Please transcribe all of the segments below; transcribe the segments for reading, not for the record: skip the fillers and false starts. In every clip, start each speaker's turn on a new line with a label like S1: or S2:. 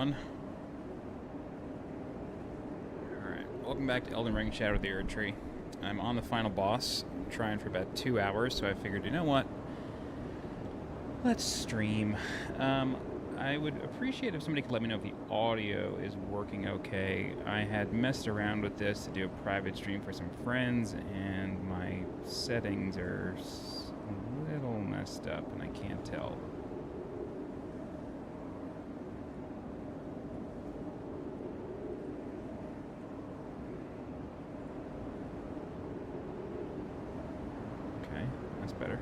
S1: everyone. Alright, welcome back to Elden Ring Shadow of the Erd Tree. I'm on the final boss, trying for about 2 hours, so I figured, you know what? Let's stream. I would appreciate if somebody could let me know if the audio is working okay. I had messed around with this to do a private stream for some friends, and my settings are a little messed up, and I can't tell. Okay, that's better.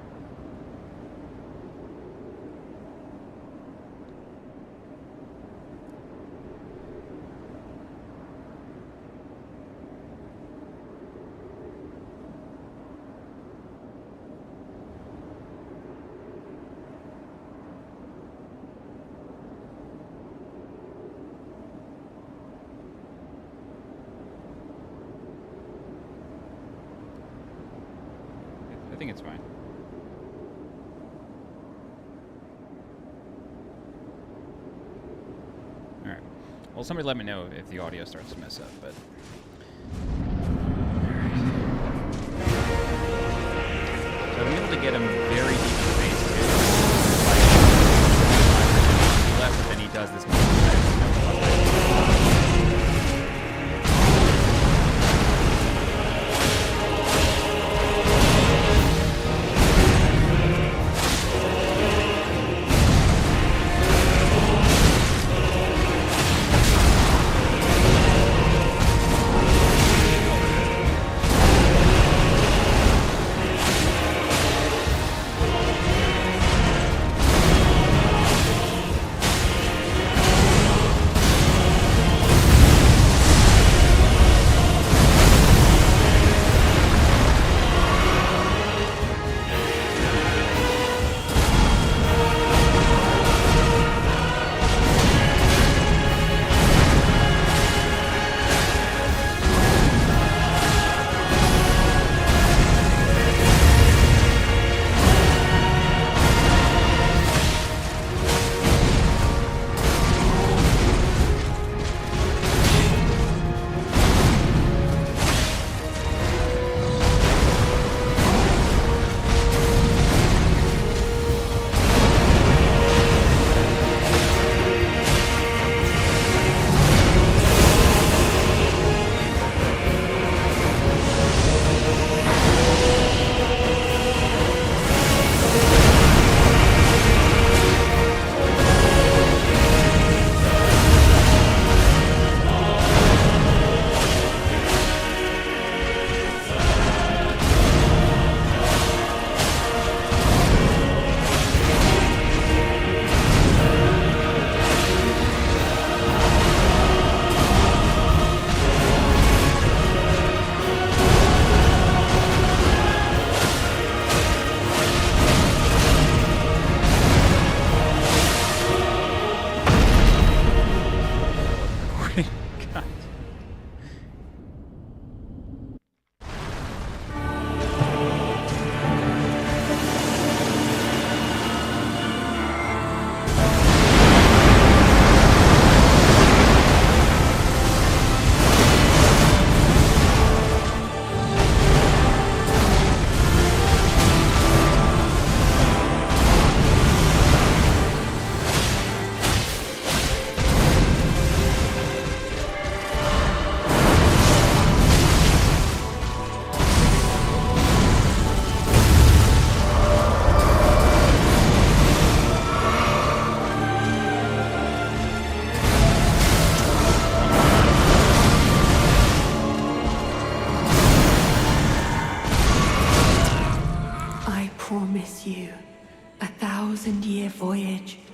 S1: I think it's fine. Alright. Well, somebody let me know if the audio starts to mess up, but... Alright. So I've been able to get him very deep in the face, too. Left, but then he does this move.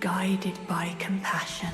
S2: Guided by compassion.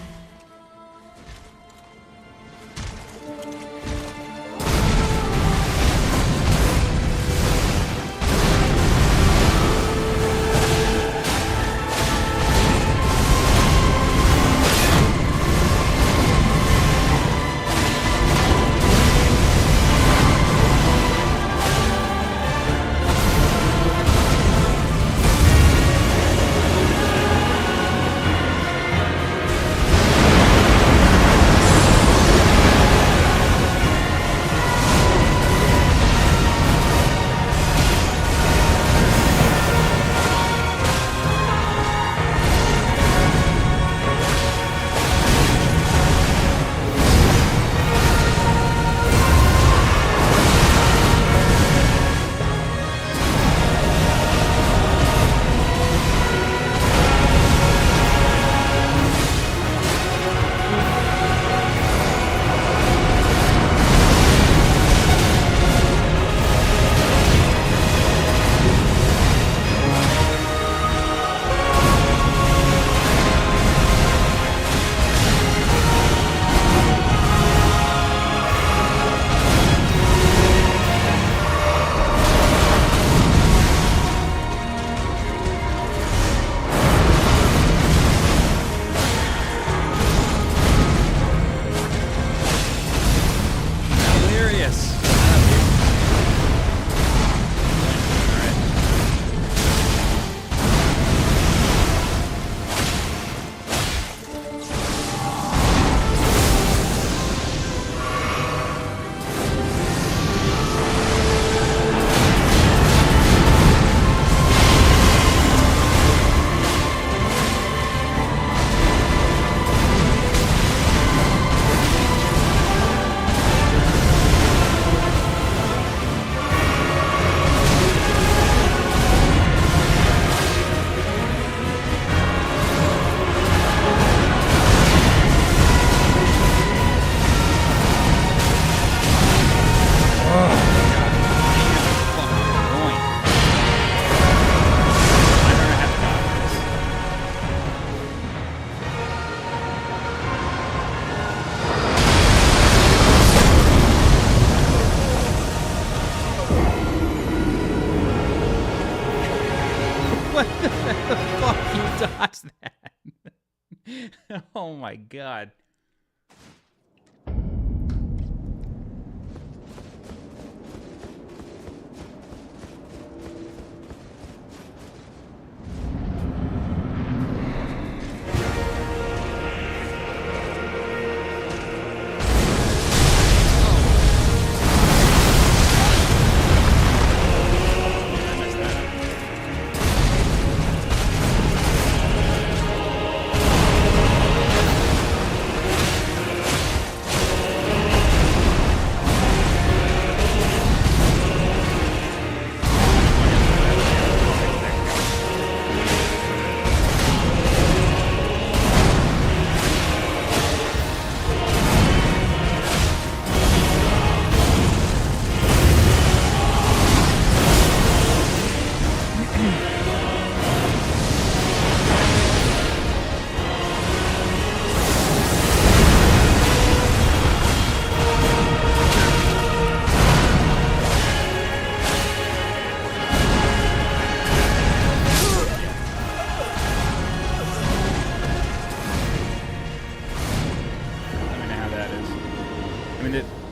S1: Oh my god.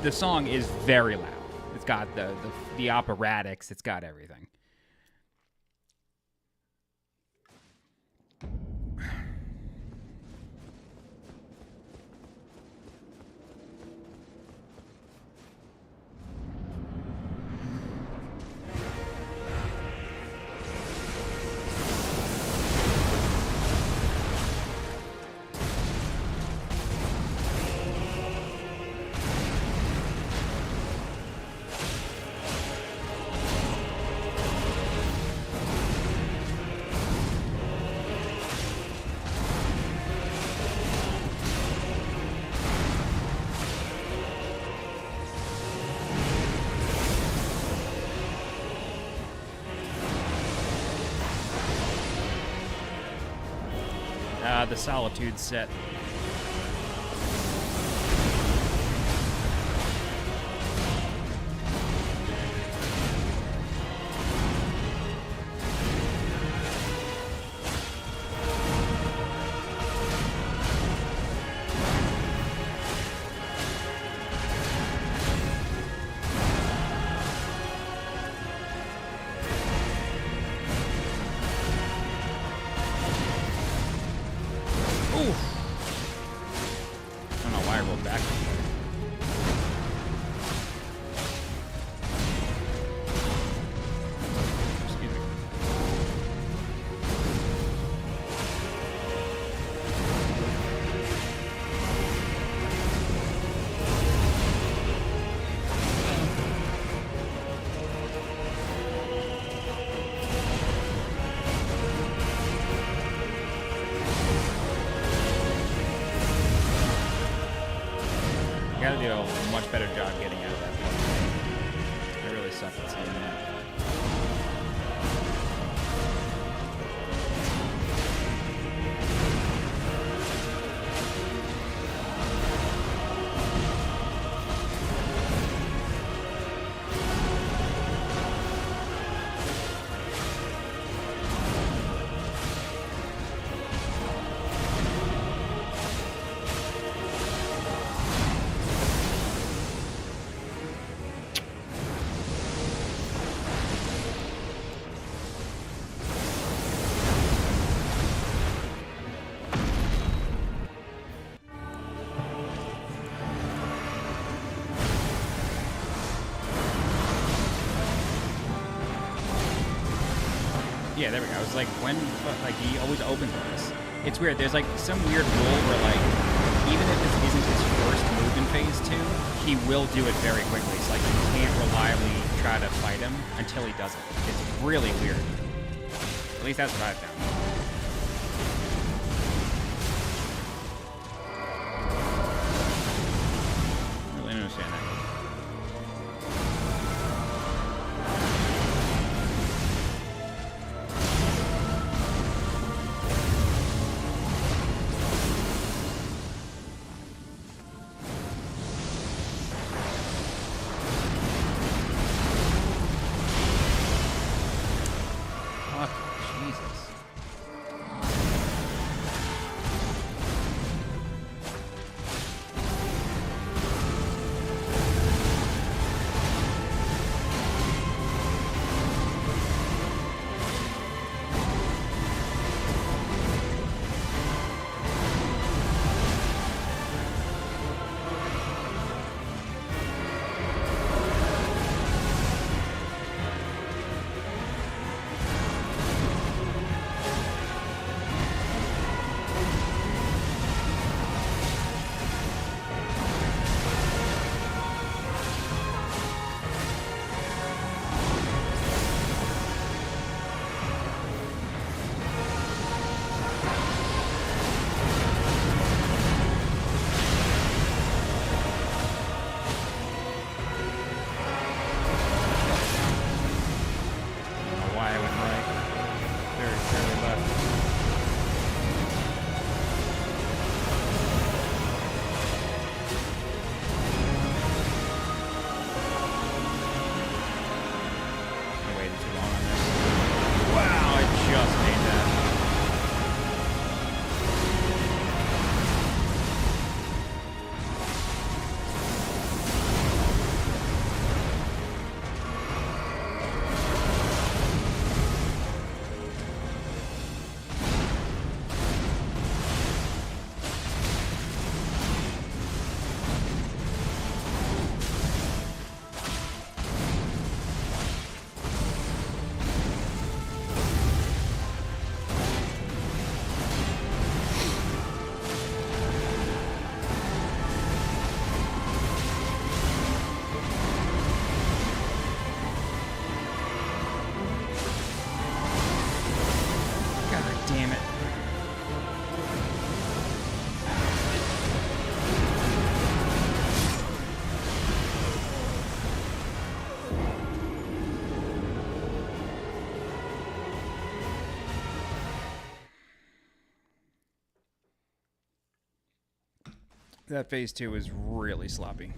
S1: The song is very loud. It's got the operatics. It's got everything. The Solitude set. Gotta do a much better job getting out of that one. I really suck at seeing that. Yeah, there we go. I was like, when, like, he always opens this. It's weird. There's, like, some weird rule where, like, even if this isn't his first move in Phase 2, he will do it very quickly. So, like, you can't reliably try to fight him until he does it. It's really weird. At least that's what I've found. I really don't understand that. That phase 2 is really sloppy.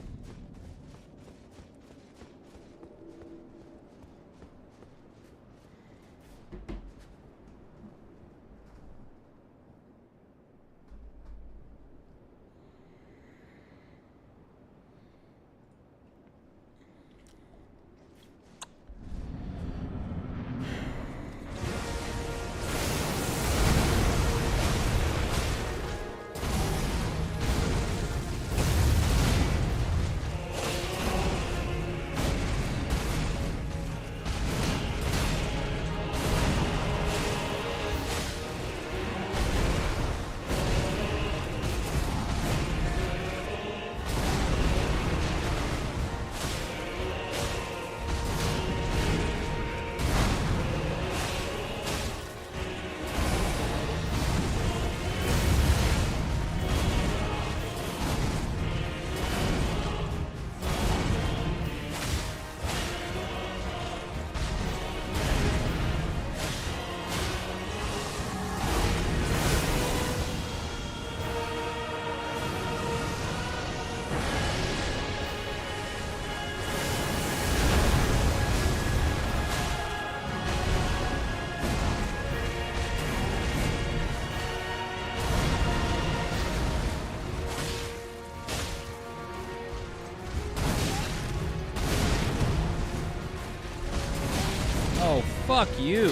S1: Oh, fuck you.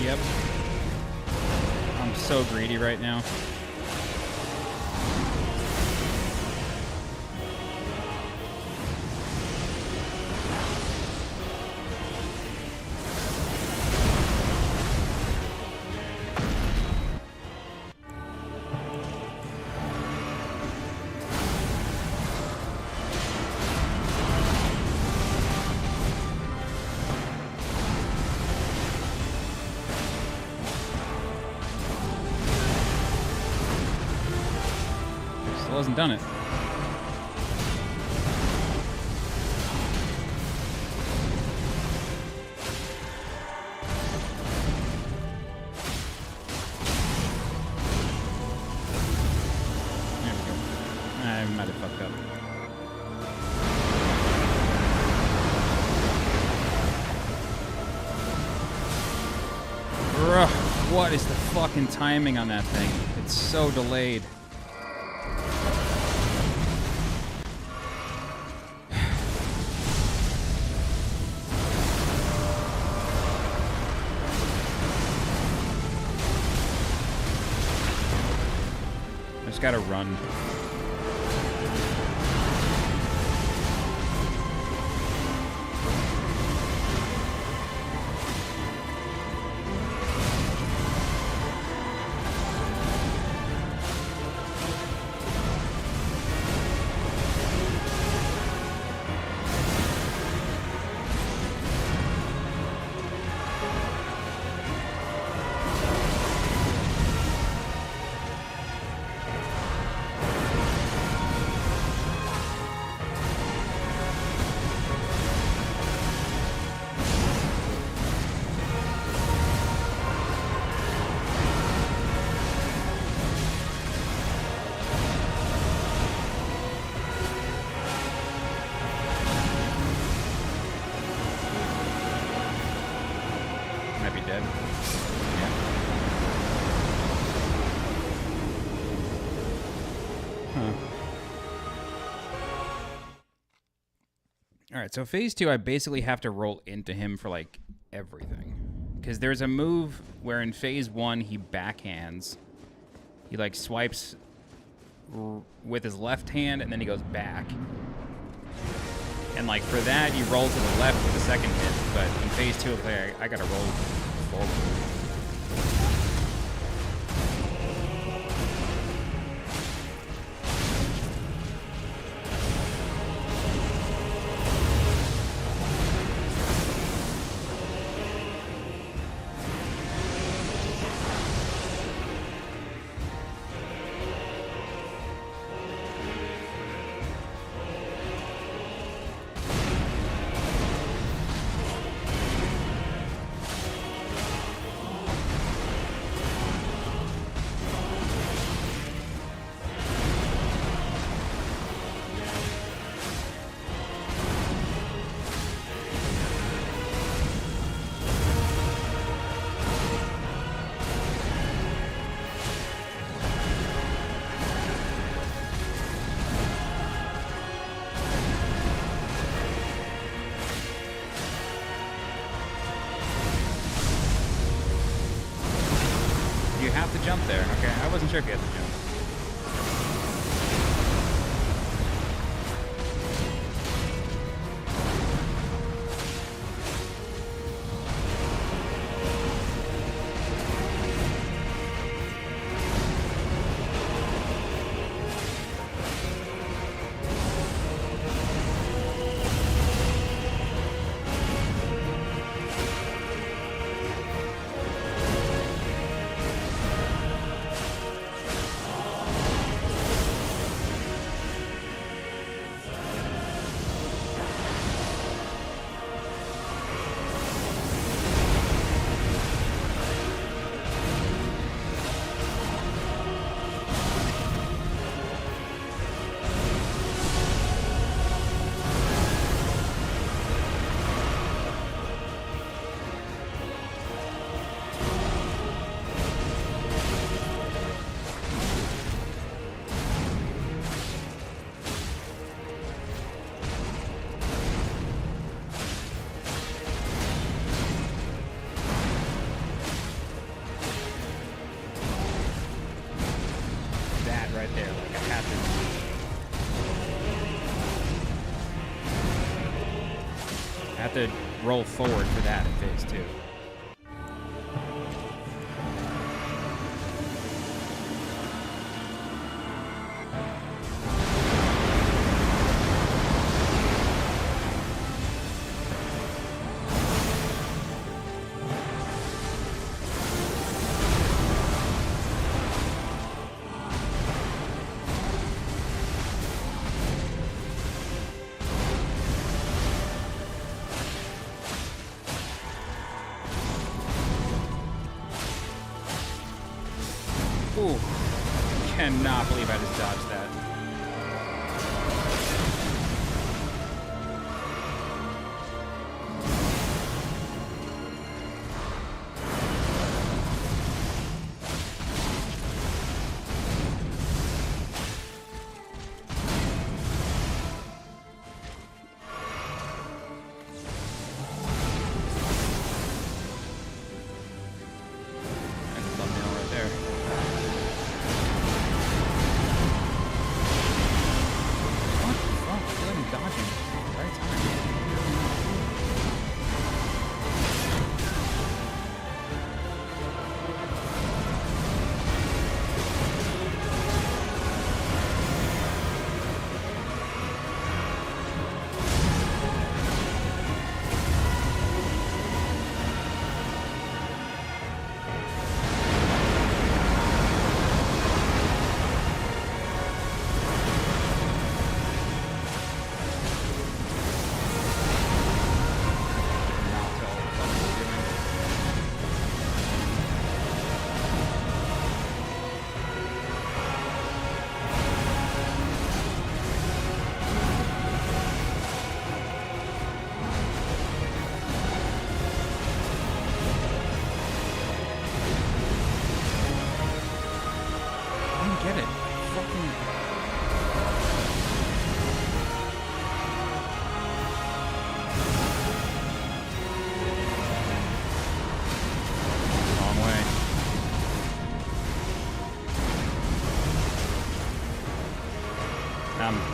S1: Yep. I'm so greedy right now. Still hasn't done it. There we go. I might have fucked up. Bruh, what is the fucking timing on that thing? It's so delayed. I just gotta run. All right, so phase 2, I basically have to roll into him for, like, everything. Because there's a move where in phase 1, he backhands. He, like, swipes with his left hand, and then he goes back. And, like, for that, you roll to the left with the second hit. But in phase 2, I gotta roll forward. You have to jump there. Okay, I wasn't sure if you had to jump. I have to roll forward for that in phase 2. Ooh, cannot believe I just dodged that.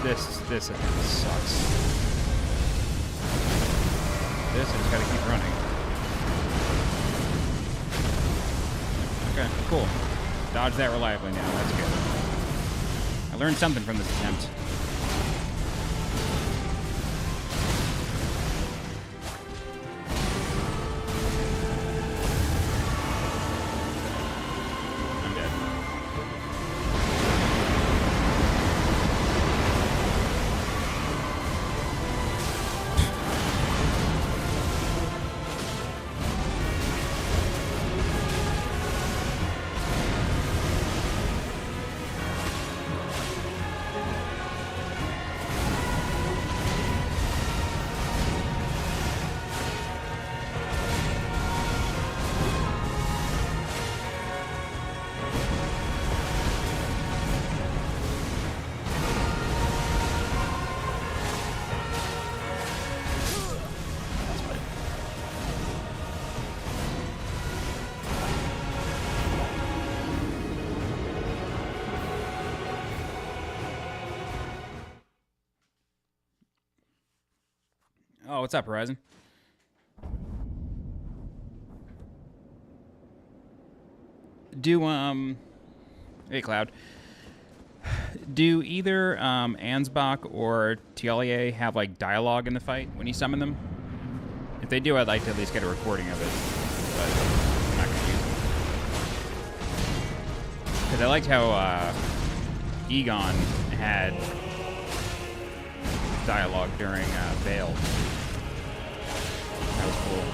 S1: This sucks. This, I just gotta keep running. Okay, cool. Dodge that reliably now, that's good. I learned something from this attempt. I'm dead. Oh, what's up, Horizon? Hey, Cloud. Do either Ansbach or Tielier have, like, dialogue in the fight when you summon them? If they do, I'd like to at least get a recording of it, but I'm not going to use it. Because I liked how Egon had dialogue during Veil. That was cool.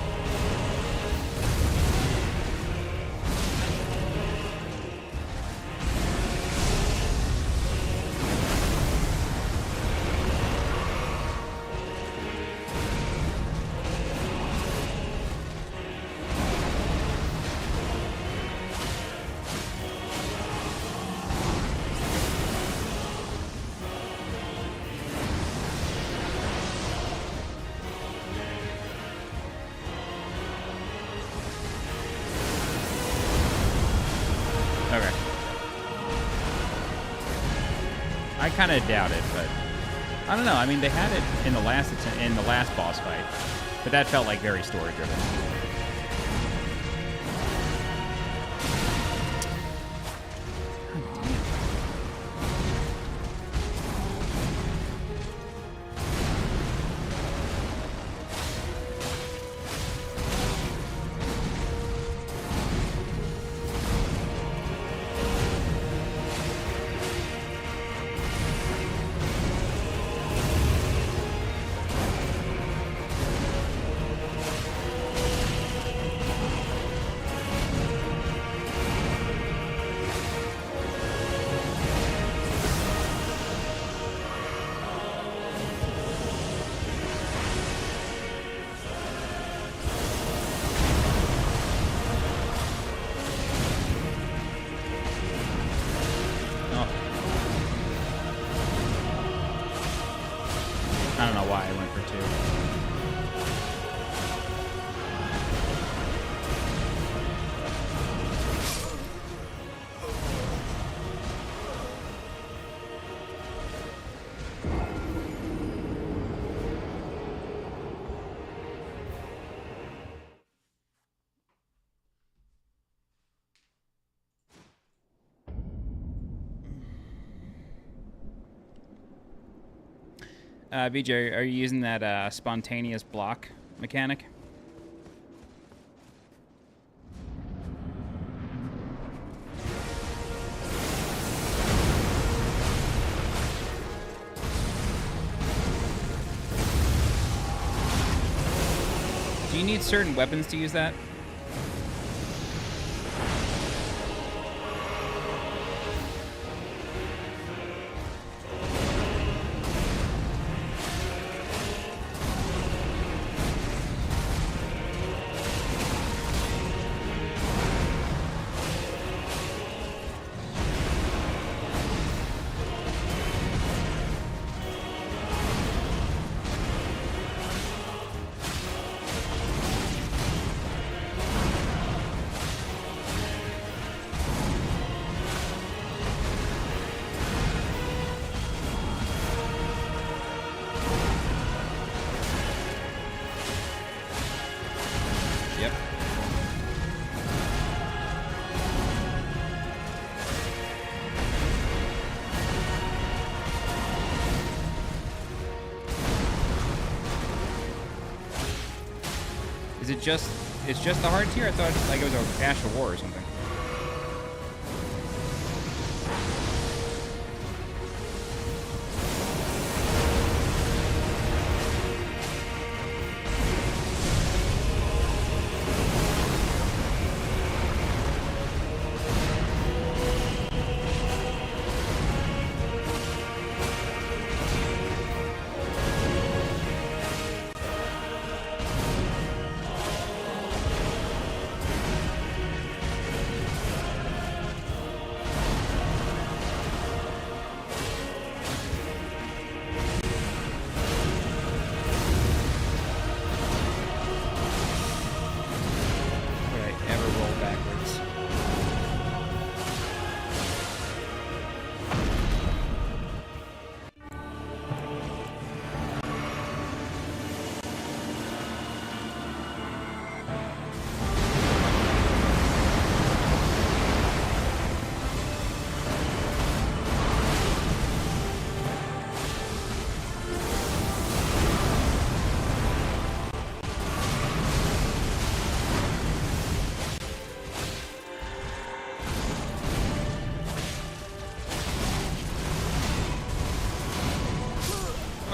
S1: Okay. I kind of doubt it, but I don't know. I mean, they had it in the last boss fight, but that felt like very story driven. I don't know why I went for 2. BJ, are you using that spontaneous block mechanic? Do you need certain weapons to use that? Is it just... It's just the hard tier? I thought like it was a Ash of War or something.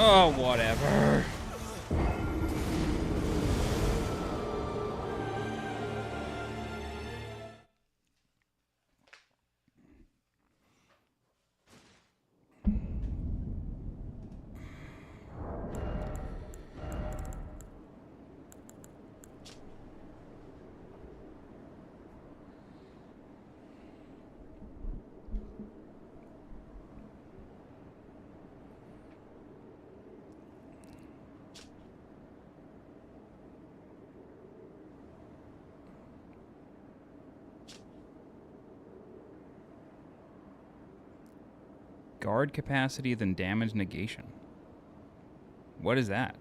S1: Oh, whatever. Guard capacity, then damage negation. What is that?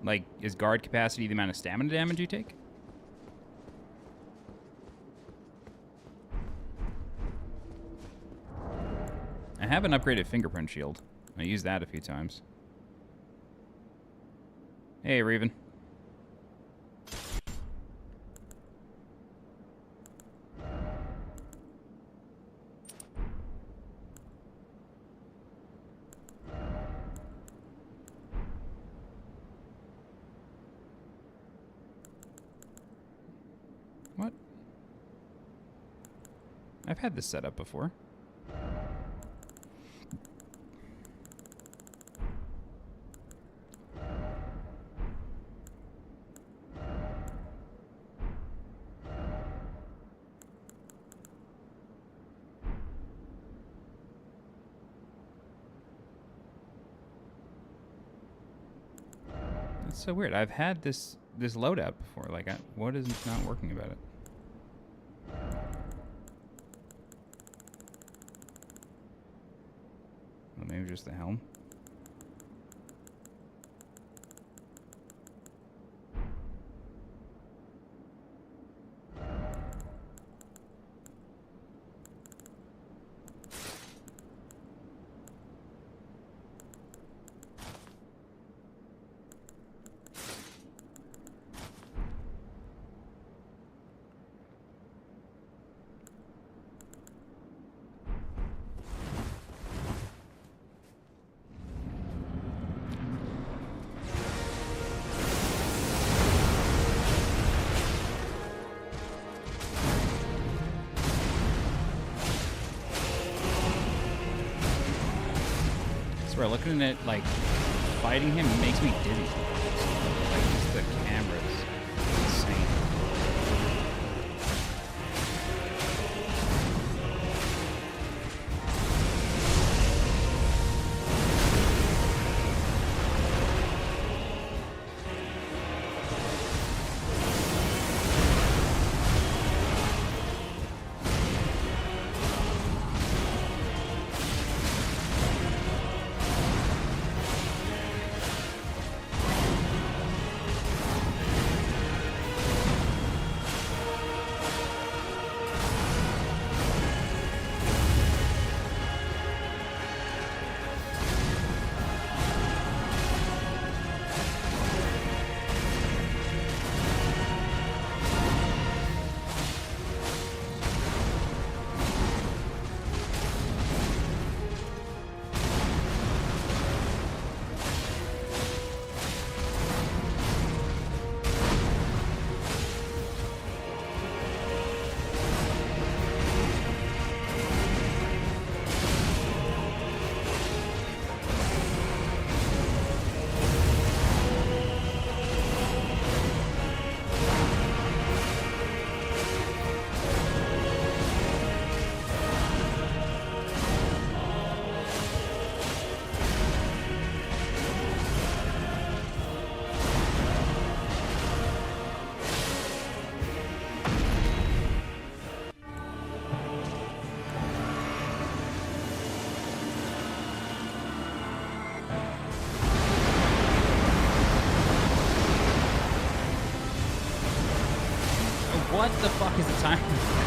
S1: Like, is guard capacity the amount of stamina damage you take? I have an upgraded fingerprint shield. I used that a few times. Hey, Raven. What? I've had this set up before. That's so weird. I've had this loadout before. Like, what is not working about it? Well, maybe just the helm. Looking at like fighting him makes me dizzy. Like just the camera's insane. What the fuck is the timer?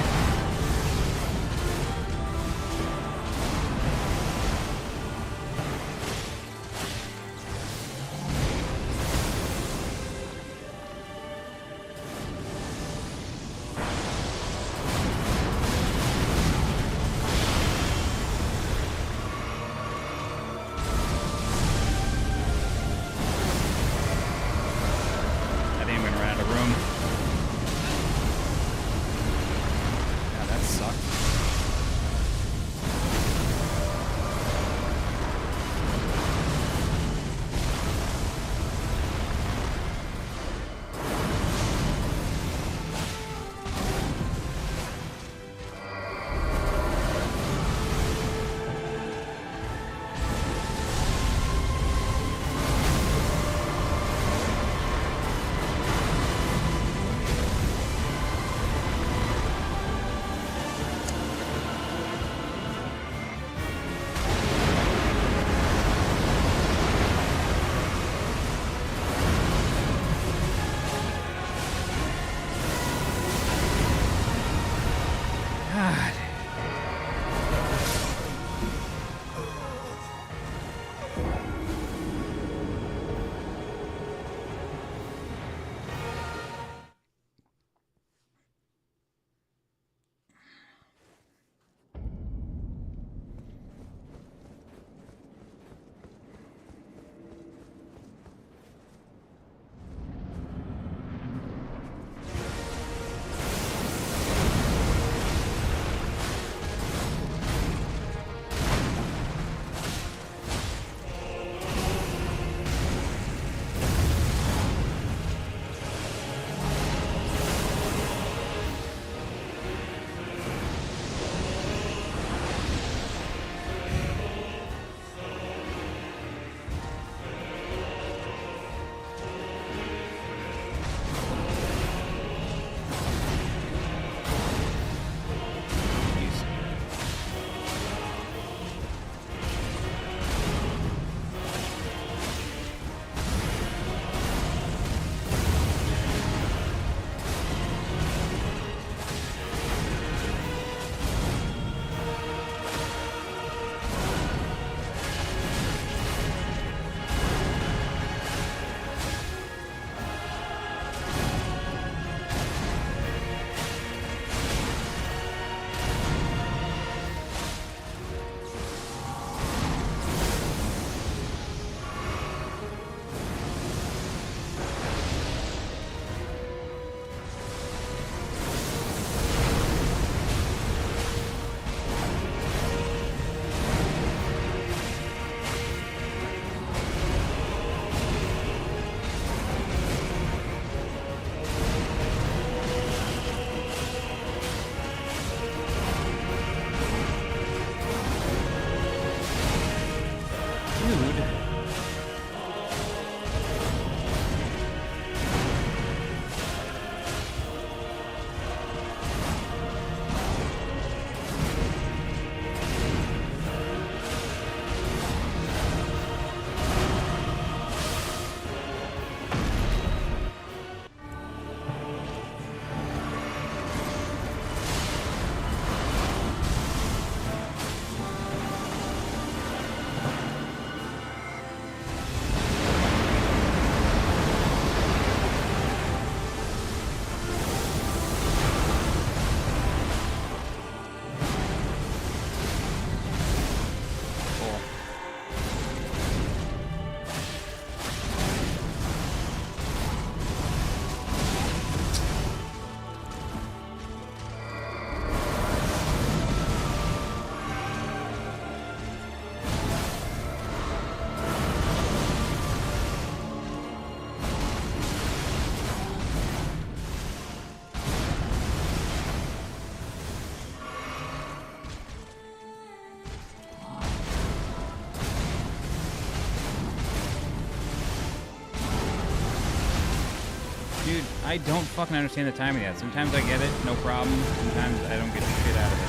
S2: Dude, I don't fucking understand the timing yet. Sometimes I get it, no problem. Sometimes I don't get shit out of it.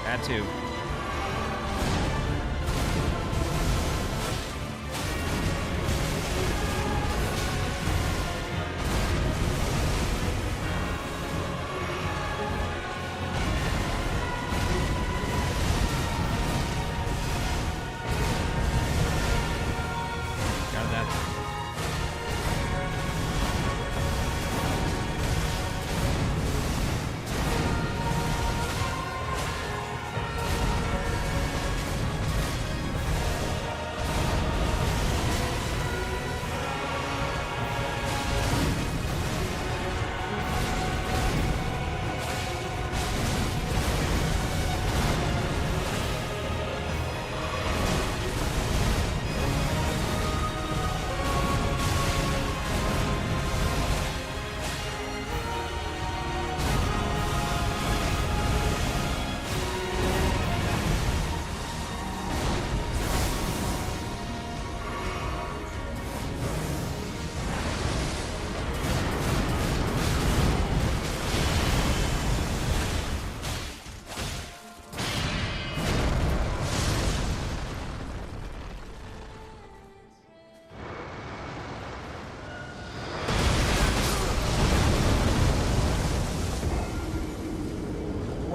S2: That too.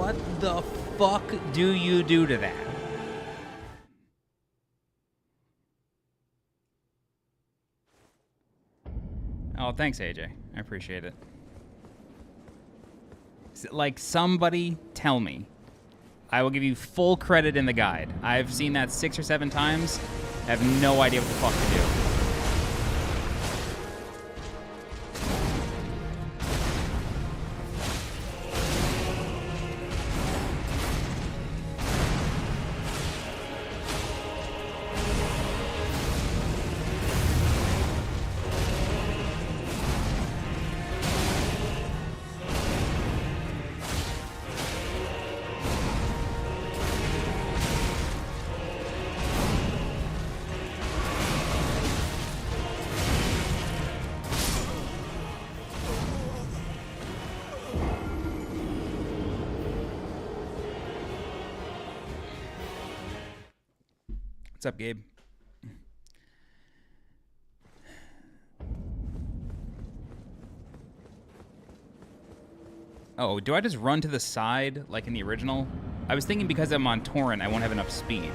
S1: What the fuck do you do to that? Oh, thanks, AJ. I appreciate it. Like, somebody tell me. I will give you full credit in the guide. I've seen that 6 or 7 times. I have no idea what the fuck to do. What's up, Gabe? Oh, do I just run to the side like in the original? I was thinking because I'm on torrent, I won't have enough speed.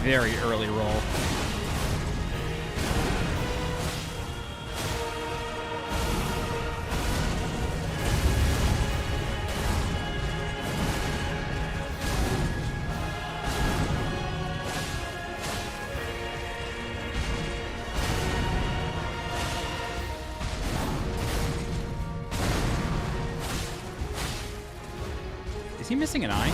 S1: Very early roll. Is he missing an eye?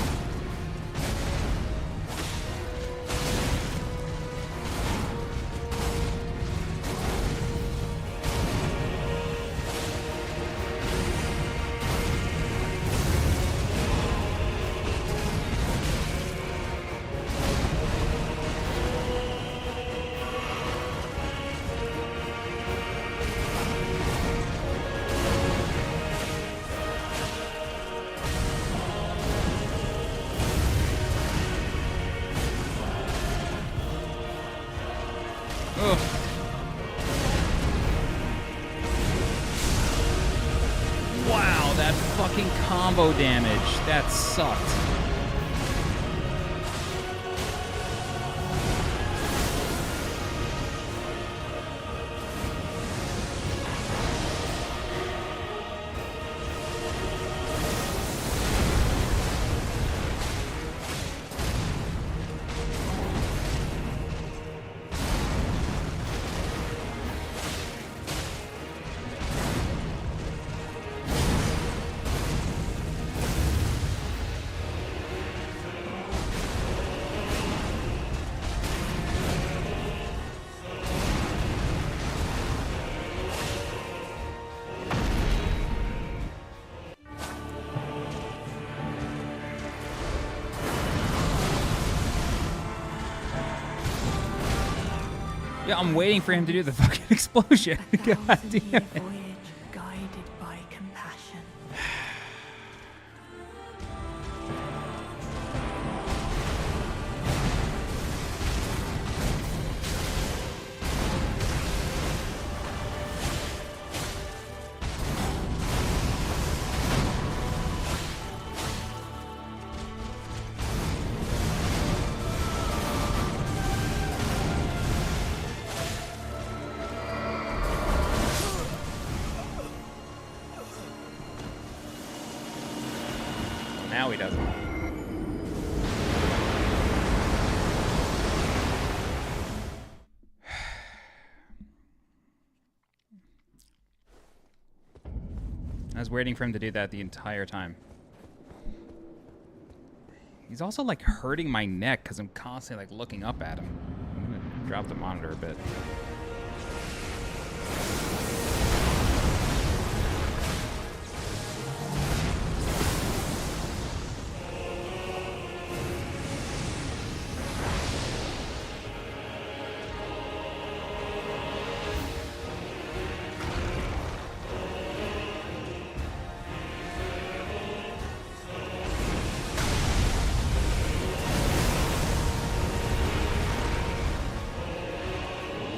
S1: Wow, that fucking combo damage. That sucked. Yeah, I'm waiting for him to do the fucking explosion. God damn it.
S3: Guided by compassion.
S1: Now he doesn't. I was waiting for him to do that the entire time. He's also like hurting my neck because I'm constantly like looking up at him. I'm gonna drop the monitor a bit.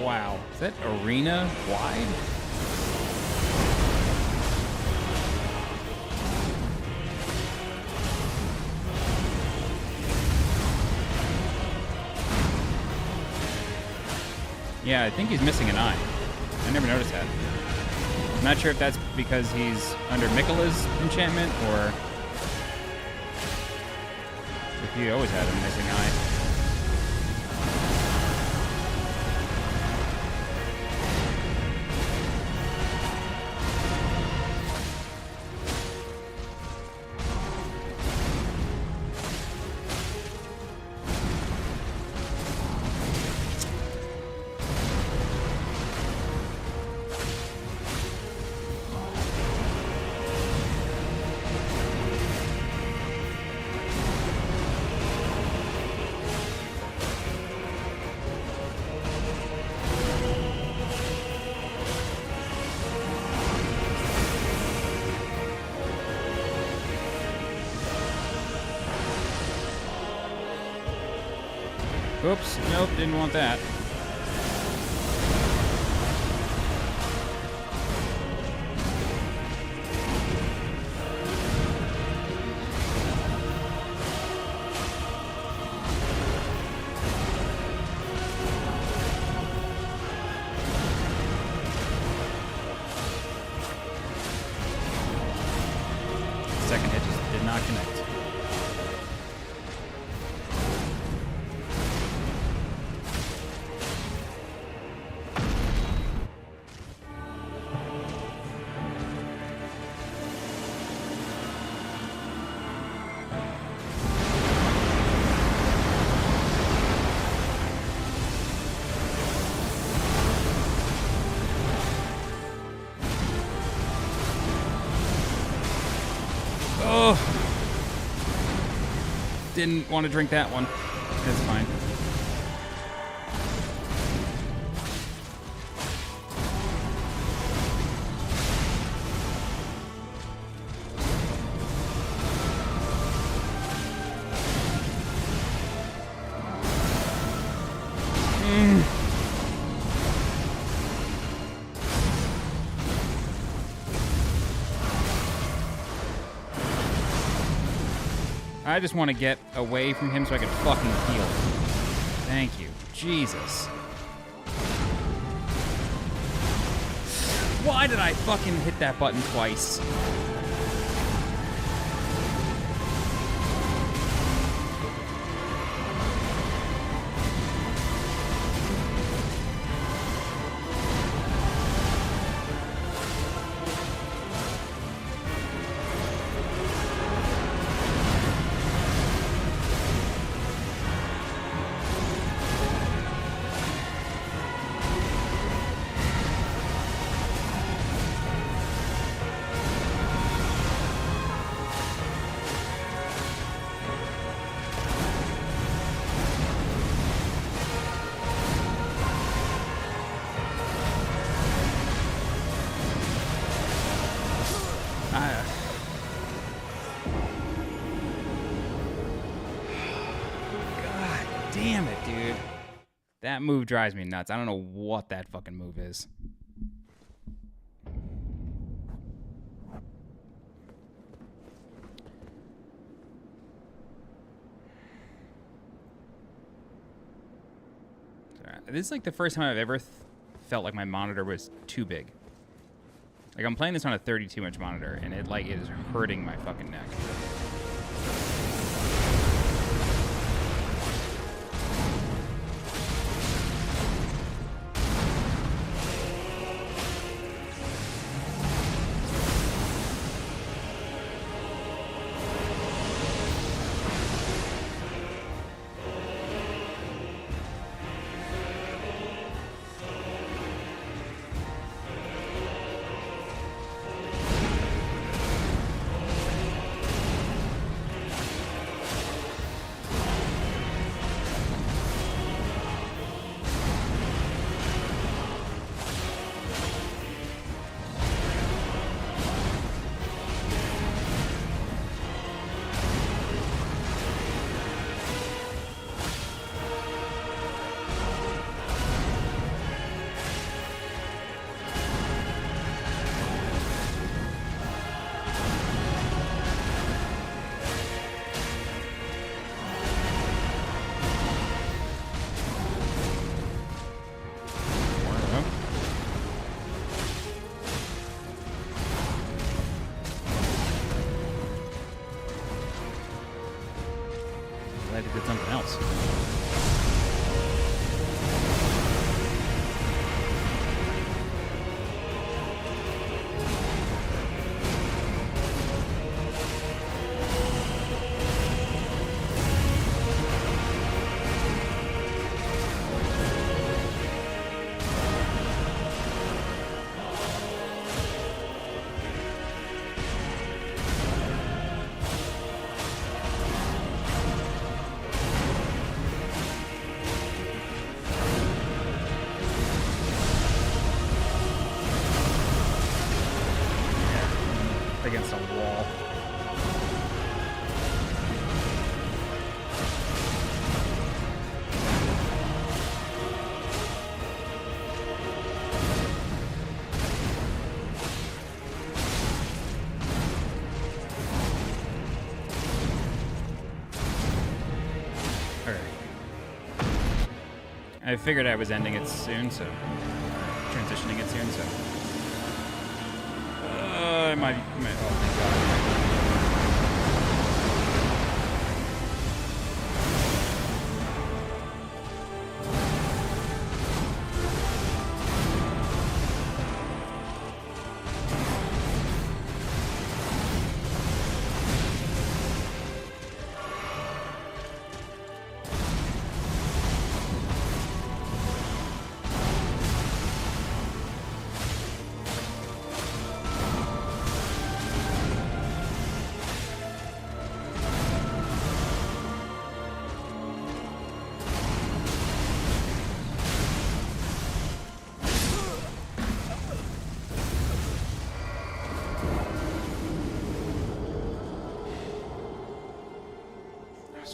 S1: Wow, is that arena wide? Yeah, I think he's missing an eye. I never noticed that. I'm not sure if that's because he's under Miquella's enchantment or if he always had a missing eye. Oops, nope, didn't want that. Second hit just did not connect. Oh, didn't want to drink that one. That's fine. I just want to get away from him so I can fucking heal. Thank you. Jesus. Why did I fucking hit that button twice? Damn it, dude. That move drives me nuts. I don't know what that fucking move is. This is like the first time I've ever felt like my monitor was too big. Like I'm playing this on a 32-inch monitor and it like is hurting my fucking neck. glad he did something else. Against a wall. Alright. I figured I was ending it soon, so transitioning it soon, so oh my god.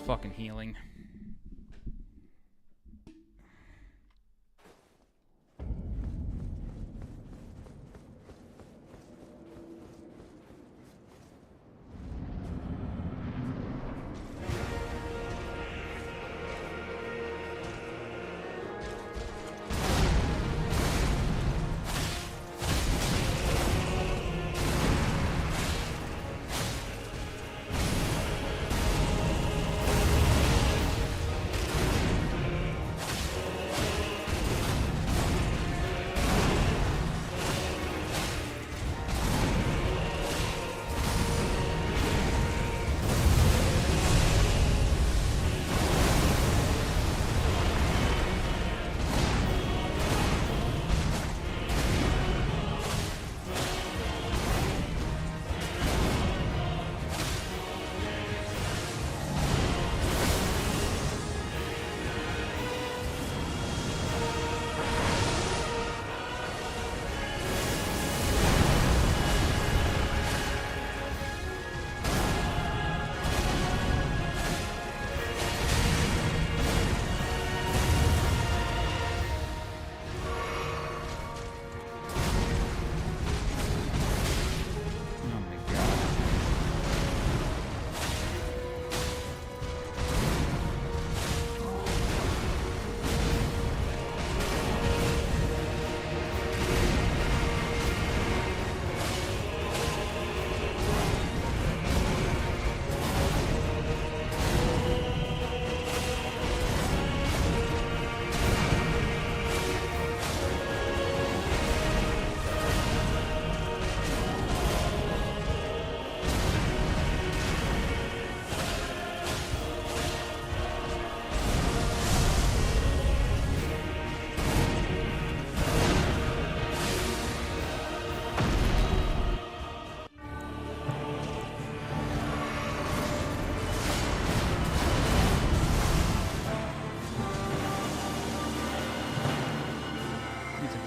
S1: Fucking healing.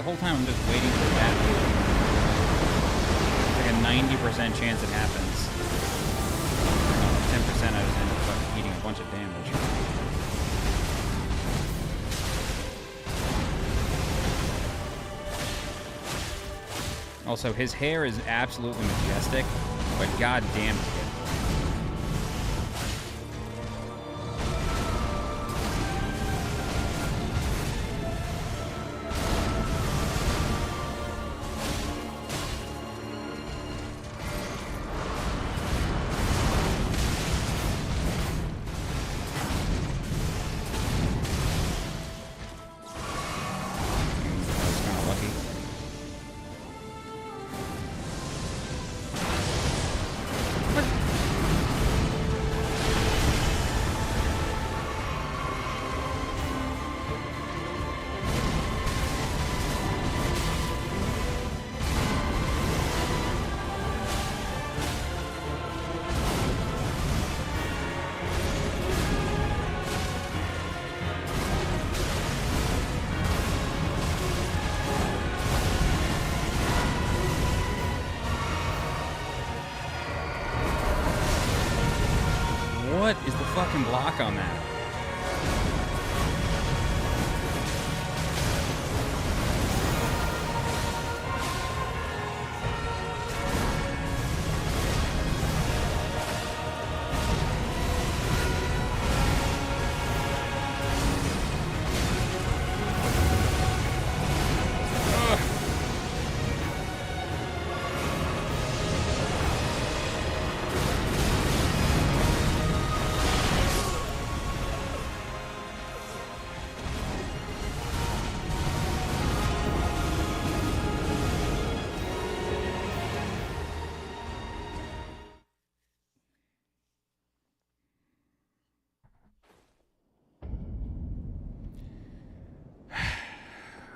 S1: whole time I'm just waiting for that. Like a 90% chance it happens. 10% I just end up fucking eating a bunch of damage. Also, his hair is absolutely majestic, but goddamn. fucking block on that.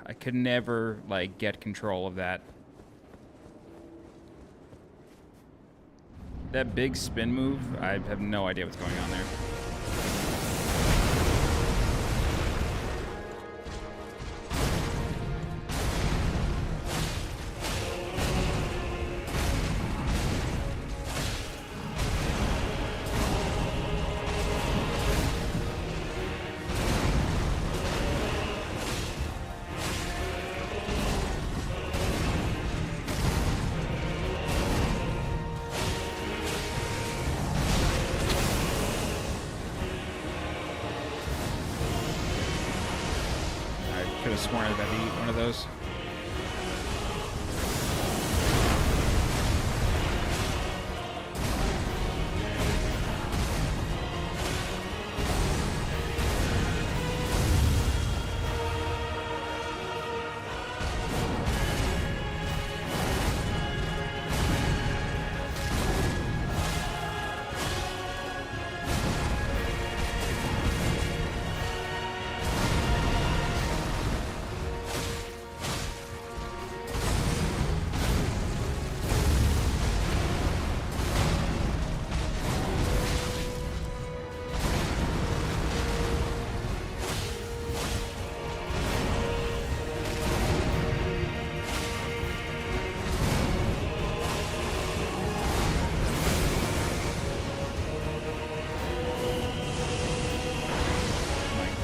S1: I could never, like, get control of that. That big spin move, I have no idea what's going on there. Could have sworn I was about to eat one of those.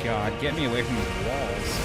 S1: God, get me away from these walls.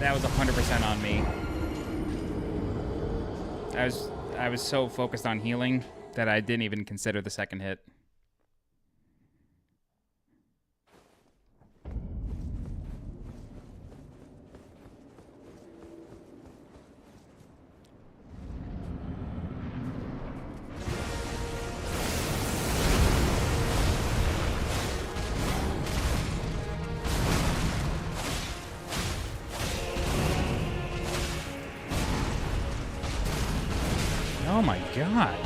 S1: That was 100% on me. I was so focused on healing that I didn't even consider the second hit. Oh my God.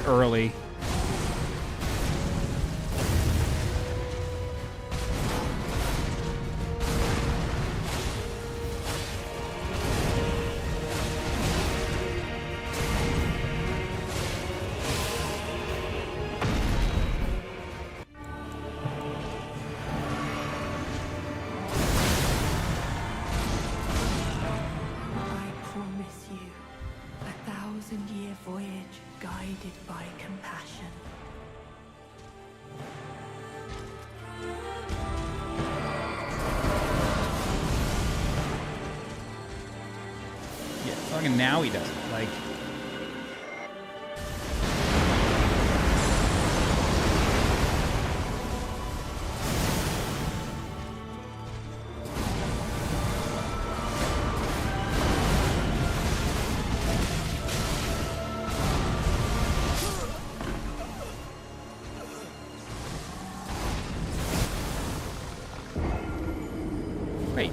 S1: early.
S3: I promise you a 1,000-year voyage guided by compassion.
S1: Yeah, fucking now he does it. Like, wait.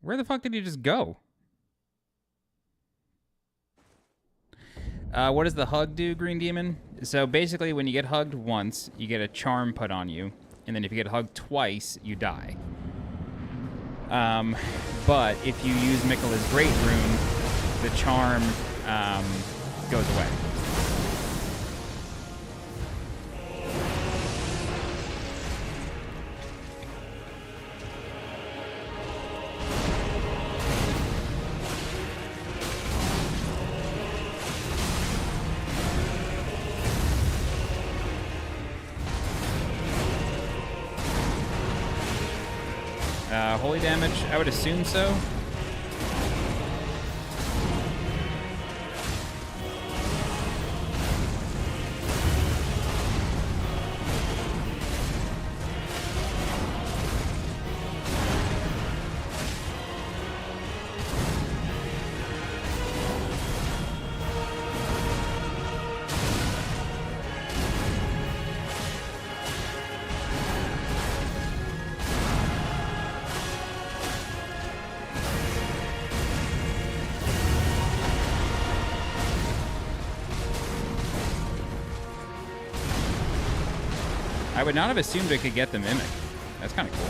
S1: Where the fuck did he just go? What does the hug do, Green Demon? So basically, when you get hugged once, you get a charm put on you. And then if you get hugged twice, you die. But if you use Miquella's Great Rune, the charm goes away. Holy damage? I would assume so. I would not have assumed it could get the Mimic. That's kind of cool.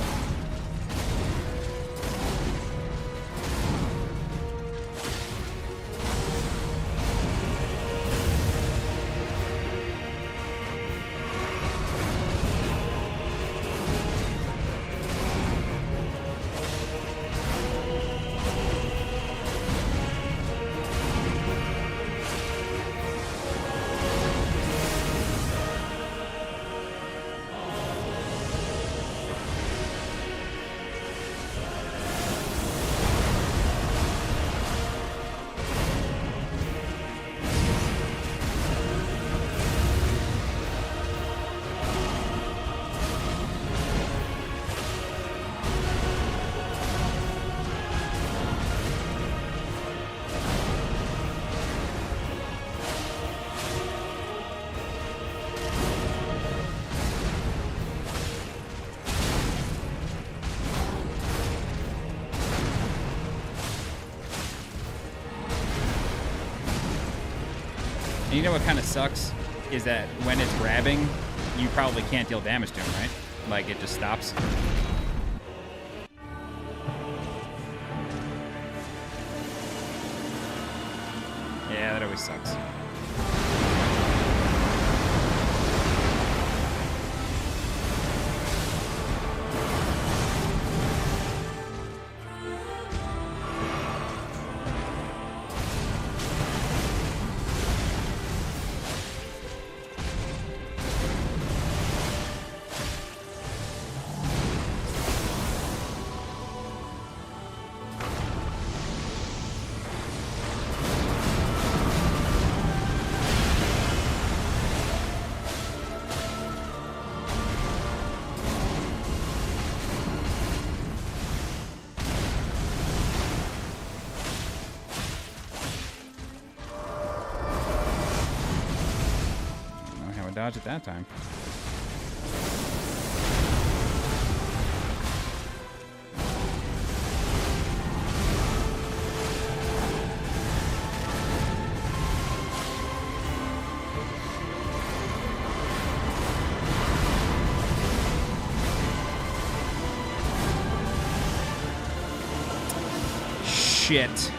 S1: And you know what kind of sucks? Is that when it's grabbing, you probably can't deal damage to him, right? Like, it just stops. Yeah, that always sucks. Dodge at that time. shit.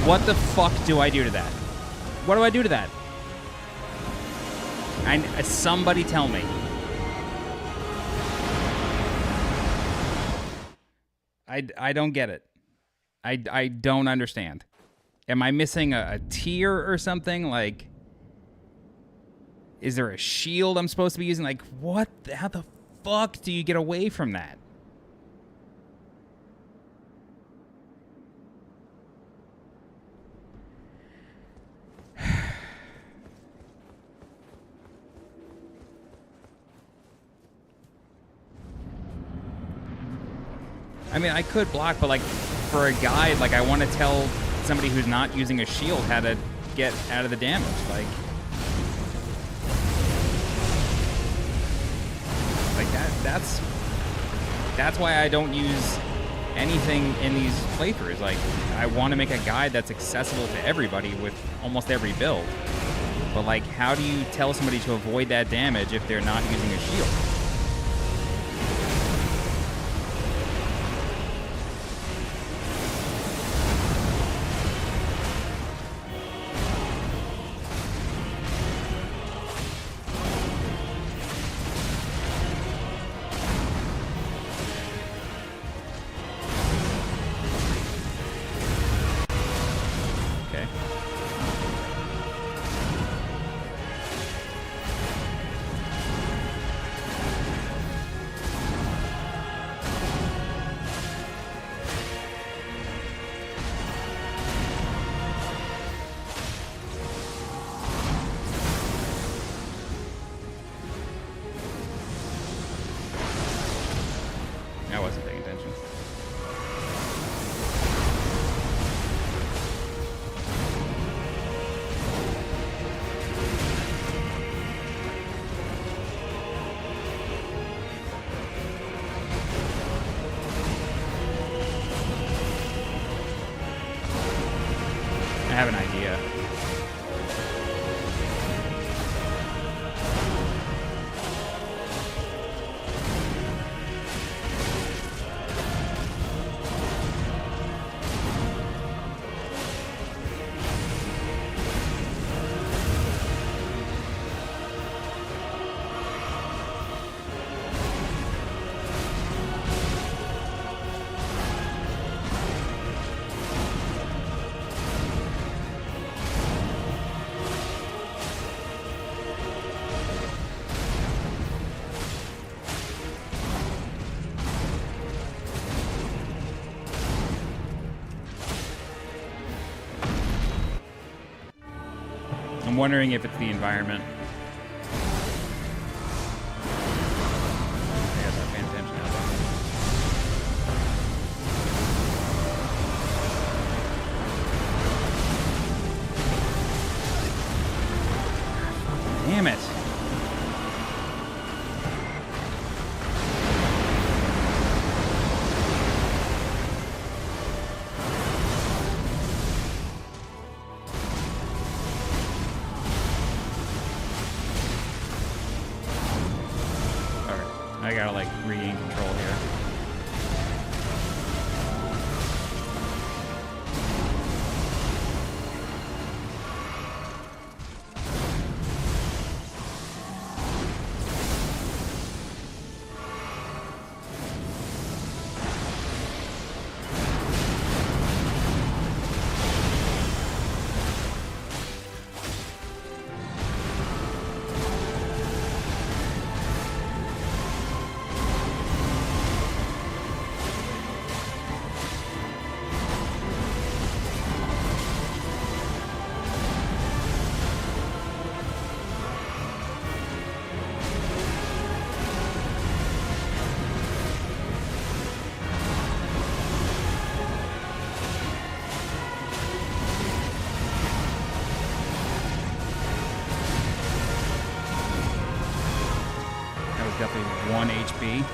S1: What the fuck do I do to that? What do I do to that? Somebody tell me. I don't get it. I don't understand. Am I missing a tier or something? Like, is there a shield I'm supposed to be using? Like, what? How the fuck do you get away from that? I mean, I could block, but like for a guide, like I want to tell somebody who's not using a shield how to get out of the damage. Like that's why I don't use anything in these playthroughs. Like, I want to make a guide that's accessible to everybody with almost every build. But like, how do you tell somebody to avoid that damage if they're not using a shield? I have an idea. I'm wondering if it's the environment. I guess I'm paying attention now. Damn it. I gotta, like, regain control here. Definitely 1 HP.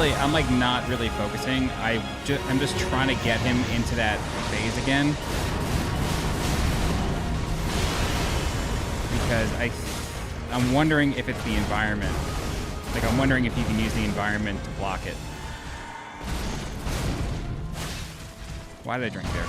S1: I'm like not really focusing. I'm just trying to get him into that phase again. Because I'm wondering if it's the environment. Like, I'm wondering if you can use the environment to block it. Why did I drink there?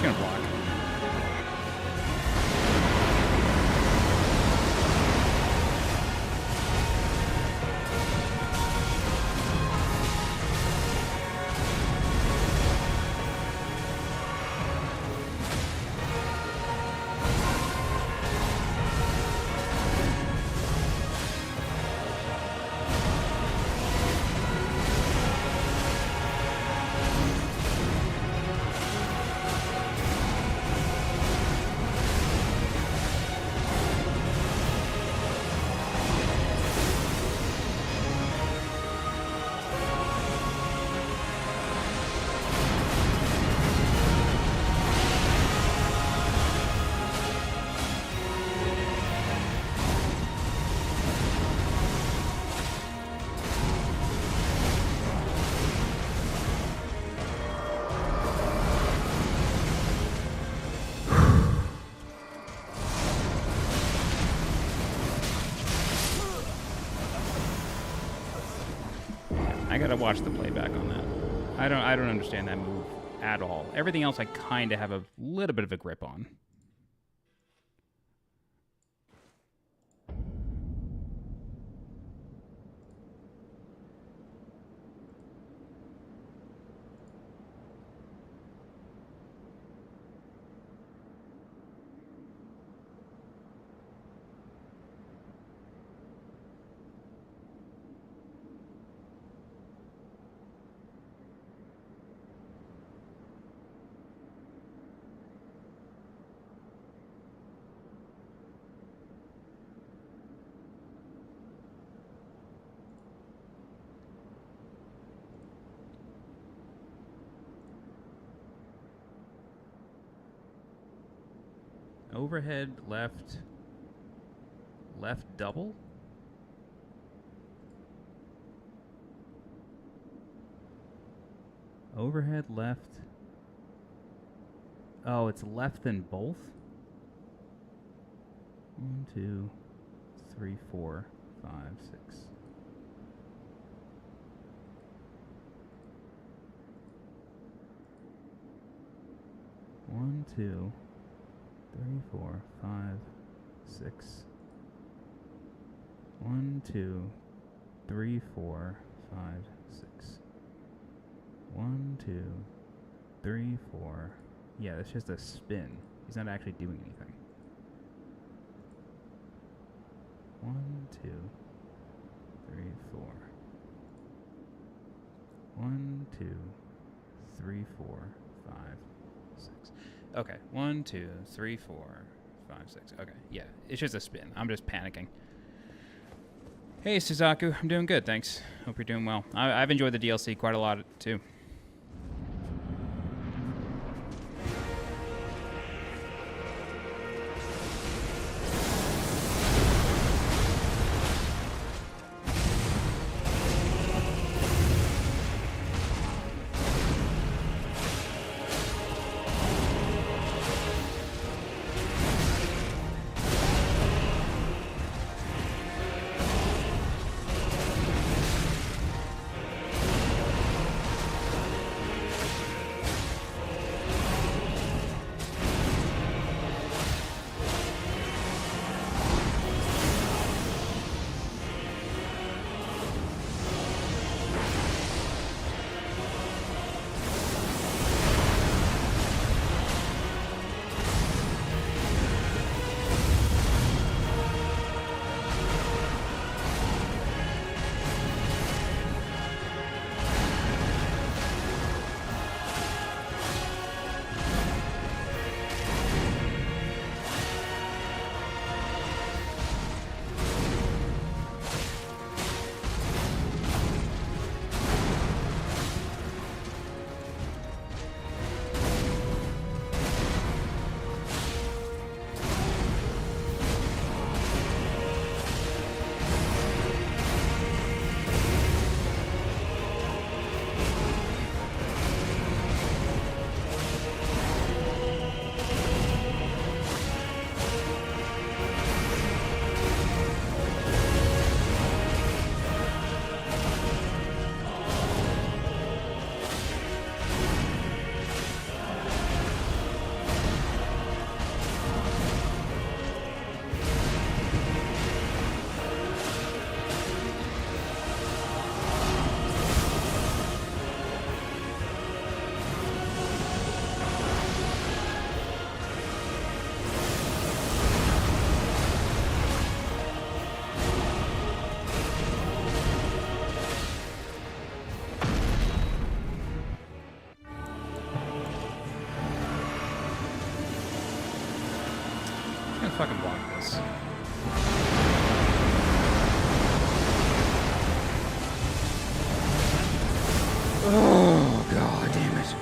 S1: Gonna block. I gotta watch the playback on that. I don't understand that move at all. Everything else I kind of have a little bit of a grip on. Overhead left. Left double? Overhead left. Oh, it's left than both? 1, 2, 3, 4, 5, 6. One, 2, 3, 4, 5, 6. 1, 2, 3, 4, 5, 6. 1, 2, 3, 4. Yeah, that's just a spin. He's not actually doing anything. 1, 2, 3, 4. 1, 2, 3, 4, 5, 6. Okay, 1, 2, 3, 4, 5, 6. Okay, yeah, it's just a spin. I'm just panicking. Hey, Suzaku, I'm doing good, thanks. Hope you're doing well. I've enjoyed the DLC quite a lot, too. Fucking block this. Oh, god damn it.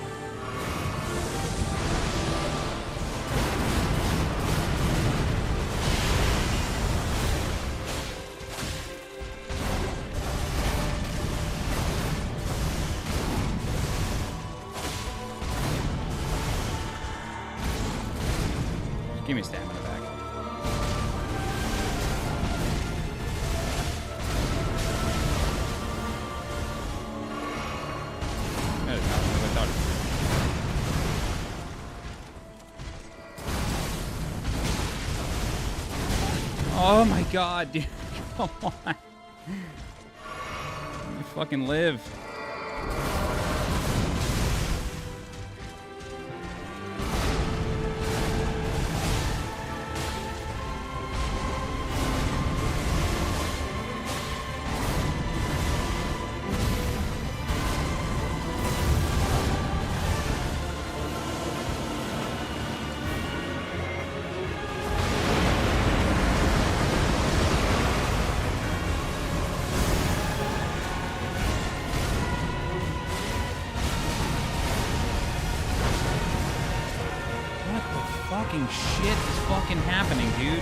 S1: Give me stamina back. Oh my god, dude. Come on. Let me fucking live. Fucking shit is fucking happening, dude.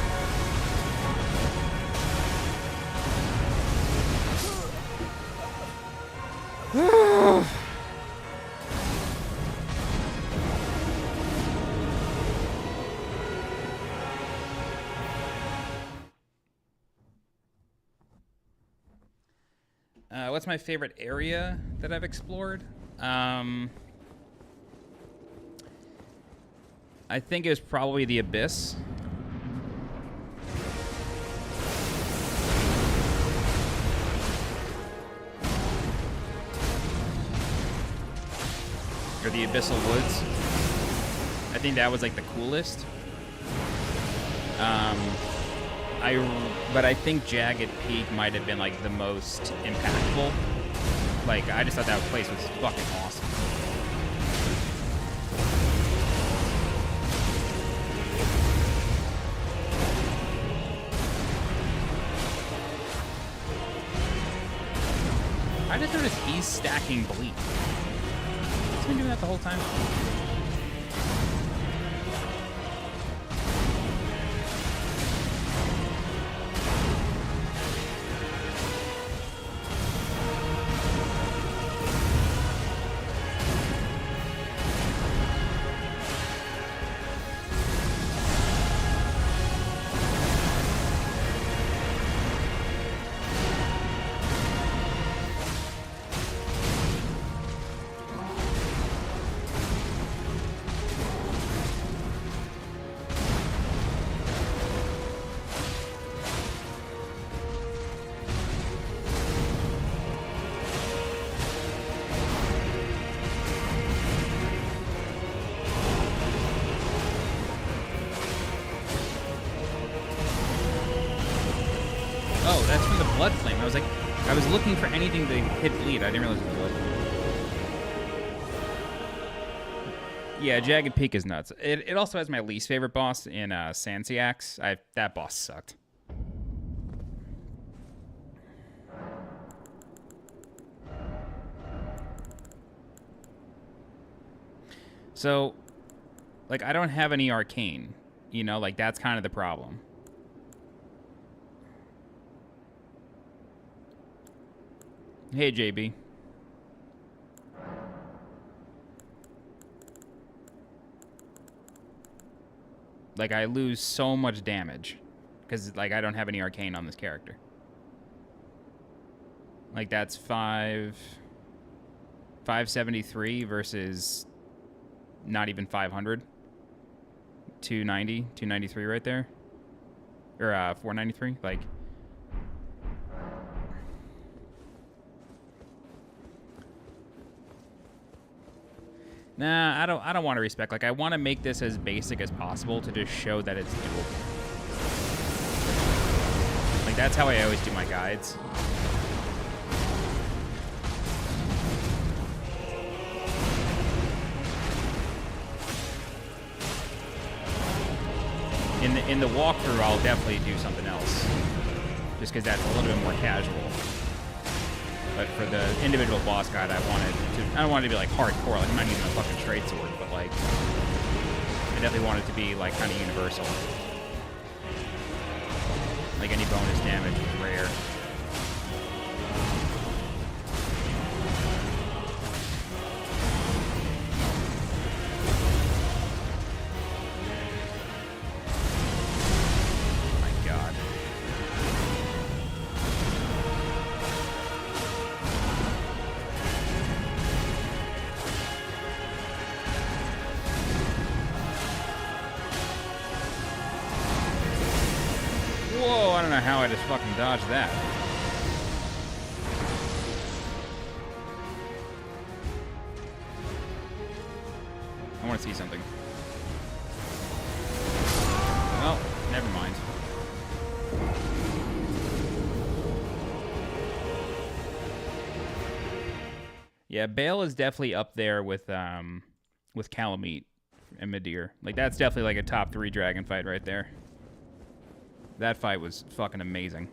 S1: What's my favorite area that I've explored? I think it was probably the Abyss. Or the Abyssal Woods. I think that was like the coolest. But I think Jagged Peak might have been like the most impactful. Like, I just thought that place was fucking awesome. I just noticed he's stacking bleak. He's been doing that the whole time. Oh, that's from the Blood Flame. I was looking for anything to hit bleed. I didn't realize it was Blood Flame. Yeah, Jagged Peak is nuts. It also has my least favorite boss in Sansiax. That boss sucked. So, like, I don't have any arcane. You know, like, that's kind of the problem. Hey, JB. Like, I lose so much damage because, like, I don't have any arcane on this character. Like, that's 573 versus not even 500. 290, 293 right there. Or 493, like... Nah, I don't want to respec. Like, I want to make this as basic as possible to just show that it's doable. Like, that's how I always do my guides. In the walkthrough, I'll definitely do something else, just because that's a little bit more casual. But for the individual boss guide, I don't want it to be like hardcore. Like, I'm not using a fucking straight sword, but like, I definitely want it to be like kind of universal. Like, any bonus damage is rare. How I just fucking dodged that. I want to see something. Well, never mind. Yeah, Bale is definitely up there with Calamite and Midir. Like, that's definitely like a top 3 dragon fight right there. That fight was fucking amazing.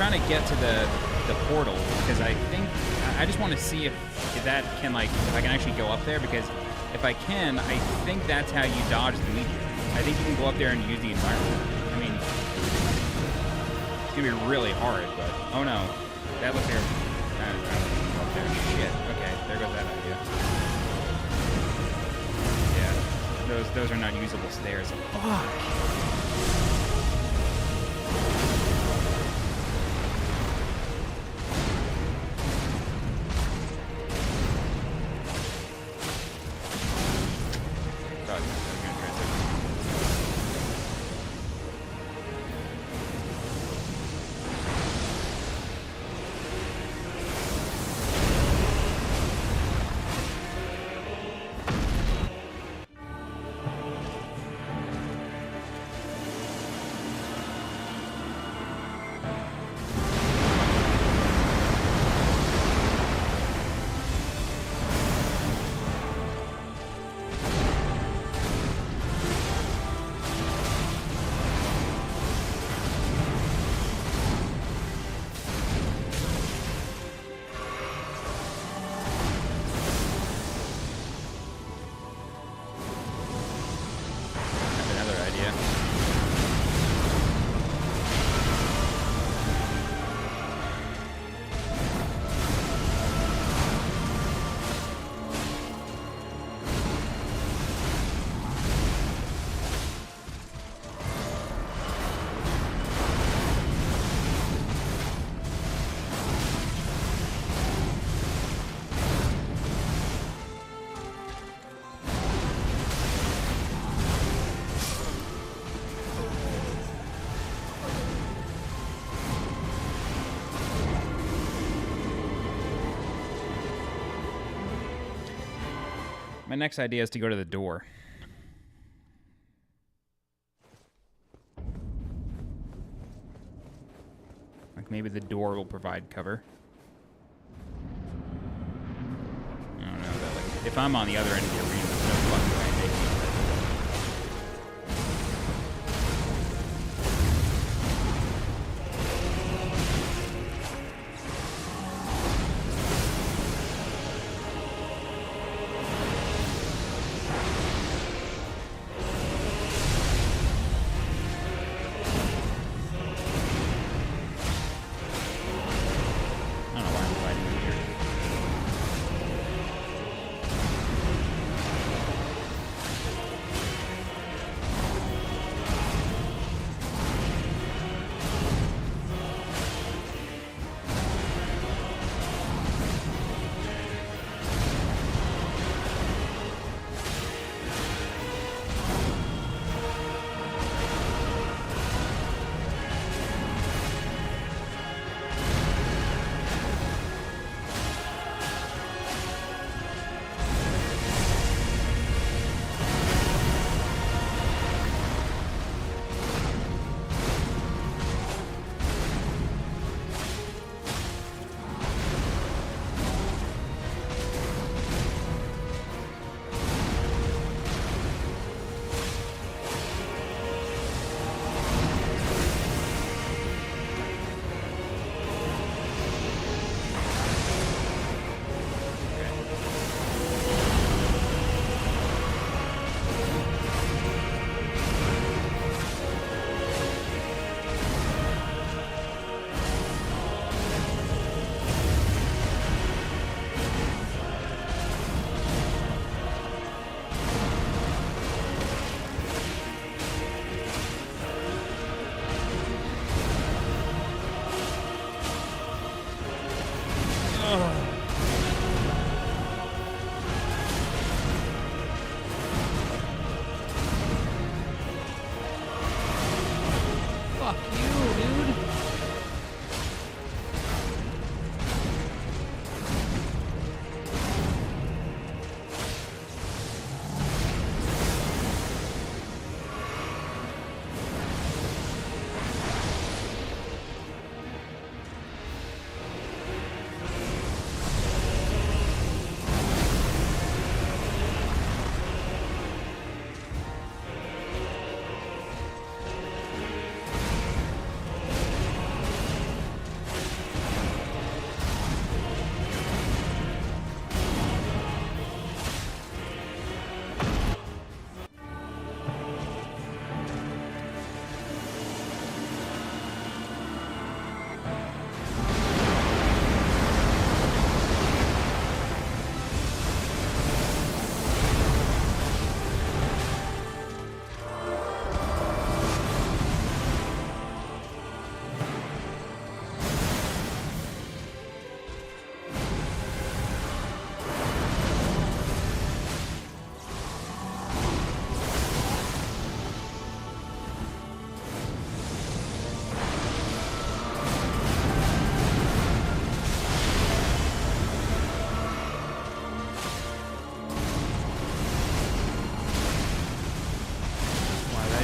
S1: trying to get to the portal because I think I just want to see if that can if I can actually go up there, because if I can, I think that's how you dodge the meteor. I think you can go up there and use the environment. I mean, it's gonna be really hard, but oh no, that looks here. I don't go up there. Shit. Okay, there goes that idea. Yeah, those are not usable stairs. Fuck. My next idea is to go to the door. Like maybe the door will provide cover. I don't know. But if I'm on the other end of the arena, there's no fucking way they can.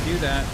S1: do that.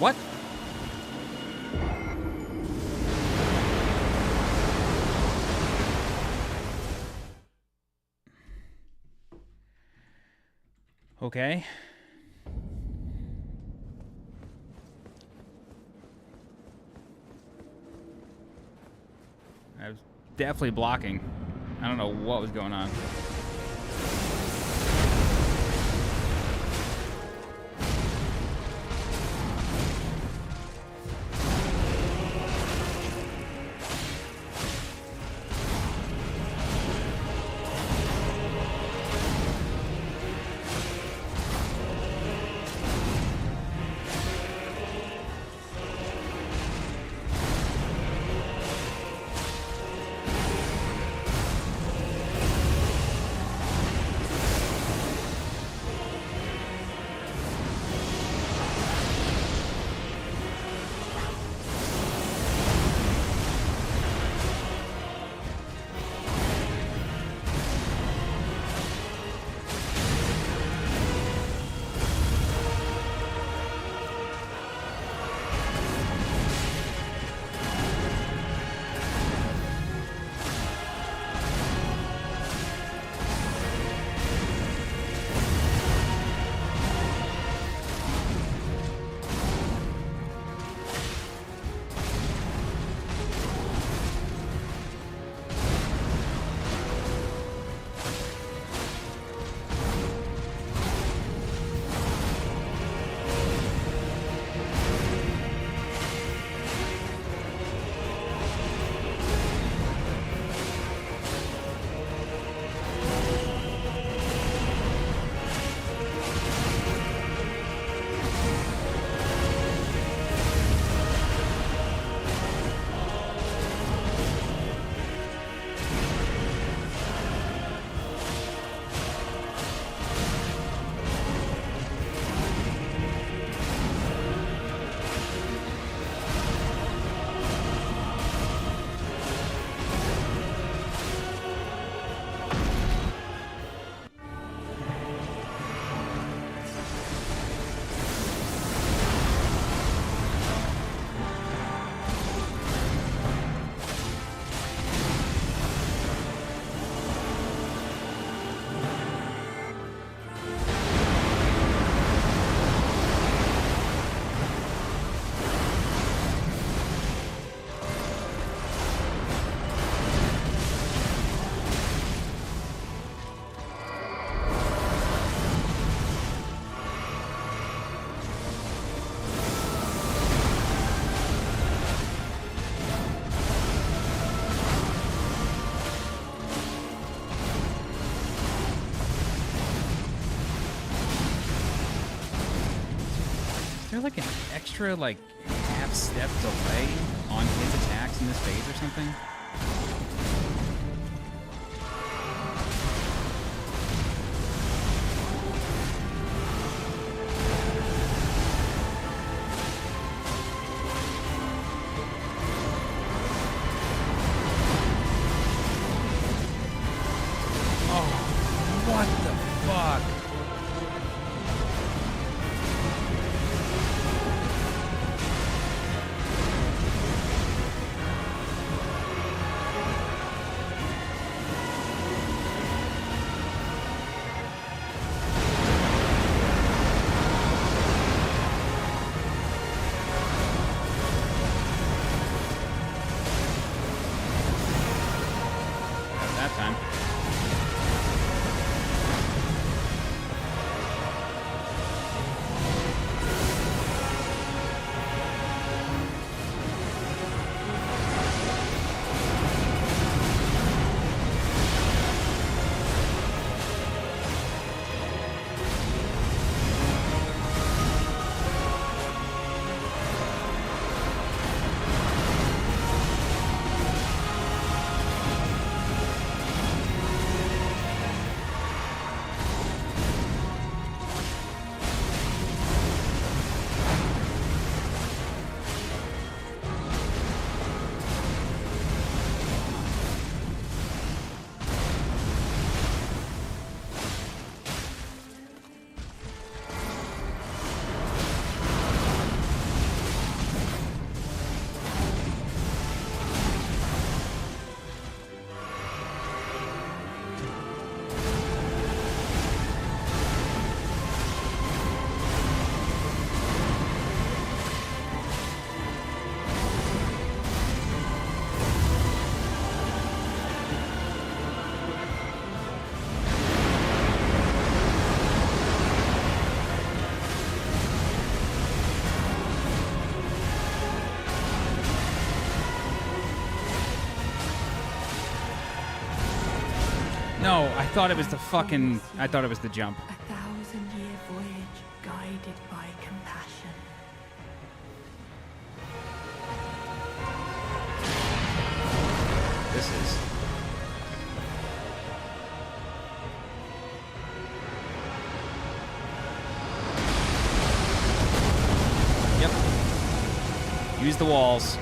S1: What? Okay. I was definitely blocking. I don't know what was going on. there like an extra like half-step delay on his attacks in this phase or something? No, I thought it was the fucking... I thought it was the jump.
S3: A 1,000-year voyage guided by compassion.
S1: This is... Yep. Use the walls.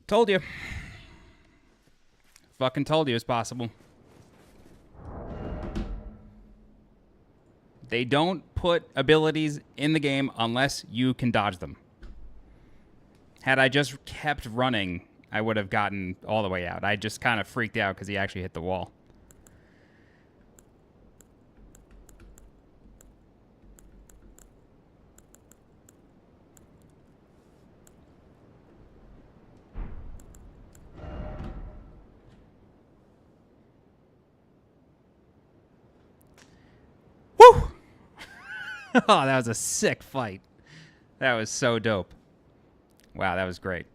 S1: Told you. Fucking told you it's possible. They don't put abilities in the game unless you can dodge them. Had I just kept running, I would have gotten all the way out. I just kind of freaked out because he actually hit the wall. Woo! Oh, that was a sick fight. That was so dope. Wow, that was great.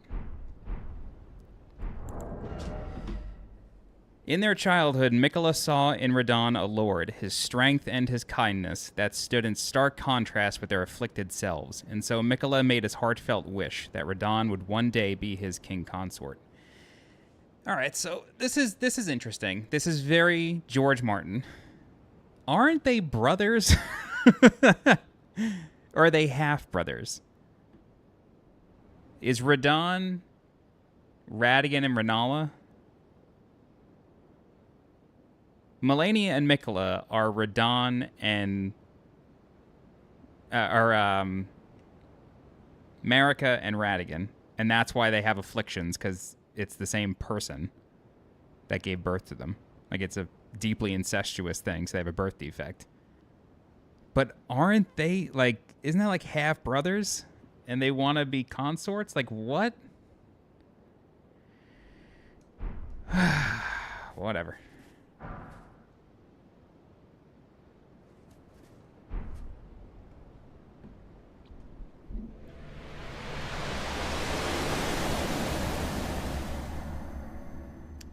S1: In their childhood, Mikola saw in Radon a lord, his strength and his kindness, that stood in stark contrast with their afflicted selves, and so Mikola made his heartfelt wish that Radon would one day be his king consort. All right, so this is interesting. This is very George Martin. Aren't they brothers? Or are they half brothers? Is Radon Radigan and Renala? Melania and Mikola are Radon and Marika and Radigan, and that's why they have afflictions, because it's the same person that gave birth to them. Like, it's a deeply incestuous thing, so they have a birth defect. But aren't they, like, isn't that like half brothers? And they want to be consorts? Like, what? Whatever.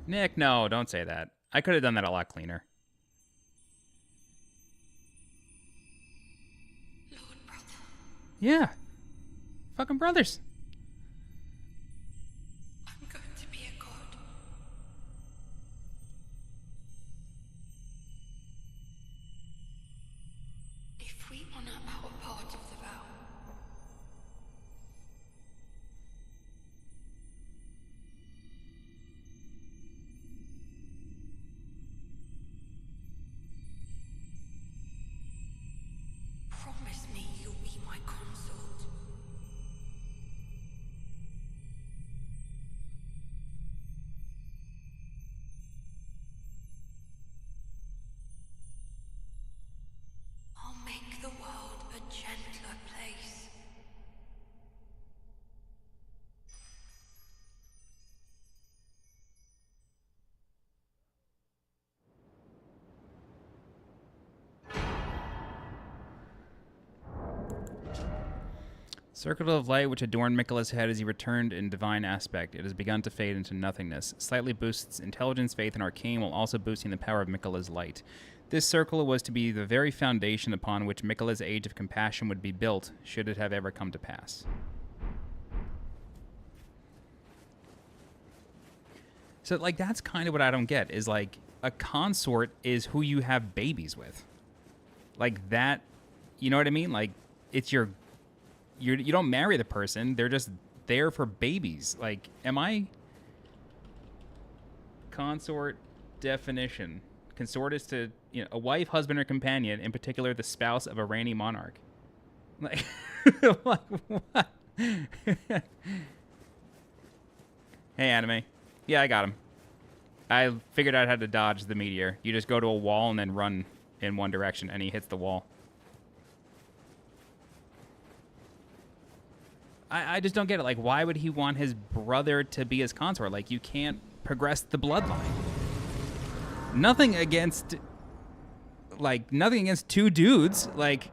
S1: Nick, no, don't say that. I could have done that a lot cleaner.
S3: Lord brother.
S1: Yeah. Fucking brothers.
S3: I'm going to be a god. If we honor our part of the vow, promise me you'll be my consort. I'll make the world a gentler place.
S1: Circle of light which adorned Mikola's head as he returned in divine aspect. It has begun to fade into nothingness. Slightly boosts intelligence, faith, and arcane, while also boosting the power of Mikola's light. This circle was to be the very foundation upon which Mikola's age of compassion would be built, should it have ever come to pass. So, like, that's kind of what I don't get, is, like, a consort is who you have babies with. Like, that, you know what I mean? Like, it's you don't marry the person. They're just there for babies. Like, am I... Consort definition. Consort is to, you know, a wife, husband, or companion, in particular the spouse of a reigning monarch. Like, like what? Hey, anime. Yeah, I got him. I figured out how to dodge the meteor. You just go to a wall and then run in one direction, and he hits the wall. I just don't get it. Like, why would he want his brother to be his consort? Like, you can't progress the bloodline. Nothing against two dudes. Like,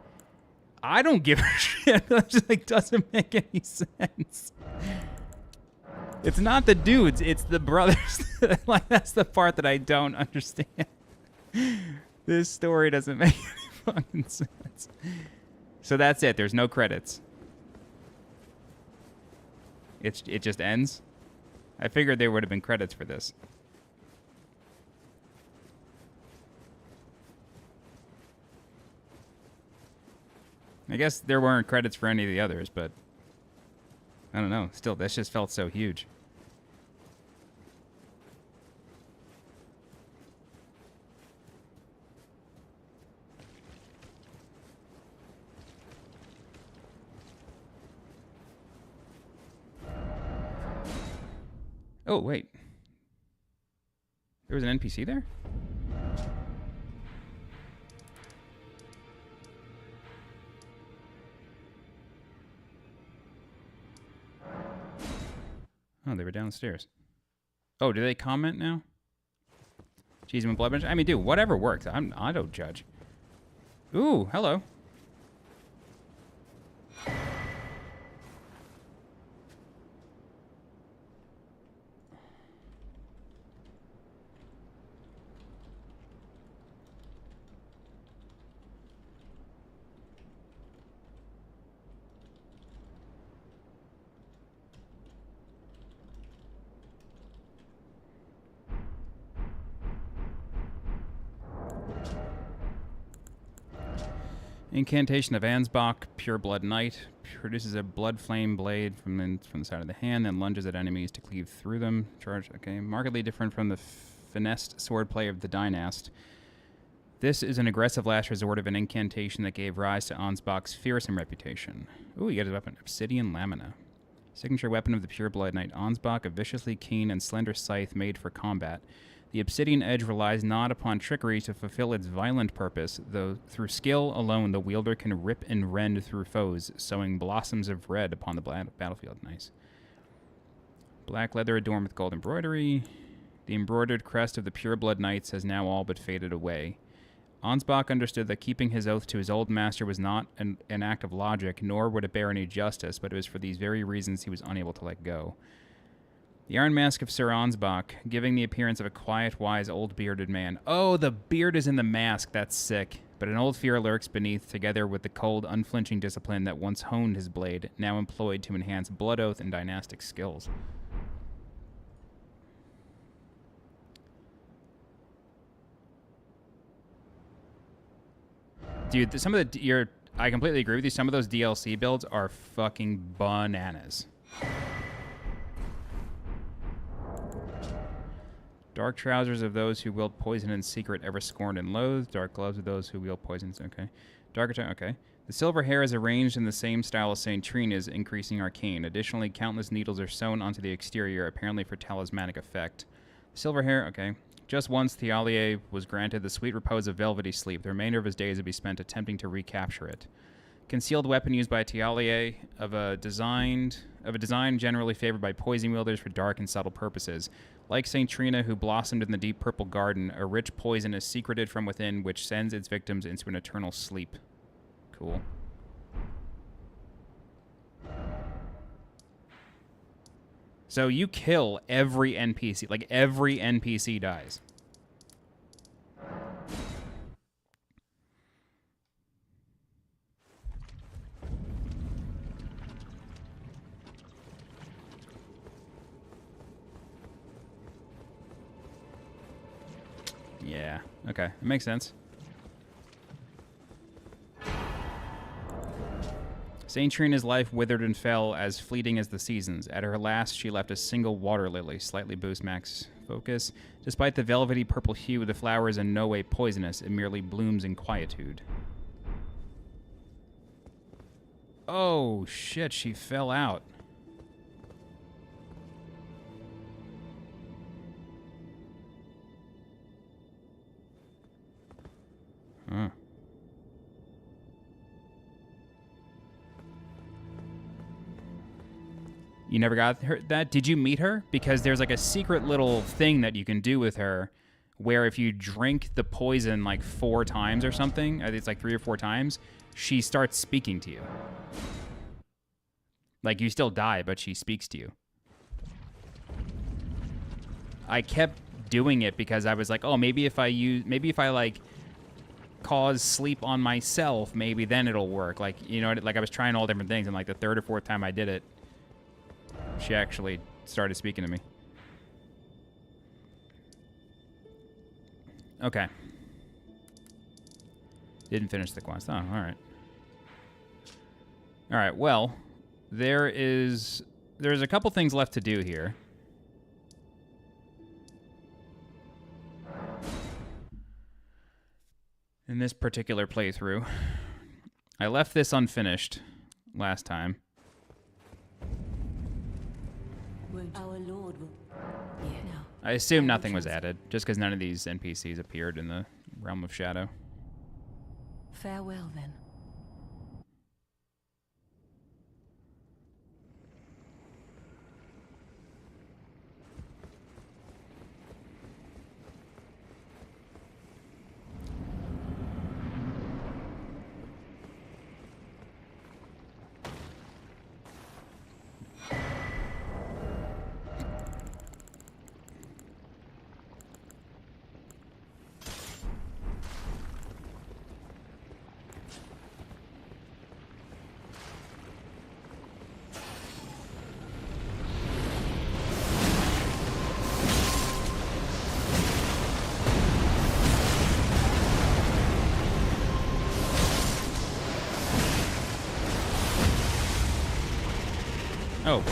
S1: I don't give a shit. That just, like, doesn't make any sense. It's not the dudes, it's the brothers. Like, that's the part that I don't understand. This story doesn't make any fucking sense. So that's it. There's no credits. It just ends? I figured there would have been credits for this. I guess there weren't credits for any of the others, but I don't know. Still, this just felt so huge. Oh, wait. There was an NPC there? Oh, they were downstairs. Oh, do they comment now? Cheese and blood bench? I mean, dude, whatever works. I don't judge. Ooh, hello. Incantation of Ansbach, Pure Blood Knight. Produces a blood flame blade from the side of the hand, then lunges at enemies to cleave through them. Charge, okay. Markedly different from the finessed swordplay of the Dynast. This is an aggressive last resort of an incantation that gave rise to Ansbach's fearsome reputation. Ooh, you get a weapon. Obsidian Lamina. Signature weapon of the Pure Blood Knight Ansbach, a viciously keen and slender scythe made for combat. The obsidian edge relies not upon trickery to fulfill its violent purpose, though through skill alone the wielder can rip and rend through foes, sowing blossoms of red upon the battlefield. Nice. Black leather adorned with gold embroidery. The embroidered crest of the Pure Blood Knights has now all but faded away. Ansbach understood that keeping his oath to his old master was not an act of logic, nor would it bear any justice, but it was for these very reasons he was unable to let go. The Iron Mask of Sir Ansbach, giving the appearance of a quiet, wise, old bearded man. Oh, the beard is in the mask. That's sick. But an old fear lurks beneath, together with the cold, unflinching discipline that once honed his blade, now employed to enhance blood oath and dynastic skills. Dude, I completely agree with you. Some of those DLC builds are fucking bananas. Dark trousers of those who wield poison in secret, ever scorned and loathed. Dark gloves of those who wield poisons. Okay. Okay. The silver hair is arranged in the same style as St. Trina's, increasing arcane. Additionally, countless needles are sewn onto the exterior, apparently for talismanic effect. Silver hair, okay. Just once, Thialier was granted the sweet repose of velvety sleep. The remainder of his days would be spent attempting to recapture it. Concealed weapon used by Thialier of a design generally favored by poison wielders for dark and subtle purposes. Like St. Trina, who blossomed in the deep purple garden, a rich poison is secreted from within, which sends its victims into an eternal sleep. Cool. So you kill every NPC. Like, every NPC dies. Yeah. Okay. It makes sense. St. Trina's life withered and fell as fleeting as the seasons. At her last, she left a single water lily, slightly boost max focus. Despite the velvety purple hue, the flower is in no way poisonous. It merely blooms in quietude. Oh, shit. She fell out. Huh. You never got her that? Did you meet her? Because there's like a secret little thing that you can do with her where if you drink the poison like 4 times or something, I think it's like 3 or 4 times, she starts speaking to you. Like you still die, but she speaks to you. I kept doing it because I was like, oh, maybe if I like cause sleep on myself, maybe then it'll work. Like, you know, like I was trying all different things, and like the 3rd or 4th time I did it, she actually started speaking to me. Okay. Didn't finish the quest. Oh, all right. All right, well, there's a couple things left to do here. In this particular playthrough. I left this unfinished last time.
S3: Our Lord will... Yeah. No.
S1: I assume nothing was added, just because none of these NPCs appeared in the Realm of Shadow.
S3: Farewell, then.
S1: Oh.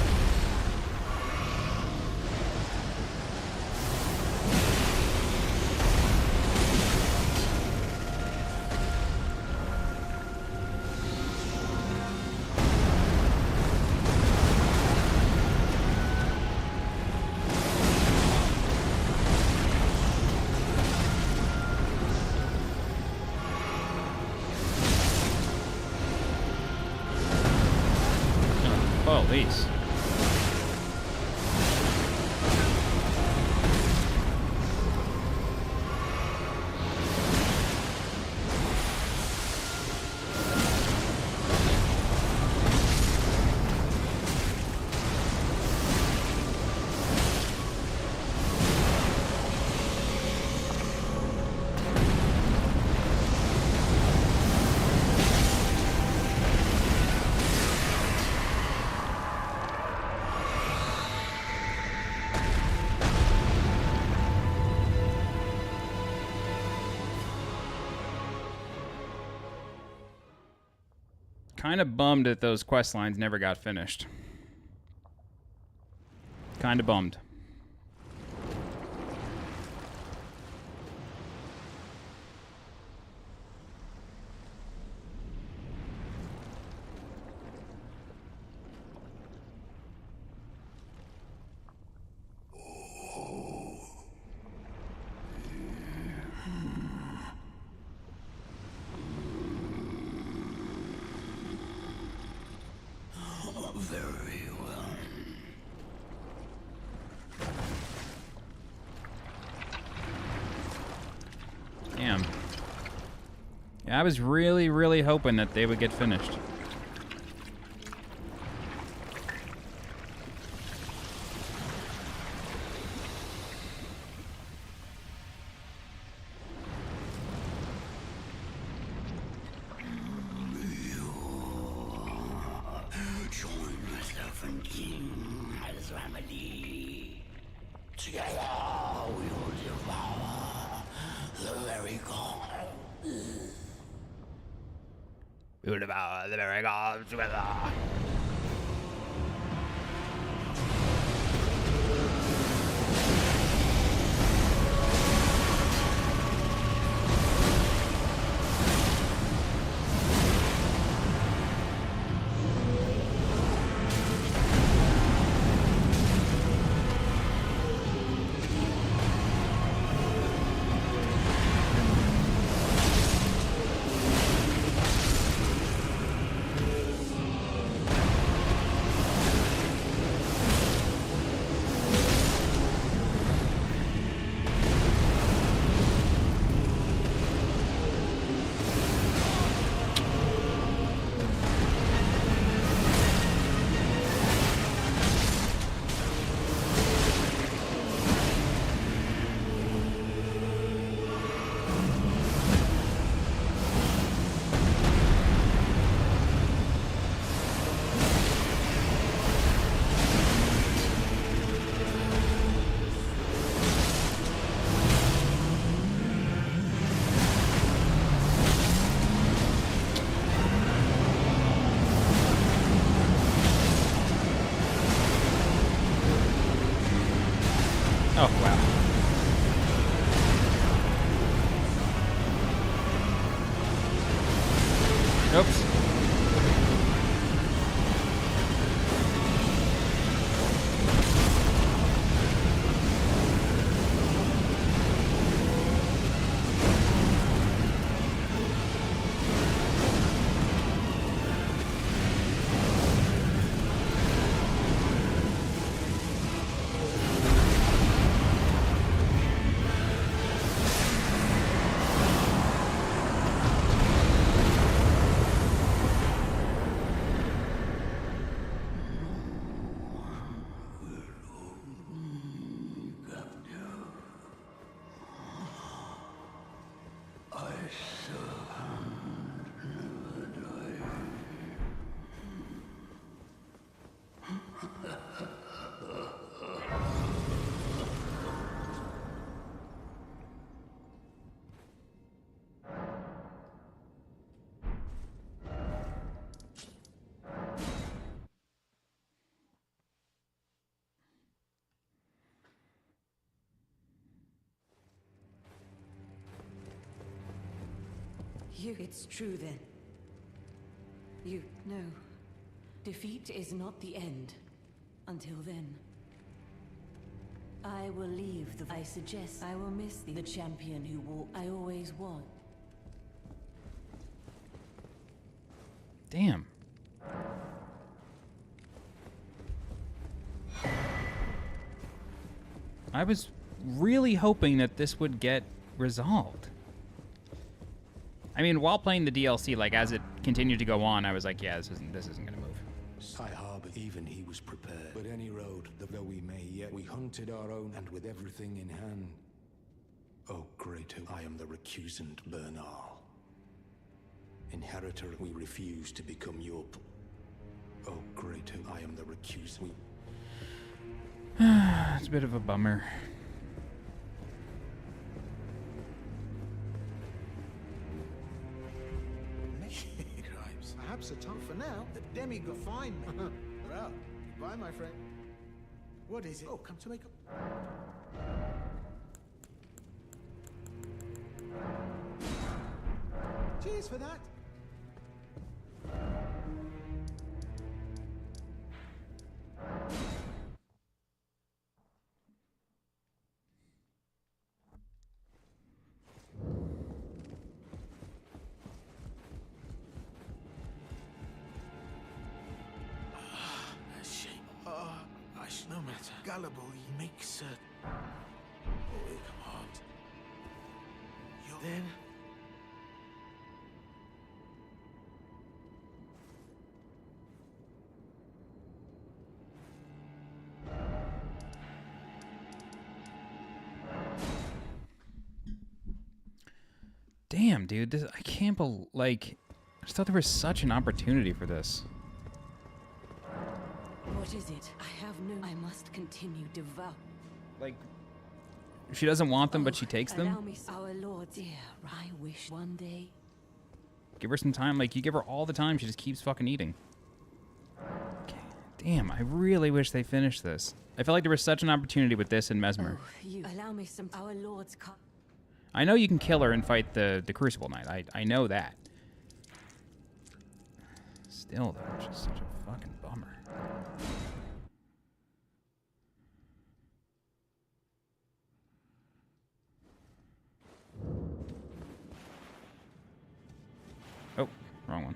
S1: Police. Kind of bummed that those quest lines never got finished. Kind of bummed.
S3: Very well.
S1: Damn. Yeah, I was really, really hoping that they would get finished.
S3: Join myself and King as remedy. Together we will devour the very gods. We will devour the very gods together.
S4: It's true then. No. Defeat is not the end. Until then. I will leave I suggest I will miss the champion who I always was.
S1: Damn. I was really hoping that this would get resolved. I mean, while playing the DLC, like as it continued to go on, I was like, yeah, this isn't gonna move.
S5: I harbor even he was prepared. But any road, though we may yet, we hunted our own, and with everything in hand. Oh, great, I am the recusant Bernal. Inheritor, we refuse to become your... Oh, great, I am the recusant.
S1: It's a bit of a bummer.
S6: Perhaps a tongue for now. The demigod find me. Well, goodbye, my friend. What is it? Oh, come to make up. Cheers for that. No matter. Gullible, he makes oh, come on. You're then.
S1: Damn, dude, this I can't believe. Like, I just thought there was such an opportunity for this.
S4: What is it? I must continue devout.
S1: Like, she doesn't want them, but she takes them.
S4: Allow me, our Lord, dear. I wish one day.
S1: Give her some time. Like, you give her all the time, she just keeps fucking eating. Okay. Damn, I really wish they finished this. I felt like there was such an opportunity with this and Mesmer.
S4: Oh, you allow me some. Our Lord's.
S1: I know you can kill her and fight the Crucible Knight. I know that. Still, though, it's just such a fucking bummer. Oh, wrong one.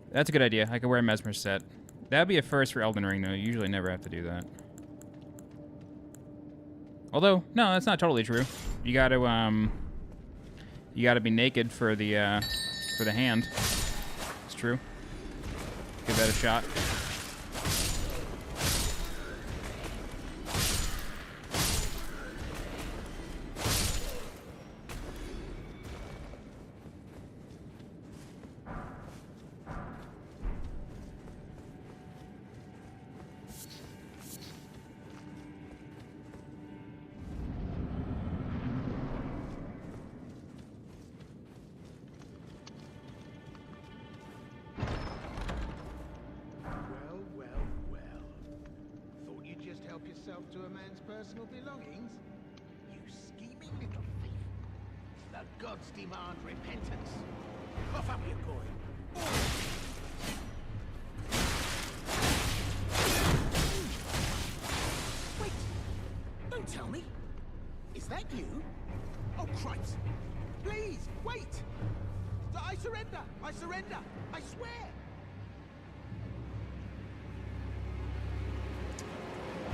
S1: That's a good idea. I could wear a Mesmer set. That'd be a first for Elden Ring, though. You usually never have to do that. Although, no, that's not totally true. You gotta be naked for the hand. It's true. Give that a shot.
S6: To a man's personal belongings? You scheming little thief. The gods demand repentance. Cough up your coin. Wait! Don't tell me! Is that you? Oh, Christ! Please, wait! I surrender! I surrender! I swear!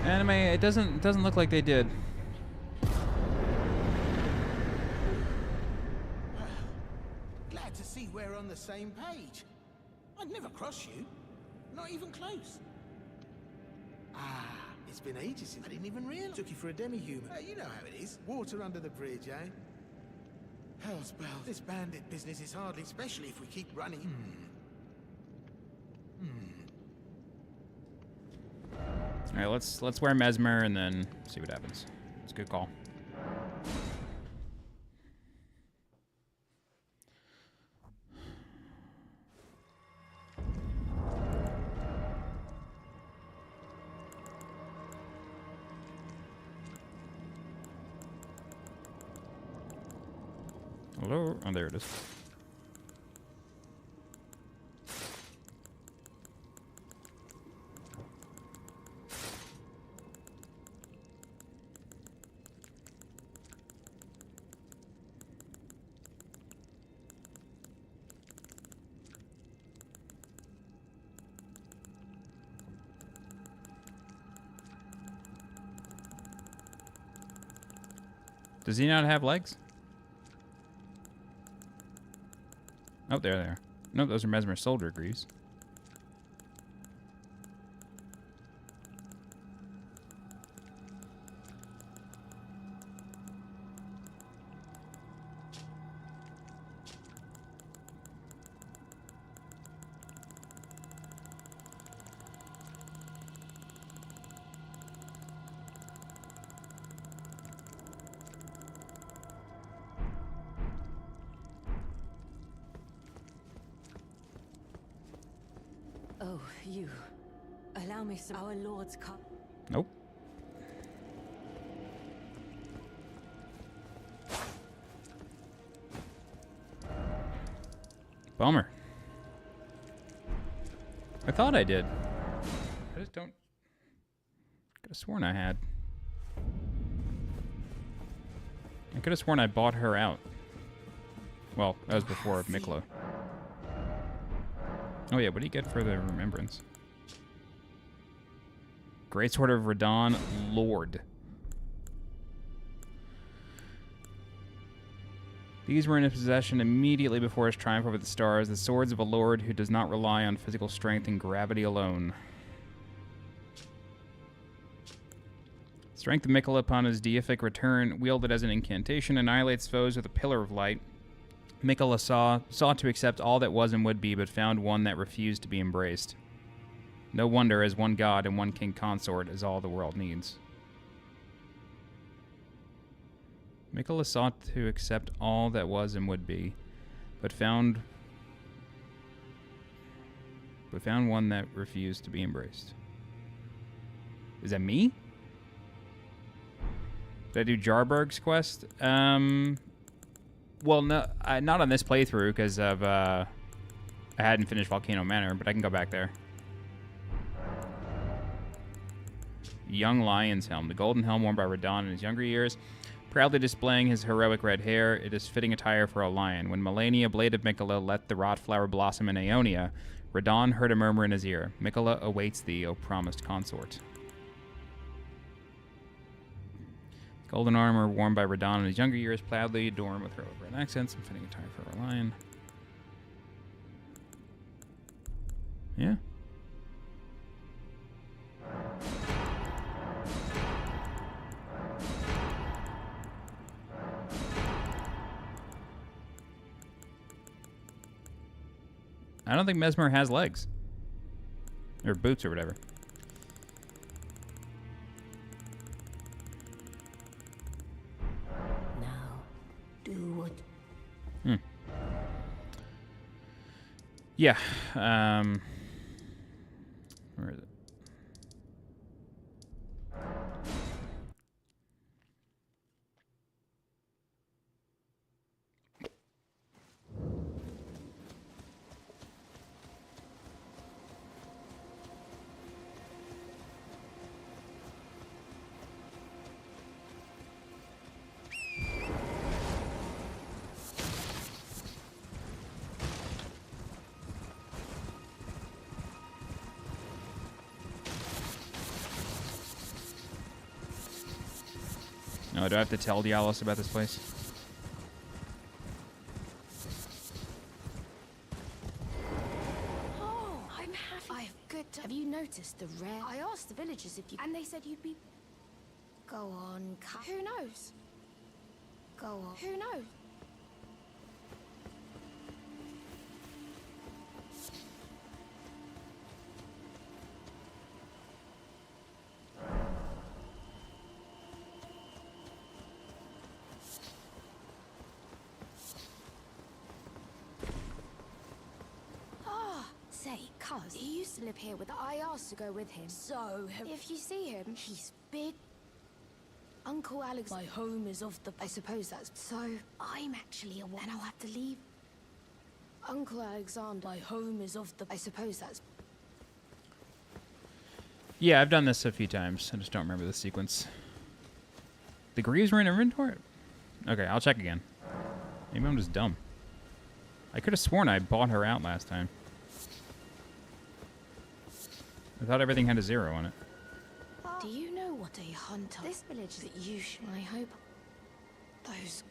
S1: Anime, it doesn't look like they did.
S6: Well, glad to see we're on the same page. I'd never cross you. Not even close. Ah, it's been ages since I didn't even realize. Took you for a demi-human. You know how it is. Water under the bridge, eh? Hell's bells. This bandit business is hardly, especially if we keep running.
S1: All right, let's wear Mesmer and then see what happens. It's a good call. Hello? Oh, there it is. Does he not have legs? Oh, there they are. No, those are Mesmer soldier greaves.
S4: Oh, you. Allow me some. Our lord's cup.
S1: Nope. Bummer. I thought I did. I just don't. Could have sworn I had. I could have sworn I bought her out. Well, that was before Miklo. Oh yeah, what do you get for the remembrance? Greatsword of Radon, Lord. These were in his possession immediately before his triumph over the stars, the swords of a lord who does not rely on physical strength and gravity alone. Strength of Mikola upon his deific return, wielded as an incantation, annihilates foes with a pillar of light. Mikola sought to accept all that was and would be, but found one that refused to be embraced. No wonder, as one god and one king consort is all the world needs. Mikola sought to accept all that was and would be, but found one that refused to be embraced. Is that me? Did I do Jarberg's quest? Well, no, not on this playthrough because of I hadn't finished Volcano Manor, but I can go back there. Young Lion's Helm, the golden helm worn by Radon in his younger years, proudly displaying his heroic red hair. It is fitting attire for a lion. When Melania, blade of Mikola, let the rot flower blossom in Aeonia, Radon heard a murmur in his ear. Mikola awaits thee, O promised consort. Golden armor worn by Radon in his younger years, proudly adorned with heroic red accents and fitting attire for a lion. Yeah. I don't think Mesmer has legs. Or boots or whatever.
S4: Now, do what?
S1: Yeah. Where is it? No, do I have to tell Dialos about this place?
S7: Oh, I'm happy. I have good. Have you noticed the rare? I asked the villagers if you, and they said you'd be. Go on, who knows? Go on, who knows? Say, cuz, he used to live here with. I asked to go with him. So, if you see him, he's big. Uncle Alex, my home is off the... I suppose that's... So, I'm actually a... And I'll have to leave. Uncle Alexander, my home is off the... I suppose that's...
S1: Yeah, I've done this a few times. I just don't remember the sequence. The Greaves were in inventory? Okay, I'll check again. Maybe I'm just dumb. I could have sworn I bought her out last time. I thought everything had a 0 on it.
S7: Do you know what a hunter... This village that you should... I hope... Those...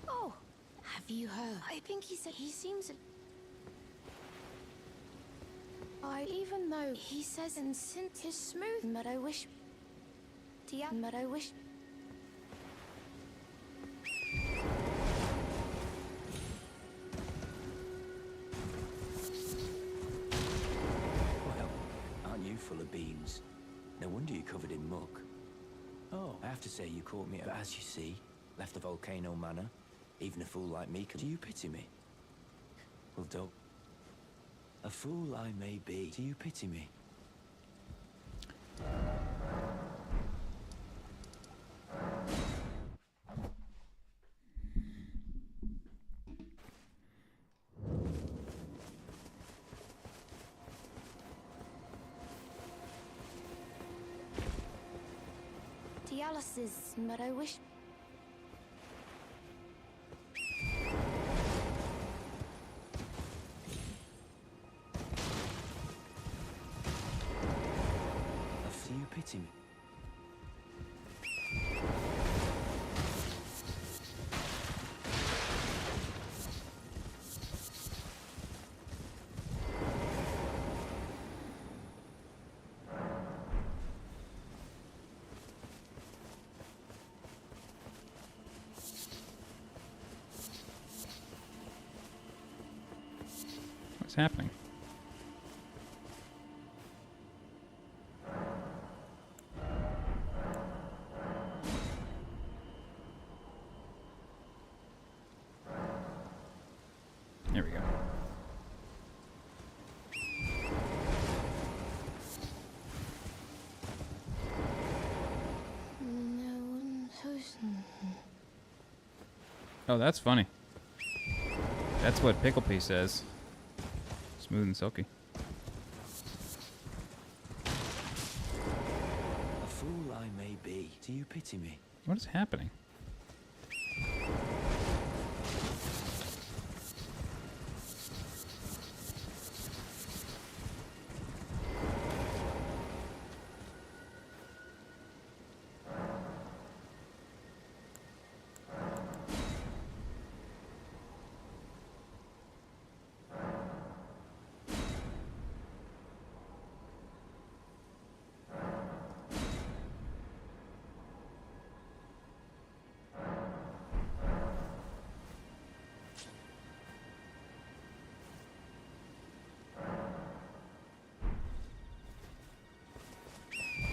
S7: Oh, have you heard? I think he said he seems... even though he says and since his smooth, but I wish... But I wish...
S8: Well, aren't you full of beans? No wonder you're covered in muck. Oh, I have to say you caught me, but as you see, left the volcano manor. Even a fool like me can... Do you pity me? Well, don't. A fool I may be. Do you pity me?
S7: Dialysis, but I wish...
S8: Do you pity me?
S1: What's happening? There we go. Oh, that's funny. That's what Pickle Pea says. Smooth and silky.
S8: A fool I may be. Do you pity me?
S1: What is happening?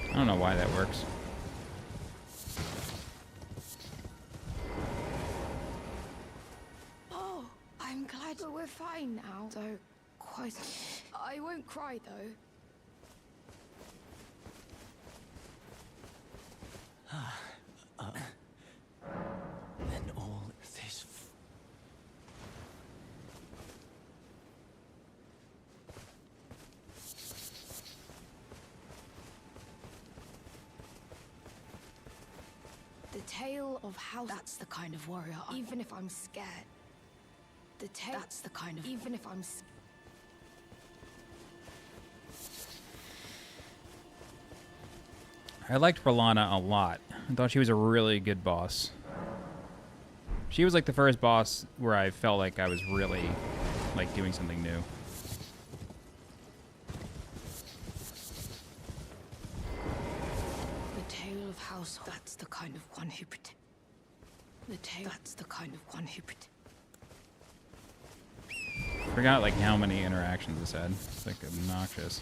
S1: I don't know why that works.
S7: Oh, I'm glad that we're fine now. Though, quite... I won't cry, though.
S8: Then all this...
S7: The tale of how... That's the kind of warrior even if I'm scared. The tale... That's the kind of... Even if I'm scared.
S1: I liked Rolana a lot. I thought she was a really good boss. She was like the first boss where I felt like I was really like doing something new.
S7: The tale of house... That's the kind of one who protect... The tale... That's the kind of one who protect...
S1: Forgot like how many interactions this had. It's like obnoxious.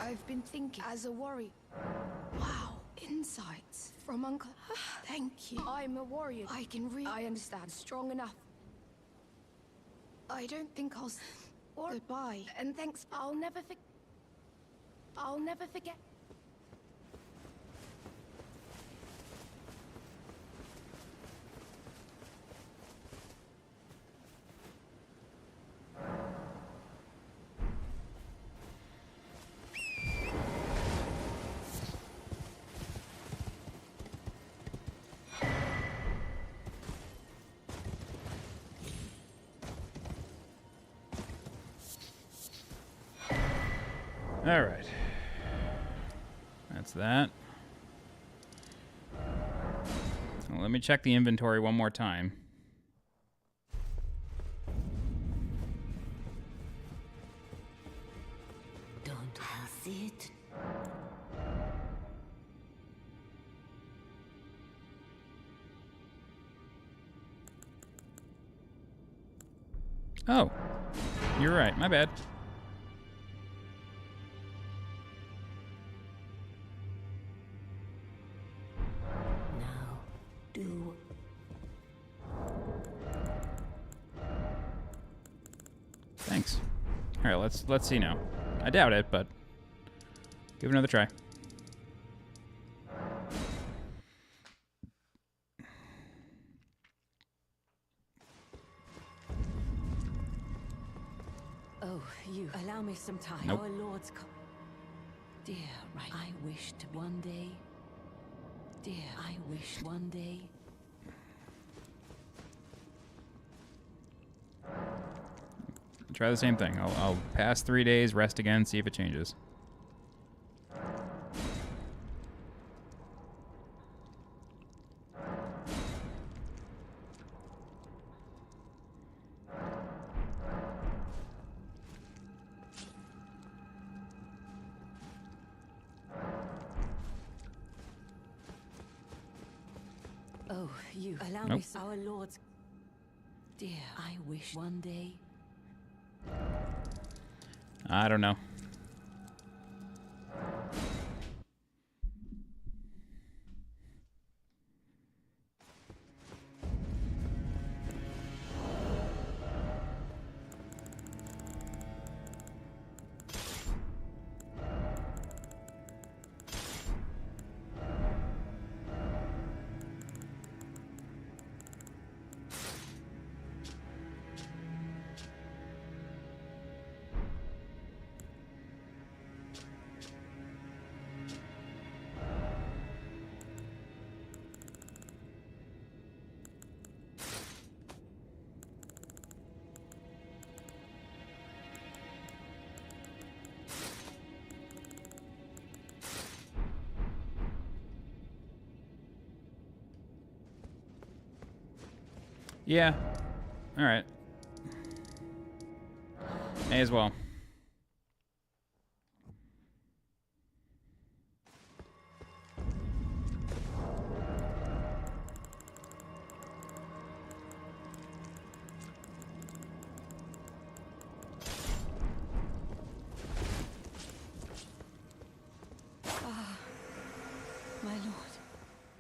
S7: I've been thinking as a warrior. Wow, insights from Uncle. Thank you. I'm a warrior. I can read. I understand. Strong enough. I don't think I'll. Or goodbye and thanks. I'll never forget.
S1: All right. That's that. Well, let me check the inventory one more time.
S4: Don't I it?
S1: Oh, you're right. My bad.
S4: Now, do.
S1: Thanks. All right, let's see now. I doubt it, but give it another try.
S4: Oh, you allow me some time.
S1: Nope.
S4: Our Lord's dear, right? I wish to one day. Dear, I wish one day.
S1: Try the same thing. I'll pass 3 days, rest again, see if it changes.
S4: Oh, you allow
S1: Nope.
S4: me some. Our Lord's dear, I wish one day.
S1: I don't know. Yeah. All right. May as well.
S4: My Lord.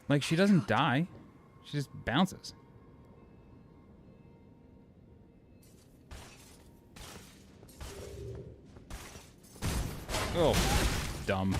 S1: Like, she doesn't die. She just bounces. Oh, dumb.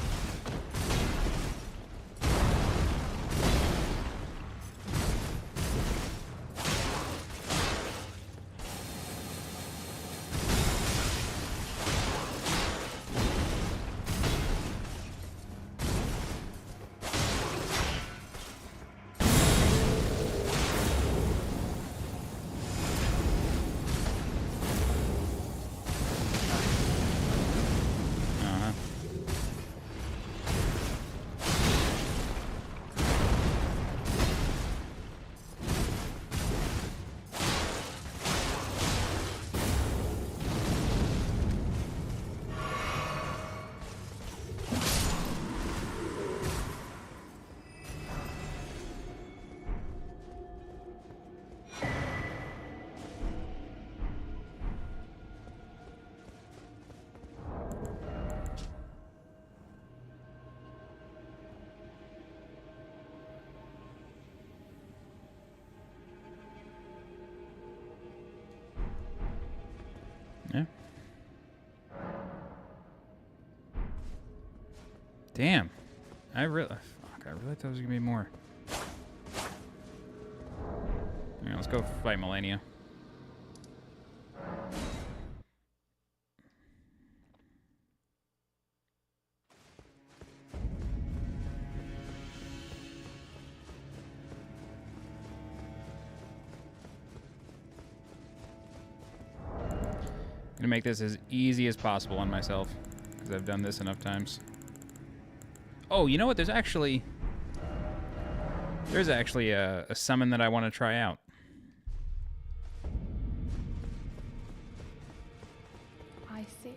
S1: Yeah. Damn. I really thought there was gonna be more. Alright, let's go fight Melania. Gonna make this as easy as possible on myself, because I've done this enough times. Oh, you know what? There's actually a summon that I want to try out.
S7: I see.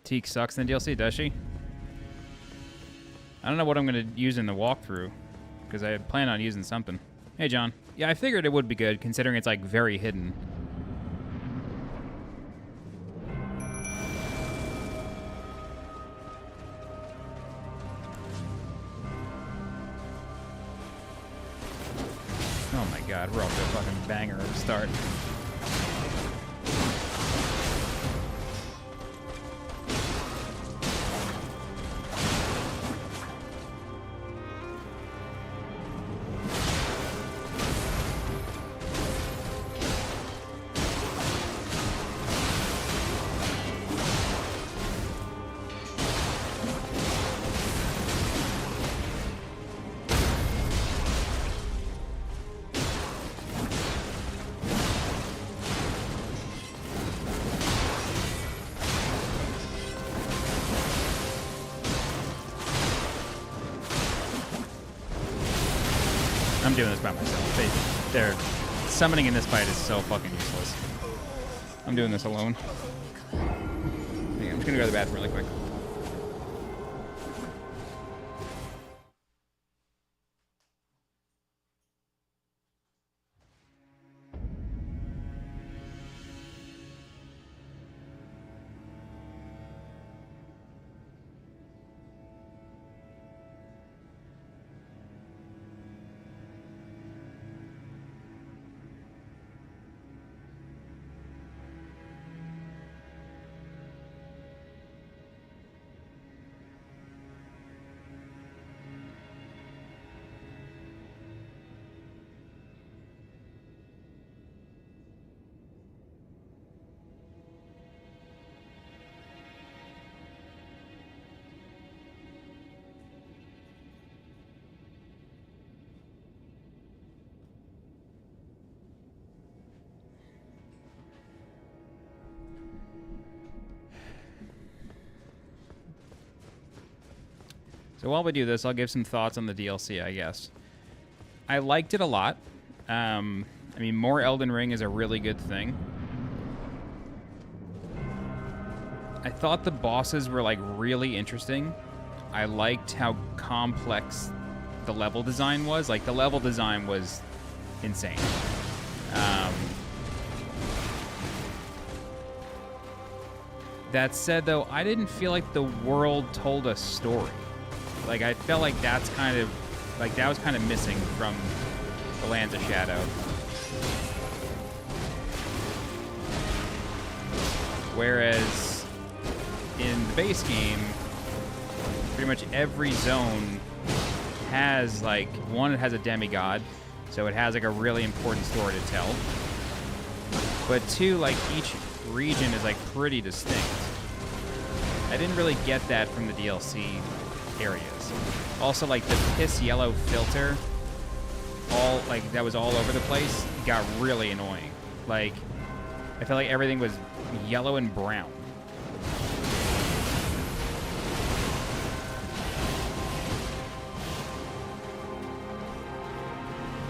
S1: Teak sucks in the DLC, does she? I don't know what I'm going to use in the walkthrough, because I plan on using something. Hey, John. Yeah, I figured it would be good, considering it's, like, very hidden. Oh my god, we're off to a fucking banger of a start. I'm doing this by myself. They're summoning in this fight is so fucking useless. I'm doing this alone. Yeah, I'm just gonna go to the bathroom really quick. So while we do this, I'll give some thoughts on the DLC, I guess. I liked it a lot. I mean, more Elden Ring is a really good thing. I thought the bosses were, like, really interesting. I liked how complex the level design was. Like, the level design was insane. That said, though, I didn't feel like the world told a story. Like, I felt like that's kind of, like, that was kind of missing from the Lands of Shadow. Whereas in the base game, pretty much every zone has, like, one, it has a demigod, so it has, like, a really important story to tell. But two, like, each region is, like, pretty distinct. I didn't really get that from the DLC areas. Also, like, the piss yellow filter, all, like, that was all over the place, got really annoying. Like, I felt like everything was yellow and brown.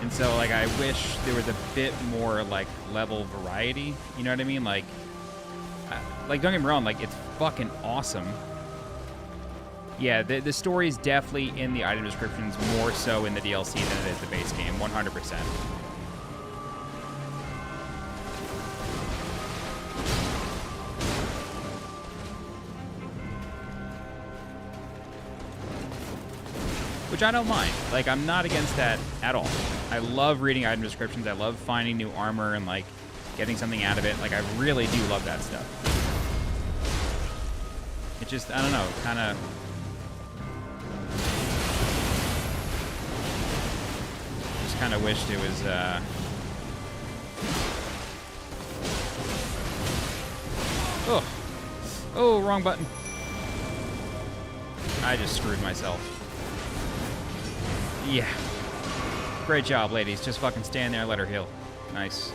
S1: And so, like, I wish there was a bit more, like, level variety. You know what I mean? Like, don't get me wrong, like, it's fucking awesome. Yeah, the story is definitely in the item descriptions, more so in the DLC than it is the base game, 100%. Which I don't mind. Like, I'm not against that at all. I love reading item descriptions. I love finding new armor and, like, getting something out of it. Like, I really do love that stuff. It just, I don't know, kind of... Just kind of wished it was, Oh! Oh, wrong button. I just screwed myself. Yeah. Great job, ladies. Just fucking stand there and let her heal. Nice.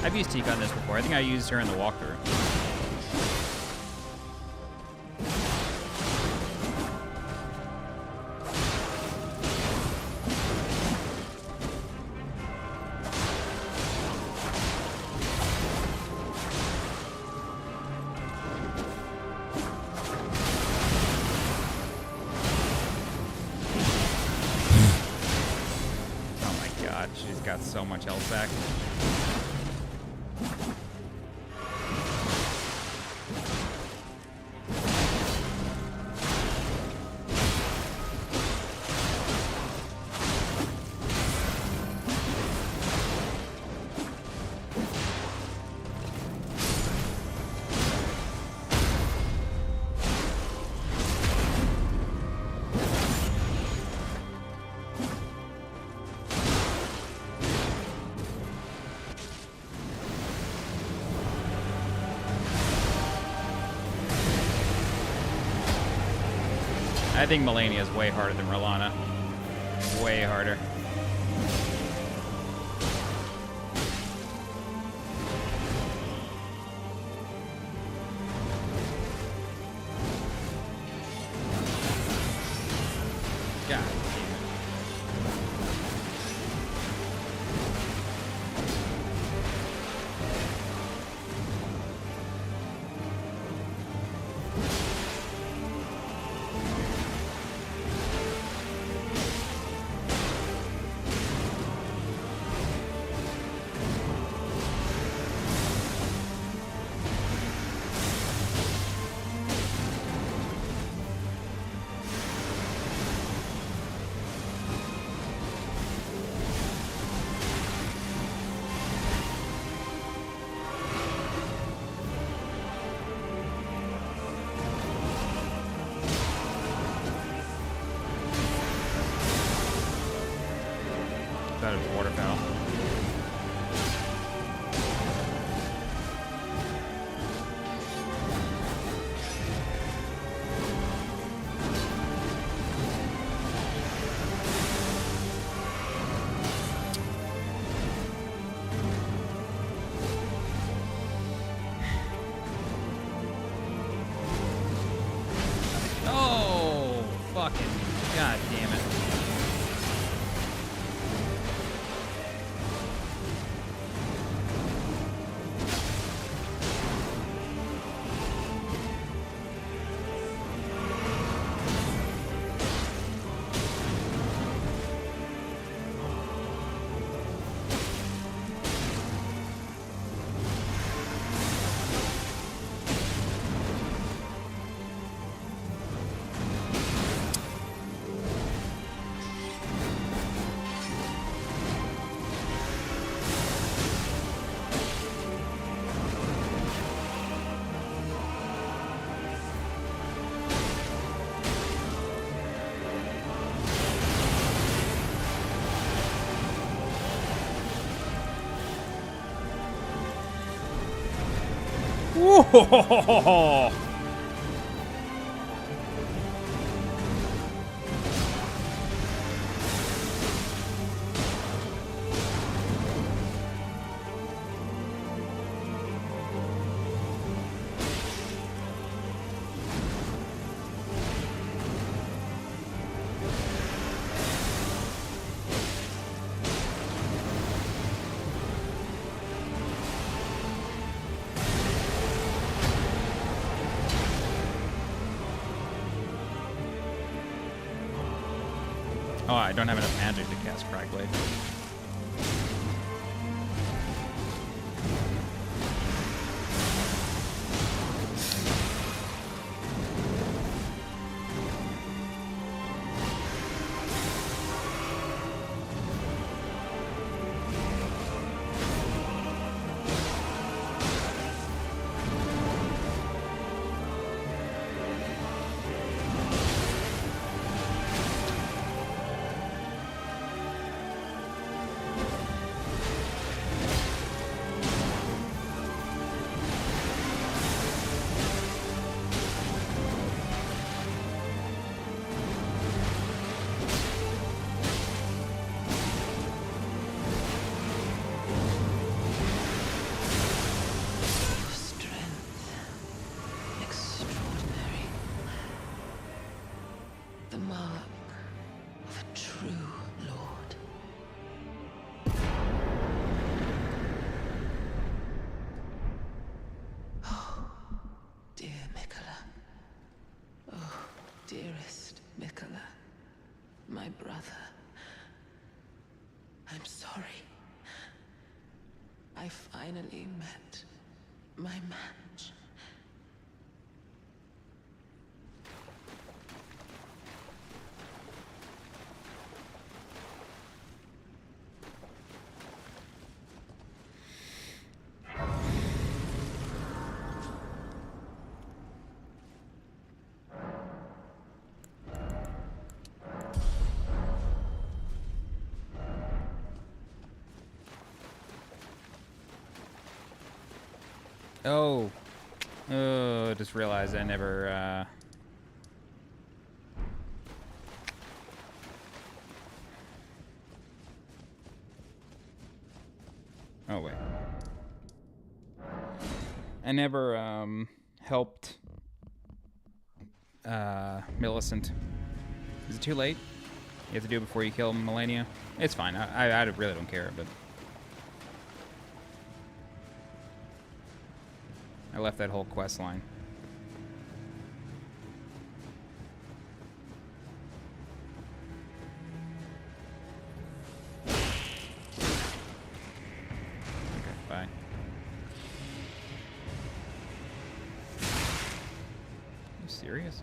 S1: I've used Tika on this before. I think I used her in the walkthrough. Oh my god, she's got so much health back. I think Melania is way harder than Rolana. Way harder. God. Thought it was waterfowl. Oh, fucking god damn it. Whoa! Oh, I don't have enough magic to cast Cragblade.
S4: Dearest Mikola, my brother, I'm sorry. I finally met my match.
S1: Oh. Oh, I just realized I never, Oh, wait. I never, helped, Millicent. Is it too late? You have to do it before you kill Melania? It's fine. I really don't care, but... I left that whole quest line. Okay, bye. Are you serious?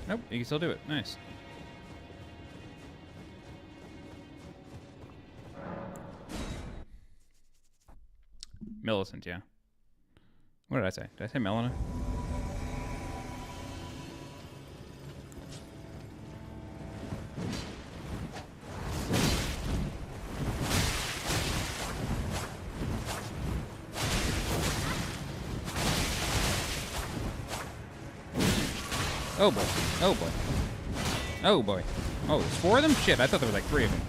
S1: Nope, you can still do it. Nice. Millicent, yeah. What did I say? Did I say Melina? Oh boy. Oh boy. Oh boy. Oh, there's 4 of them? Shit, I thought there was like 3 of them.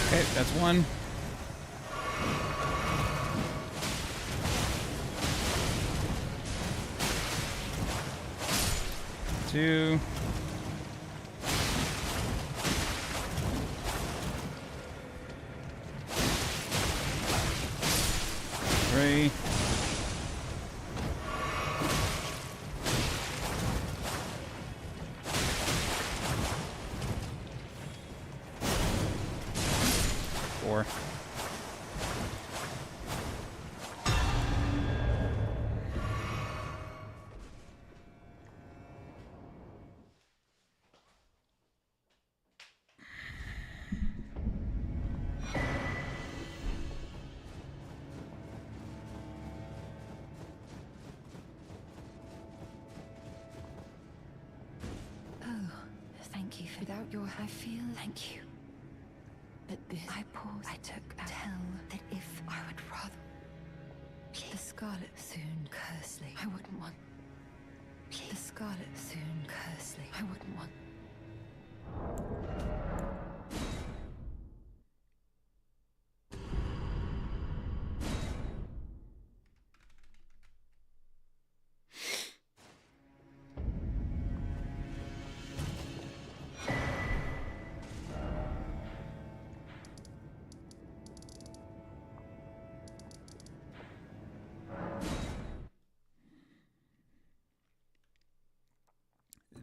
S1: Okay, that's 1. Two. 3. 4.
S4: Without your, I feel. Thank you. But this, I paused. I took a tell that if I would rather. The Scarlet soon cursely. I wouldn't want. The Scarlet soon cursely. I wouldn't want.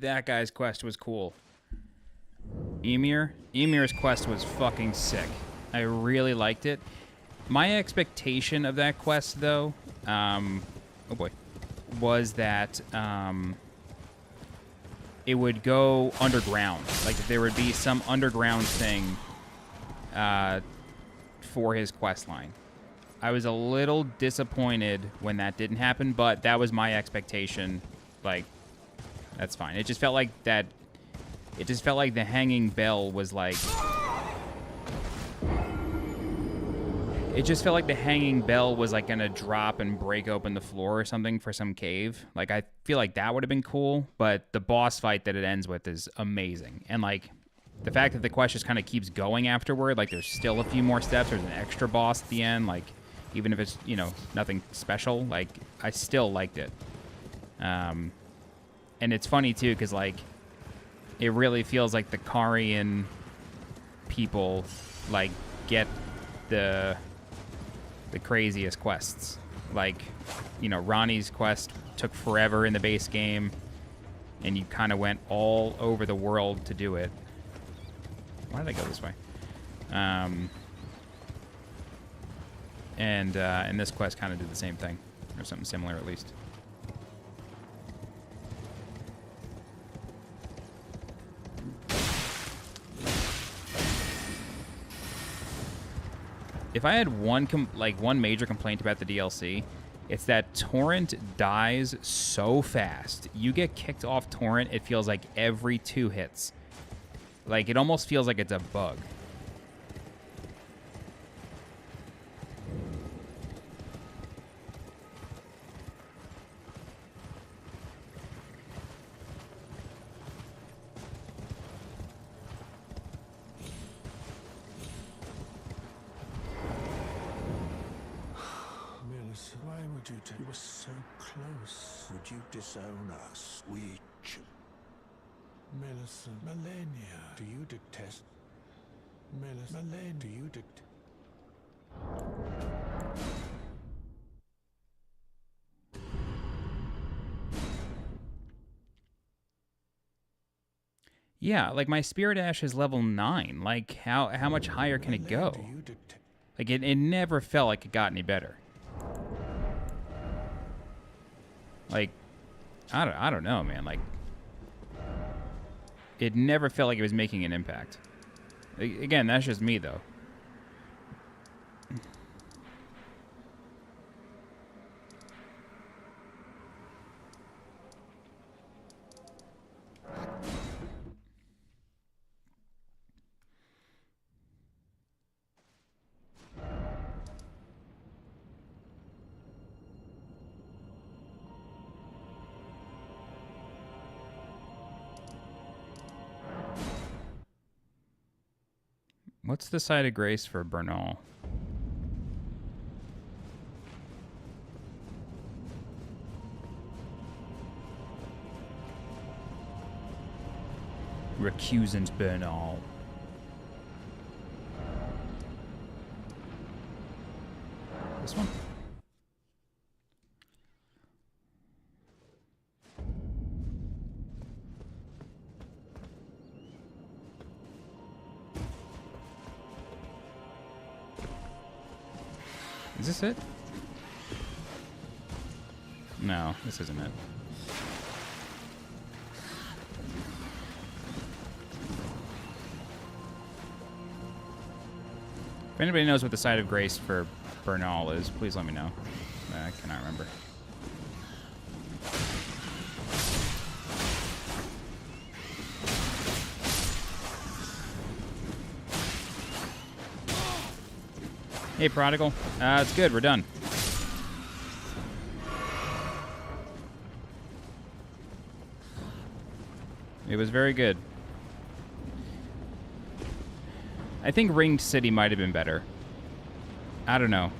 S1: That guy's quest was cool. Emir's quest was fucking sick. I really liked it. My expectation of that quest, though, oh boy, was that it would go underground. Like, there would be some underground thing for his quest line. I was a little disappointed when that didn't happen, but that was my expectation. Like, that's fine. It just felt like that. It just felt like the hanging bell was like. It just felt like the hanging bell was like gonna drop and break open the floor or something for some cave. Like, I feel like that would have been cool, but the boss fight that it ends with is amazing. And like, the fact that the quest just kind of keeps going afterward, like there's still a few more steps. There's an extra boss at the end. Like, even if it's, you know, nothing special, like I still liked it. And it's funny, too, because, like, it really feels like the Karian people, like, get the craziest quests. Like, you know, Ronnie's quest took forever in the base game, and you kind of went all over the world to do it. Why did I go this way? And this quest kind of did the same thing, or something similar, at least. If I had one major complaint about the DLC, it's that Torrent dies so fast. You get kicked off Torrent, it feels like every 2 hits. Like, it almost feels like it's a bug.
S5: Why would you do? You were so close. Would you disown us, sweet Millicent? Melania, do you detest? Millicent, Melania, do you detest?
S1: Yeah, like my Spirit Ash is level 9. Like, how much higher can it go? Like, it never felt like it got any better. Like, I don't know, man. Like, it never felt like it was making an impact. Again, that's just me, though. What's the side of grace for Bernal? Recusant Bernal. This one? Is this it? No, this isn't it. If anybody knows what the side of grace for Bernal is, please let me know. I cannot remember. Hey, Prodigal. It's good. We're done. It was very good. I think Ringed City might have been better. I don't know.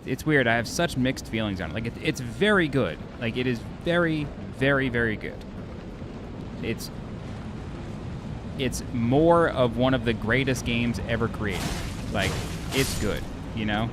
S1: It's weird. I have such mixed feelings on it. Like, it's very good. Like, it is very, very, very good. It's more of one of the greatest games ever created. Like, it's good, you know?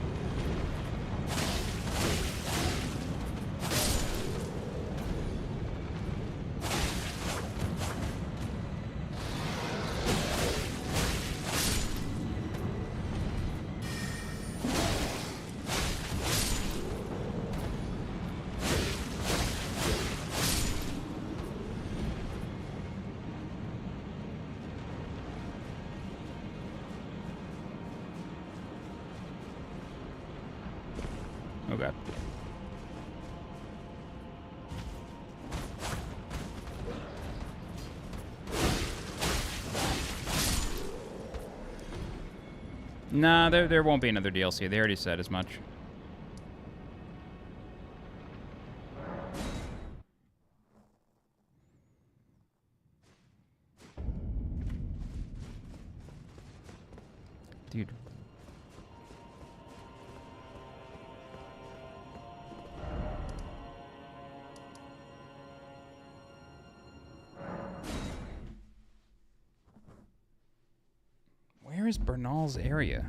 S1: Oh god. Nah, there won't be another DLC. They already said as much. Dude. Where is Bernal's area?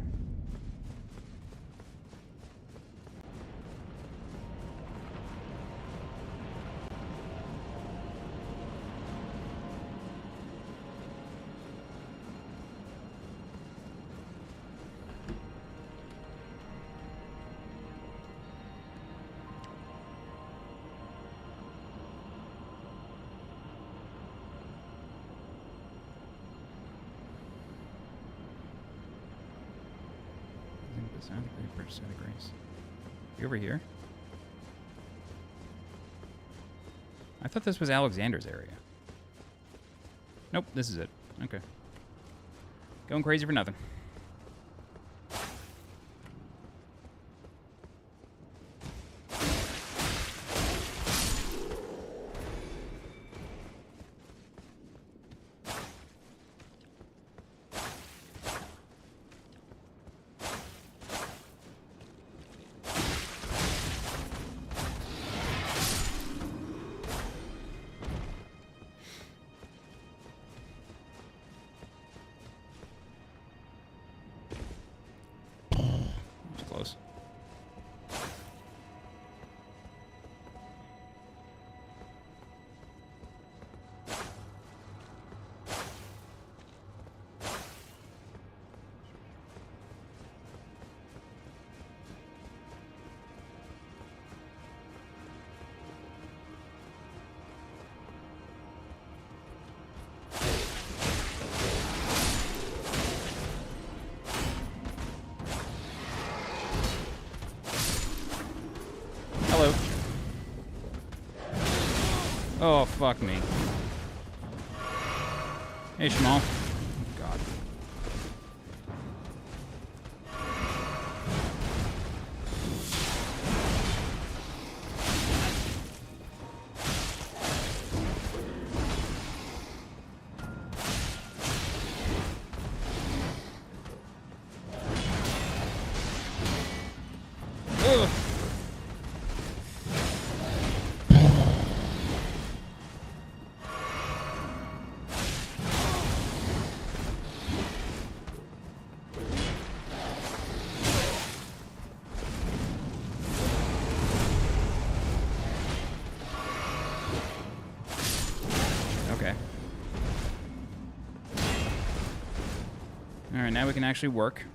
S1: You over here? I thought this was Alexander's area. Nope, this is it. Okay. Going crazy for nothing. Close. Hello. Oh, fuck me. Hey, Shmal. God. Ugh. Okay. All right, now we can actually work.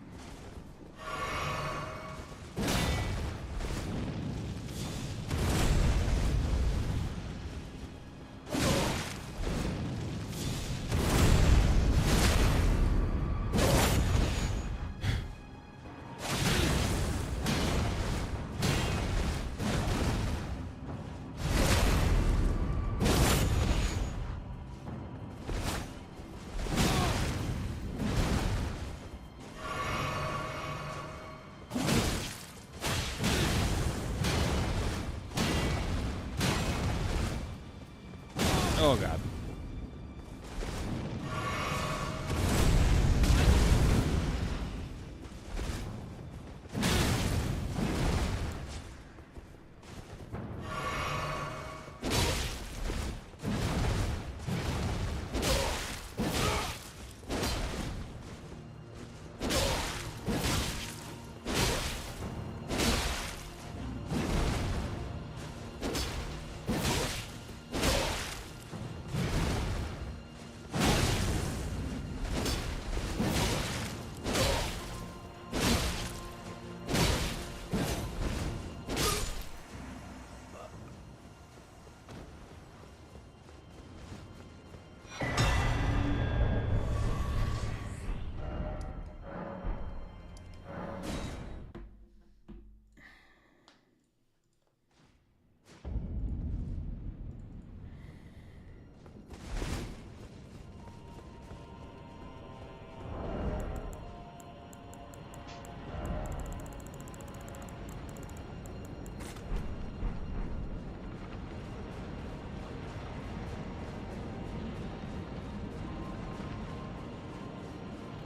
S1: Oh god.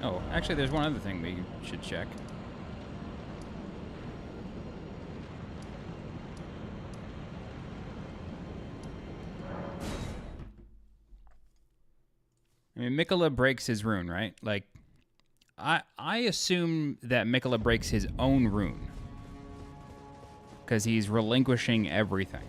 S1: Oh, actually, there's one other thing we should check. I mean, Mikola breaks his rune, right? Like, I assume that Mikola breaks his own rune. Because he's relinquishing everything.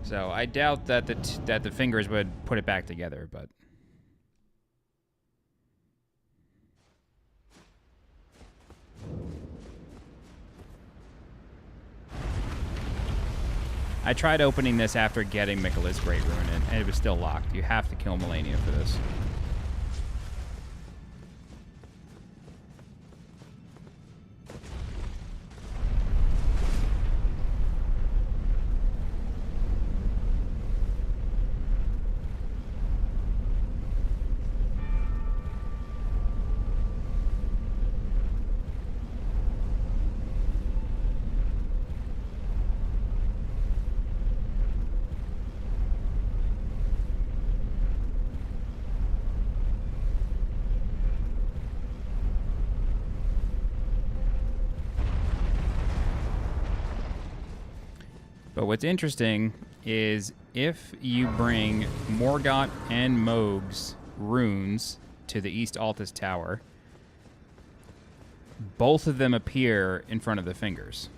S1: So I doubt that the fingers would put it back together, but I tried opening this after getting Mikola's Great Rune, and it was still locked. You have to kill Melania for this. But what's interesting is if you bring Morgott and Mohg's runes to the East Altus Tower, both of them appear in front of the fingers.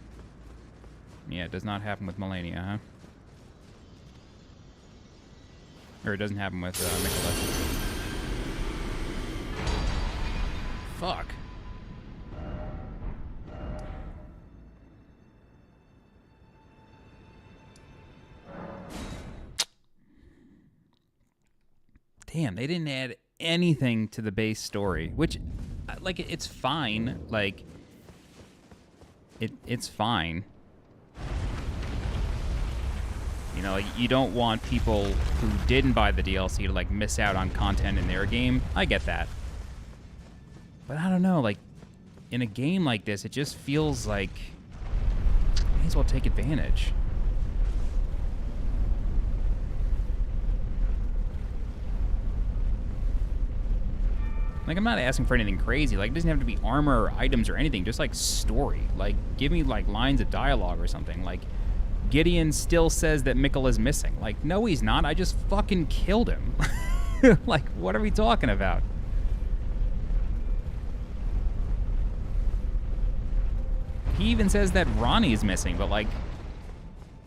S1: Yeah, it does not happen with Melania, huh? Or it doesn't happen with Mikola. Fuck. Damn, they didn't add anything to the base story, which, like, it's fine. Like, it's fine. You know, like, you don't want people who didn't buy the DLC to, like, miss out on content in their game. I get that. But I don't know, like, in a game like this, it just feels like you may as well take advantage. Like, I'm not asking for anything crazy. Like, it doesn't have to be armor or items or anything. Just, like, story. Like, give me, like, lines of dialogue or something. Like, Gideon still says that Mikola's missing. Like, no, he's not. I just fucking killed him. Like, what are we talking about? He even says that Ronnie is missing, but, like,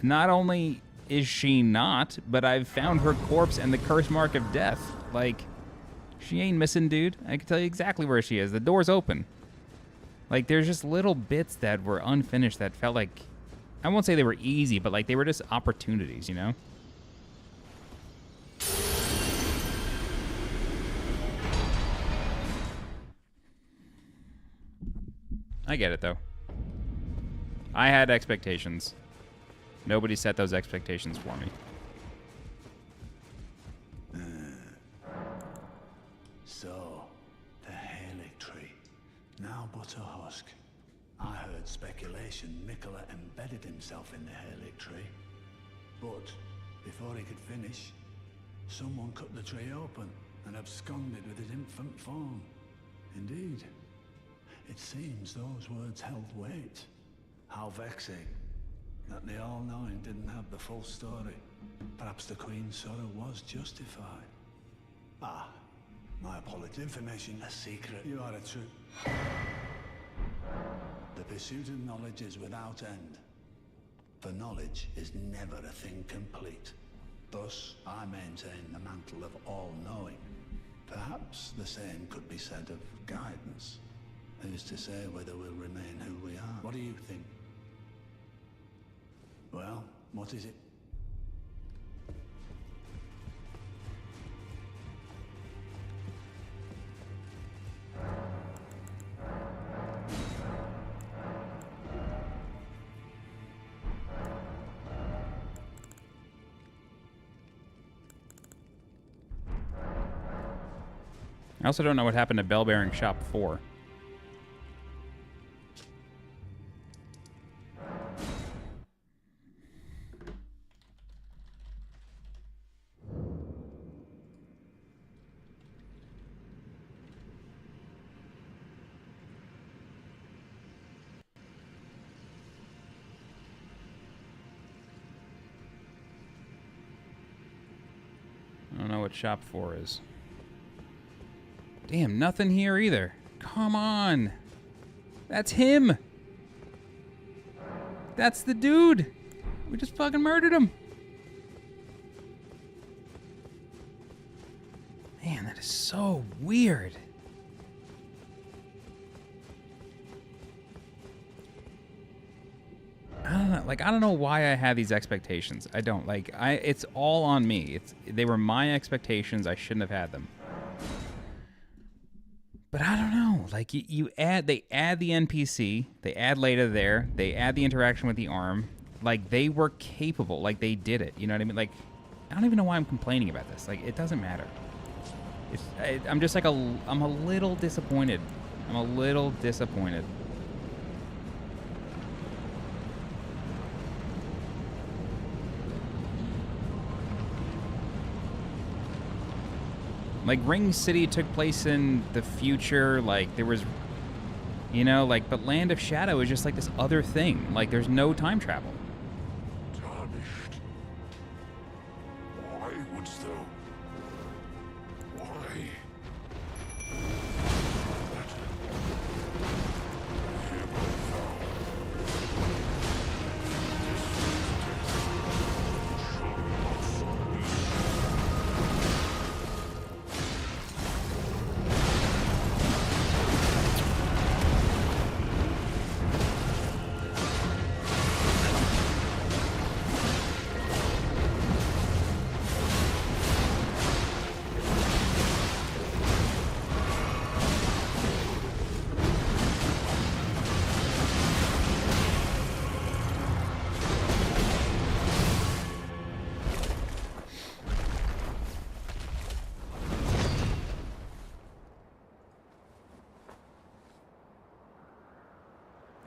S1: not only is she not, but I've found her corpse and the curse mark of death. Like, she ain't missing, dude. I can tell you exactly where she is. The door's open. Like, there's just little bits that were unfinished that felt like, I won't say they were easy, but, like, they were just opportunities, you know? I get it, though. I had expectations. Nobody set those expectations for me.
S9: So, the Halig tree, now but a husk. speculation, Mikola embedded himself in the Halig tree. But before he could finish, someone cut the tree open and absconded with his infant form. Indeed, it seems those words held weight. How vexing that the All-Knowing didn't have the full story. Perhaps the Queen's sorrow was justified. Ah, my apologies. Information a secret. You are a true. The pursuit of knowledge is without end. For knowledge is never a thing complete. Thus, I maintain the mantle of all-knowing. Perhaps the same could be said of guidance. Who's to say whether we'll remain who we are? What do you think? Well, what is it?
S1: I also don't know what happened to Bell Bearing Shop 4. I don't know what Shop 4 is. Damn, nothing here either. Come on. That's him. That's the dude. We just fucking murdered him. Man, that is so weird. I don't know. Like, I don't know why I have these expectations. I don't. Like, it's all on me. They were my expectations. I shouldn't have had them. But I don't know. Like, they add the NPC, they add Leda there, they add the interaction with the arm. Like, they were capable. Like, they did it. You know what I mean? Like, I don't even know why I'm complaining about this. Like, it doesn't matter. I'm just like I'm a little disappointed. I'm a little disappointed. Like, Ring City took place in the future, like, there was, you know, like, but Land of Shadow is just, like, this other thing. Like, there's no time travel.
S5: Tarnished. Why wouldst thou? Why?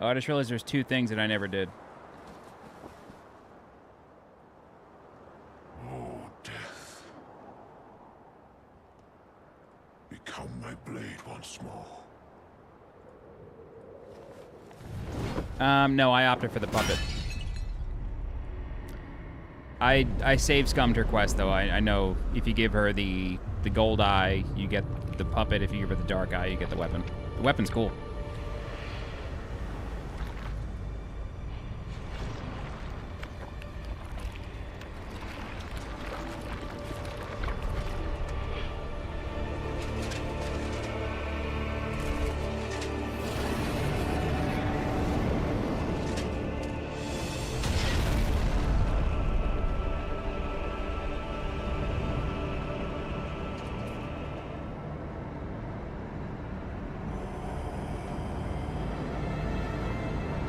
S1: Oh, I just realized there's two things that I never did.
S5: Oh, death. Become my blade once more.
S1: No, I opted for the puppet. I saved scummed her quest, though. I know if you give her the gold eye, you get the puppet. If you give her the dark eye, you get the weapon. The weapon's cool.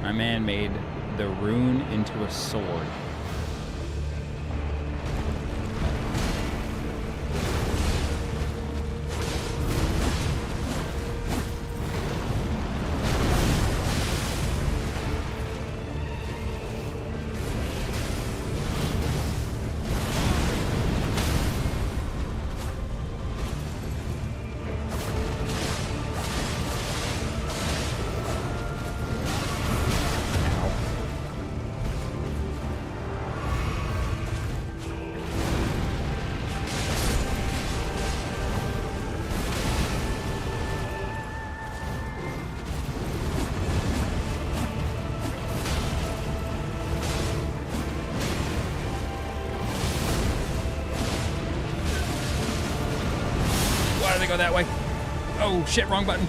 S1: My man made the rune into a sword. go that way. Oh, shit, wrong button.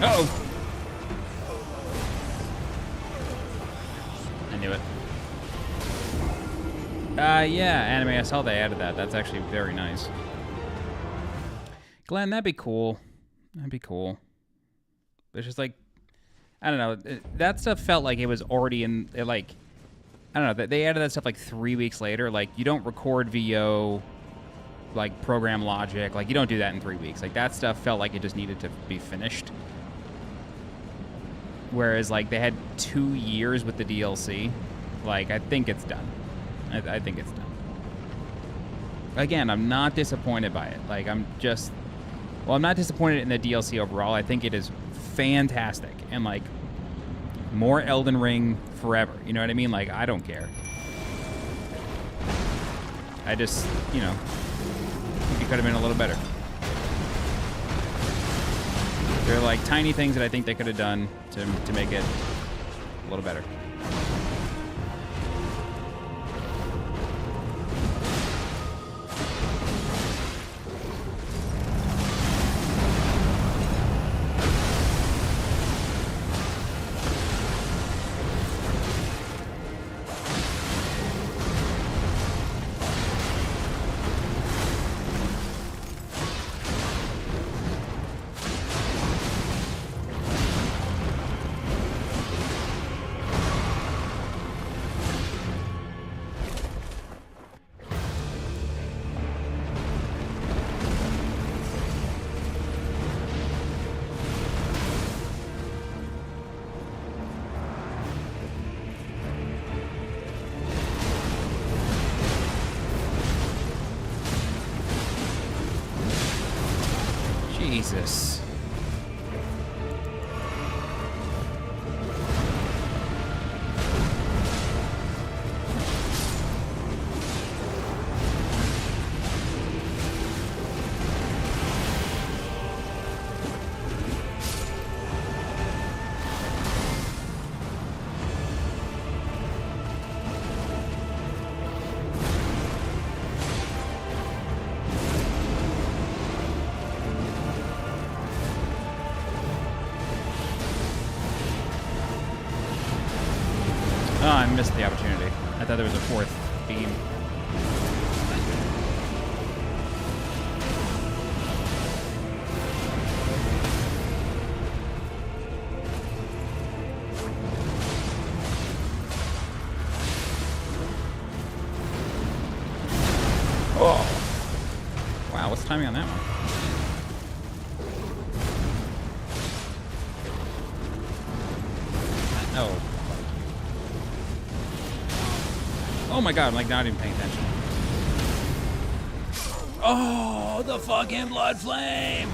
S1: Uh-oh. I knew it. Yeah, anime, I saw they added that. That's actually very nice. Glenn, that'd be cool. That'd be cool. It's just like, I don't know. That stuff felt like it was already in, like, I don't know. They added that stuff like 3 weeks later. Like, you don't record VO, like, program logic. Like, you don't do that in 3 weeks. Like, that stuff felt like it just needed to be finished. Whereas, like, they had 2 years with the DLC. Like, I think it's done. I think it's done. Again, I'm not disappointed by it. Like, I'm not disappointed in the DLC overall. I think it is fantastic. And, like, more Elden Ring forever. You know what I mean? Like, I don't care. I just, you know, think it could have been a little better. There are, like, tiny things that I think they could have done to make it a little better. Jesus. Oh, I missed the opportunity. I thought there was a fourth beam. Oh! Wow, what's the timing on that one? Oh. Oh my god, I'm like not even paying attention. Oh, the fucking blood flame!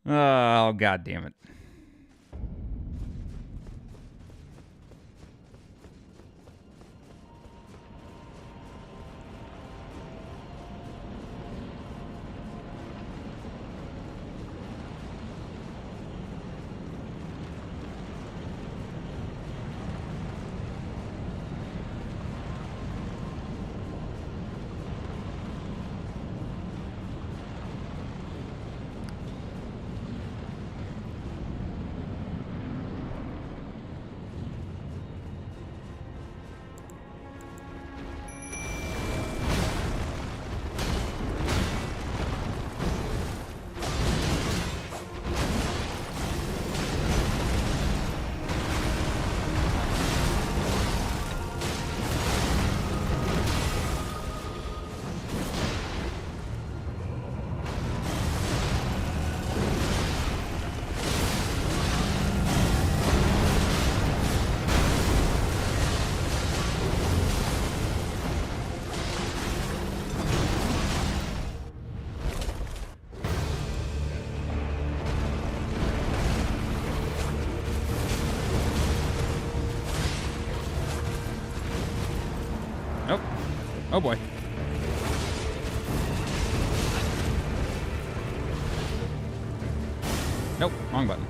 S1: Oh, god damn it. Oh boy. Nope, wrong button.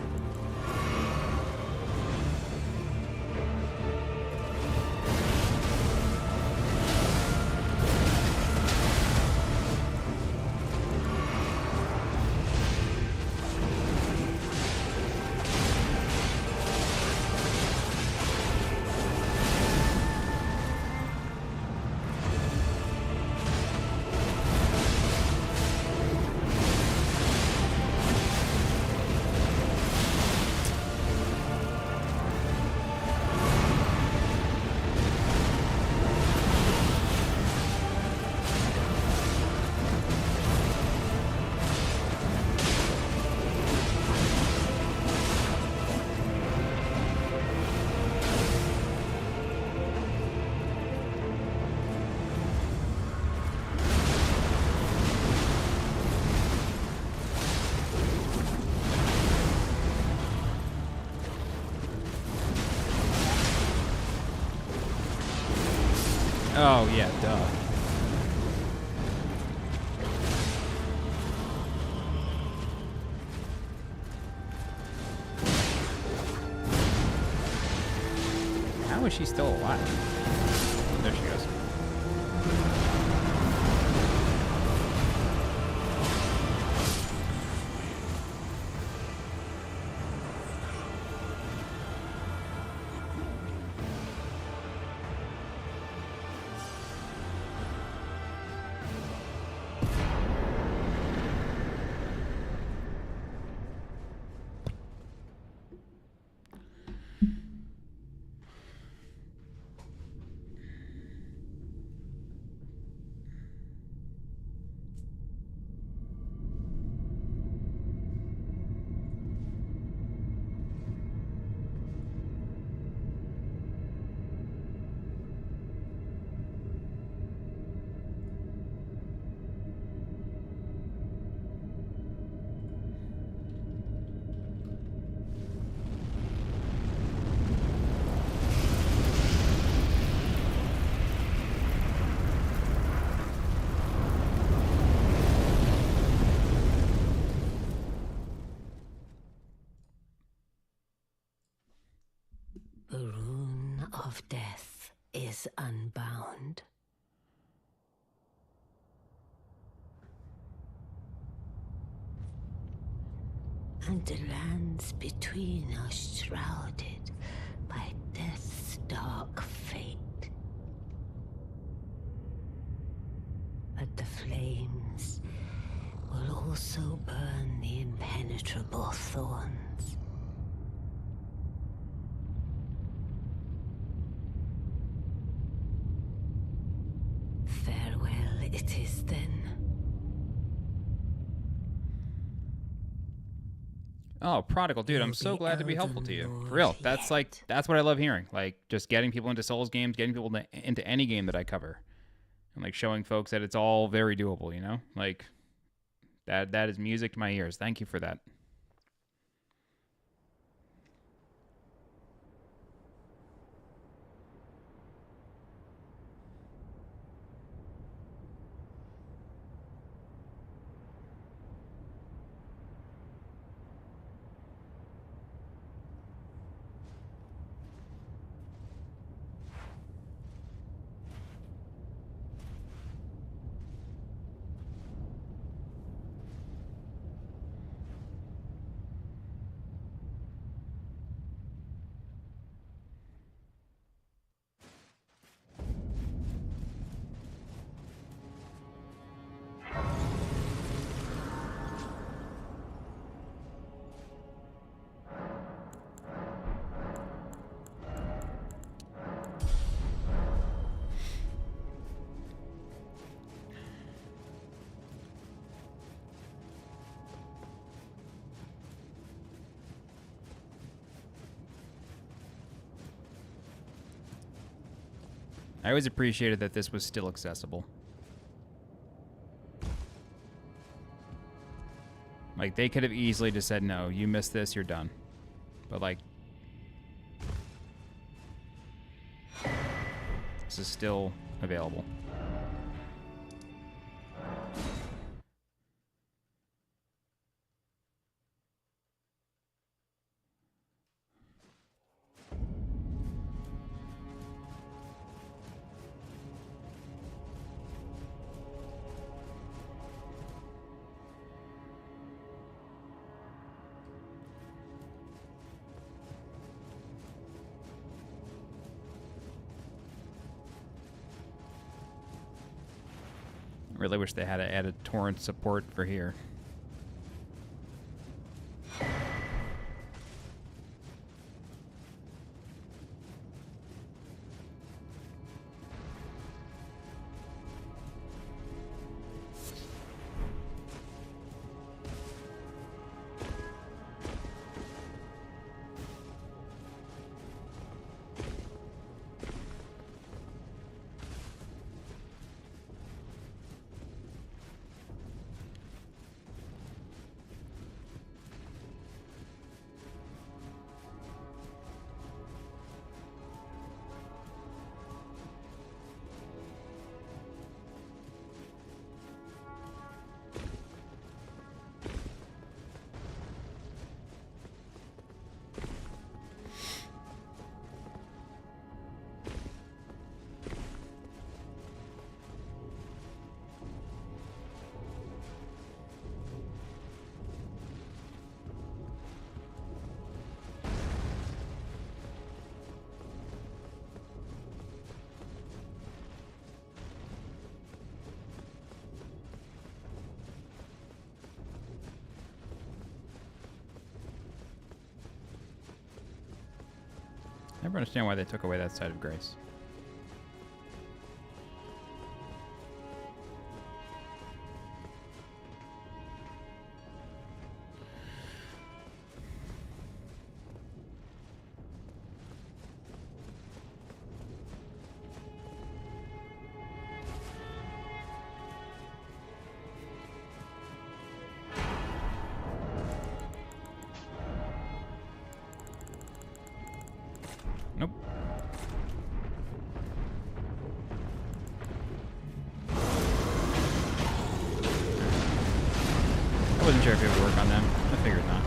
S1: Oh, yeah, duh. How is she still alive? There she goes.
S10: The rune of death is unbound. And the lands between are shrouded by death's dark fate. But the flames will also burn the impenetrable thorns. Farewell it is then.
S1: Oh, Prodigal, dude, I'm so glad to be helpful to you. For real, that's what I love hearing. Like, just getting people into Souls games, getting people into any game that I cover. And, like, showing folks that it's all very doable, you know? Like, that is music to my ears. Thank you for that. I always appreciated that this was still accessible. Like, they could have easily just said, no, you missed this, you're done. But, like, this is still available. Really wish they had added torrent support for here. Never understand why they took away that side of grace. Nope. I wasn't sure if it would work on them. I figured not.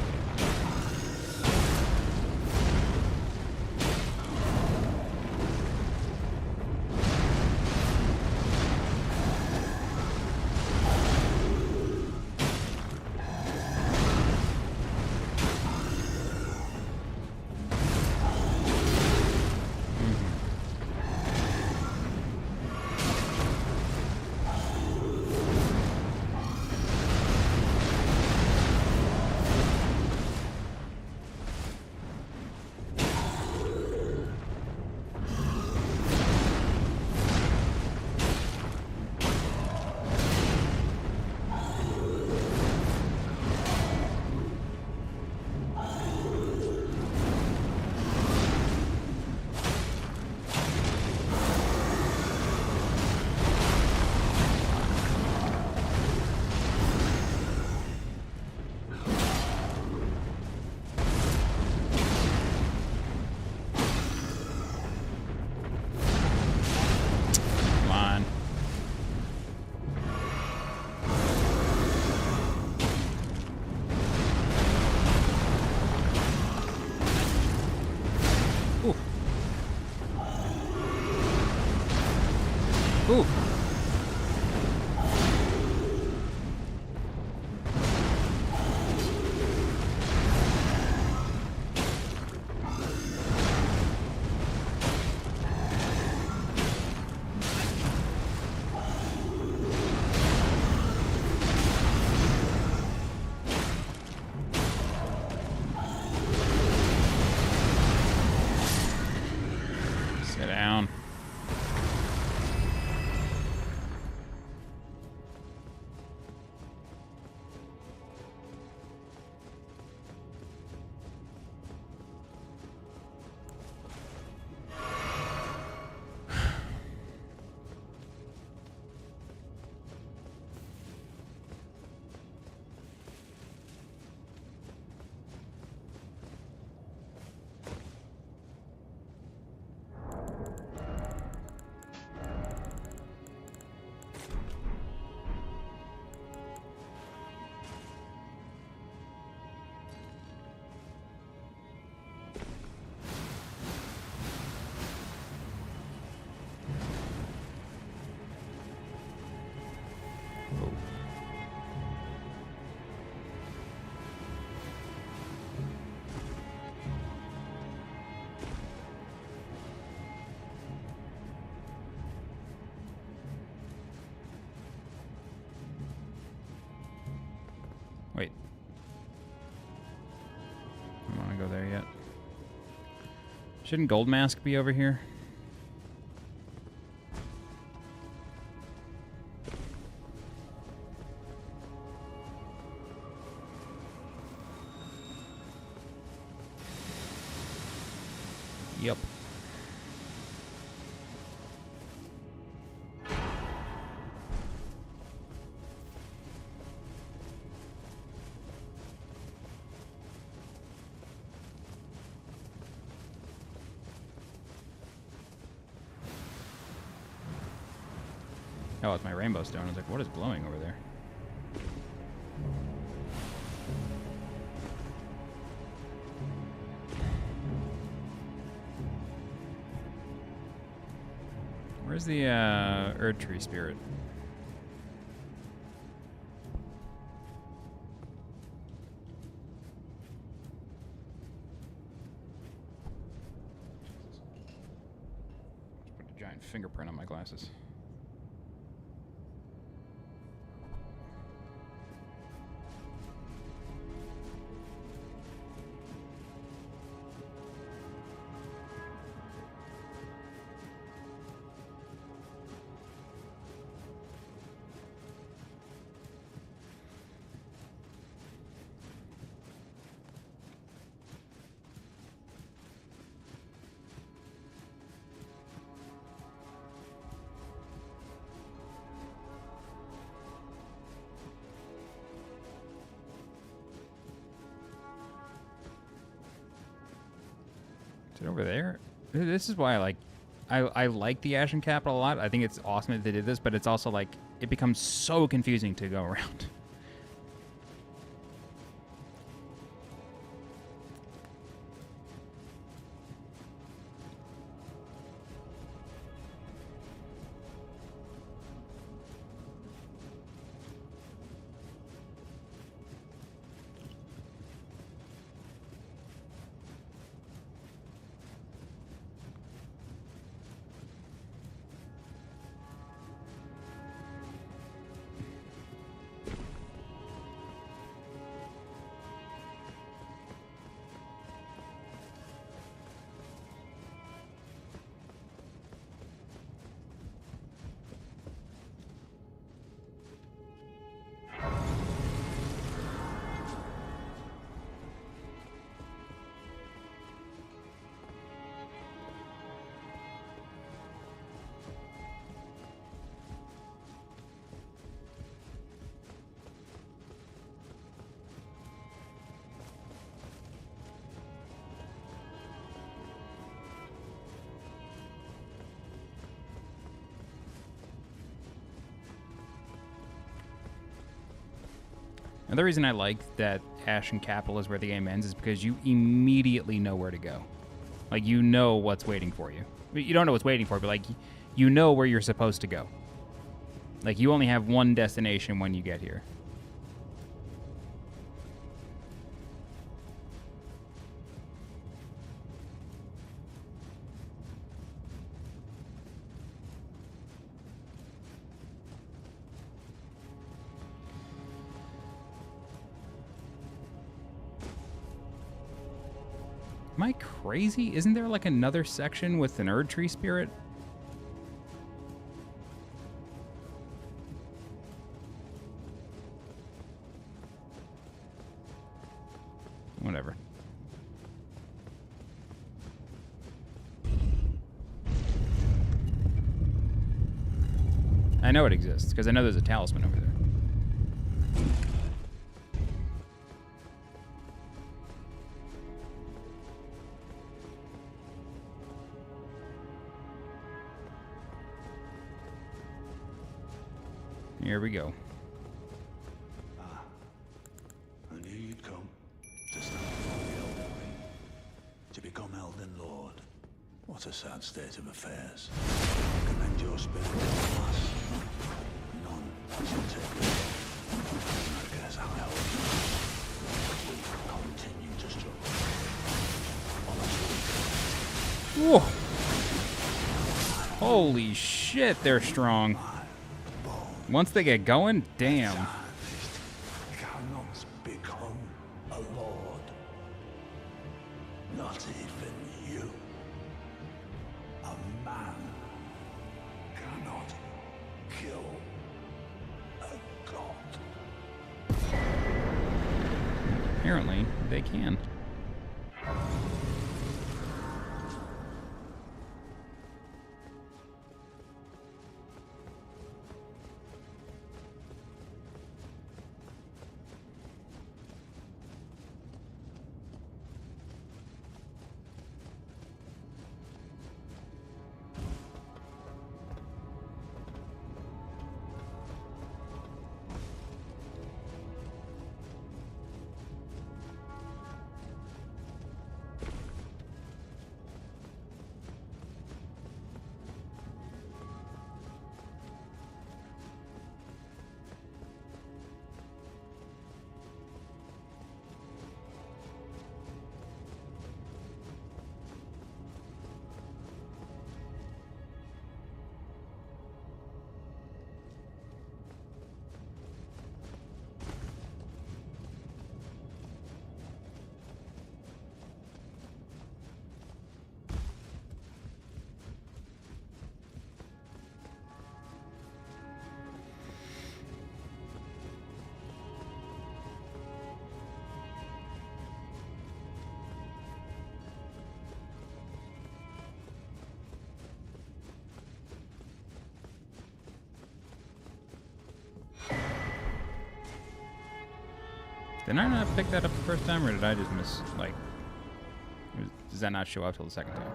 S1: Ooh. Sit down. Shouldn't Gold Mask be over here? Yep. Oh, it's my rainbow stone. I was like, what is glowing over there? Where's the Erd Tree Spirit? Just put a giant fingerprint on my glasses. Is it over there? This is why I like the Ashen Capital a lot. I think it's awesome that they did this, but it's also like it becomes so confusing to go around. Another reason I like that Ashen Capital is where the game ends is because you immediately know where to go. Like, you know what's waiting for you. You don't know what's waiting for you, but, like, you know where you're supposed to go. Like, you only have one destination when you get here. Am I crazy? Isn't there like another section with an Erd Tree Spirit? Whatever. I know it exists because I know there's a talisman over there. Here we go.
S9: I knew you'd come to stand before the Elden Ring, to become Elden Lord. What a sad state of affairs. Commend your spirit to the last. None shall take it. I guess I hope we continue to struggle.
S1: Whoa! Holy shit, they're strong. Once they get going, damn.
S9: Cannot become a lord. Not even you.
S1: apparently they can. Did I not pick that up the first time, or did I just miss, like... Does that not show up till the second time?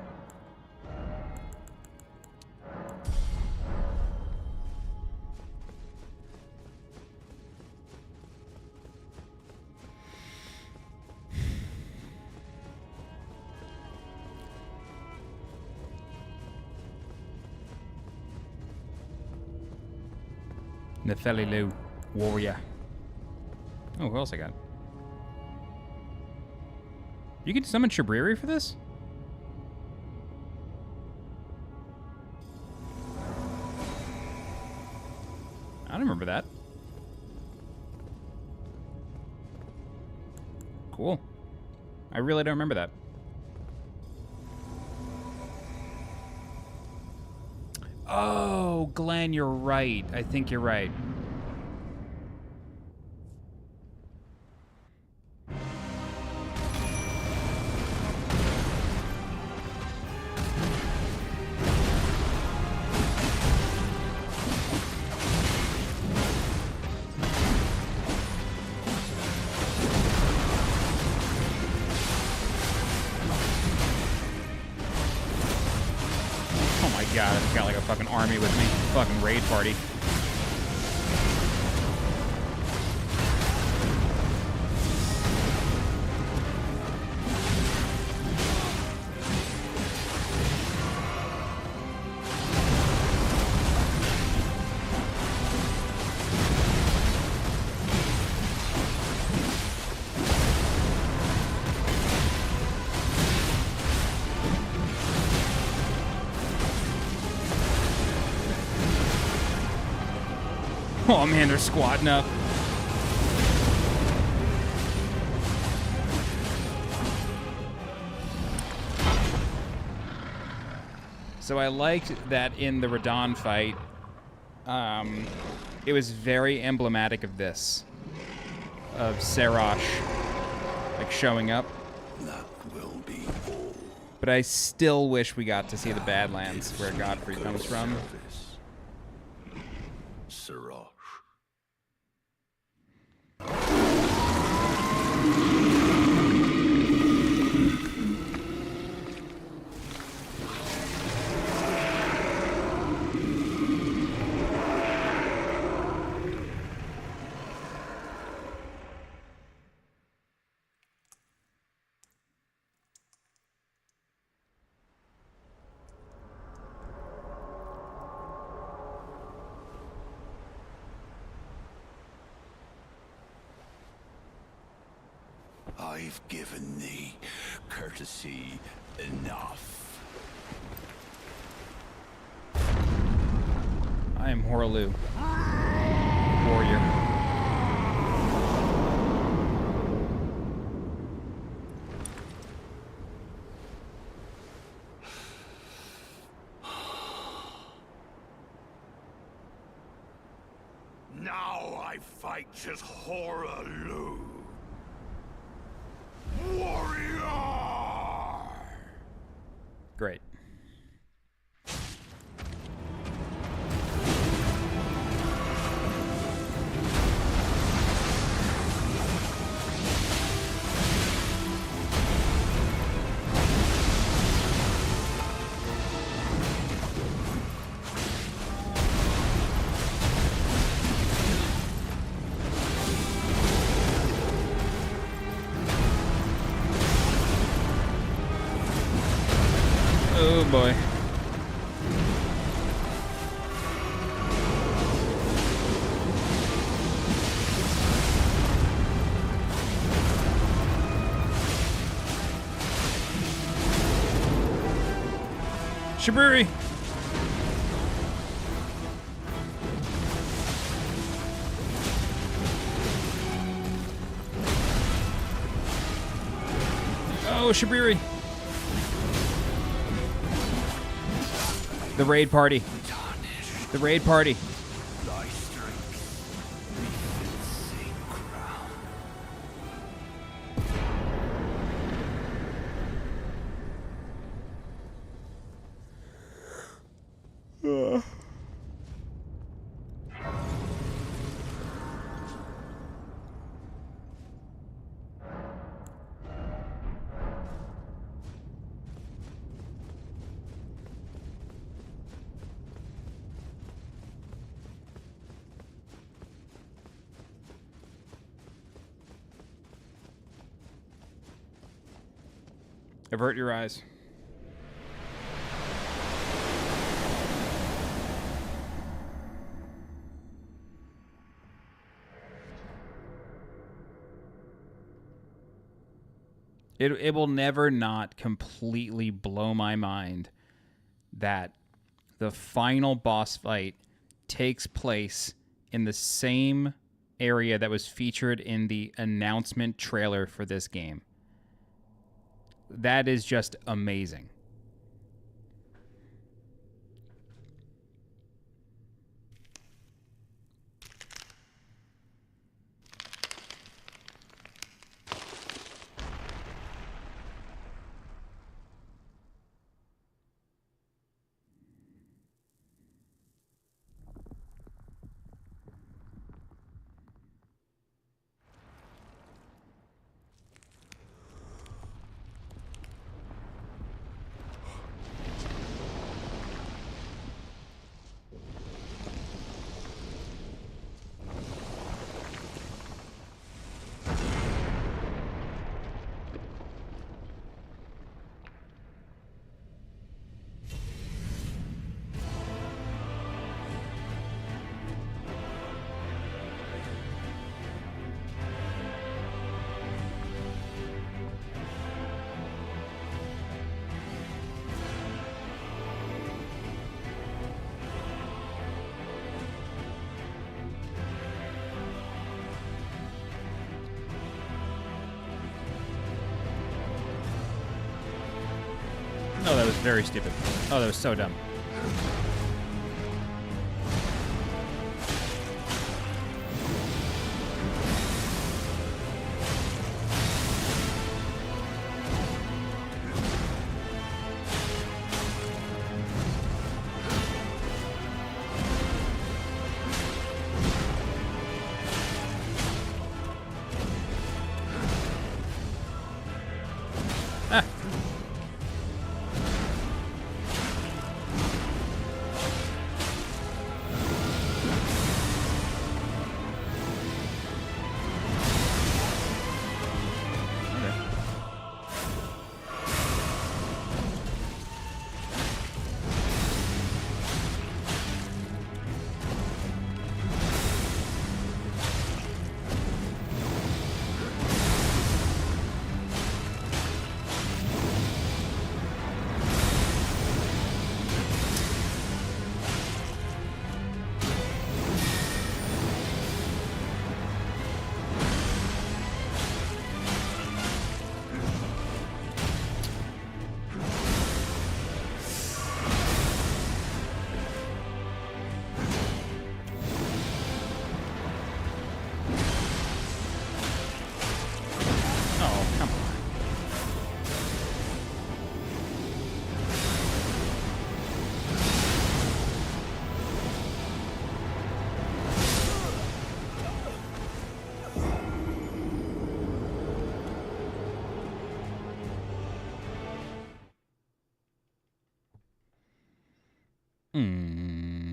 S1: Nefelilu Warrior. Oh, who else I got? You can summon Shabriri for this? I don't remember that. Cool. I really don't remember that. Oh, Glenn, you're right. I think you're right. God, I've got like a fucking army with me. Fucking raid party. Oh man, they're squatting up. So I liked that in the Radon fight, it was very emblematic of this. Of Serash, like, showing up.
S5: That will be all.
S1: But I still wish we got to see the Badlands, where Godfrey comes from.
S5: Serash. I've given thee courtesy enough.
S1: I am Horlu. Warrior.
S5: Now I fight as Horlu.
S1: Great. Oh boy. Shaburi! Oh, Shabiri! The raid party. The raid party. Avert your eyes. It will never not completely blow my mind that the final boss fight takes place in the same area that was featured in the announcement trailer for this game. That is just amazing. Oh, that was very stupid. Oh, that was so dumb. Hmm.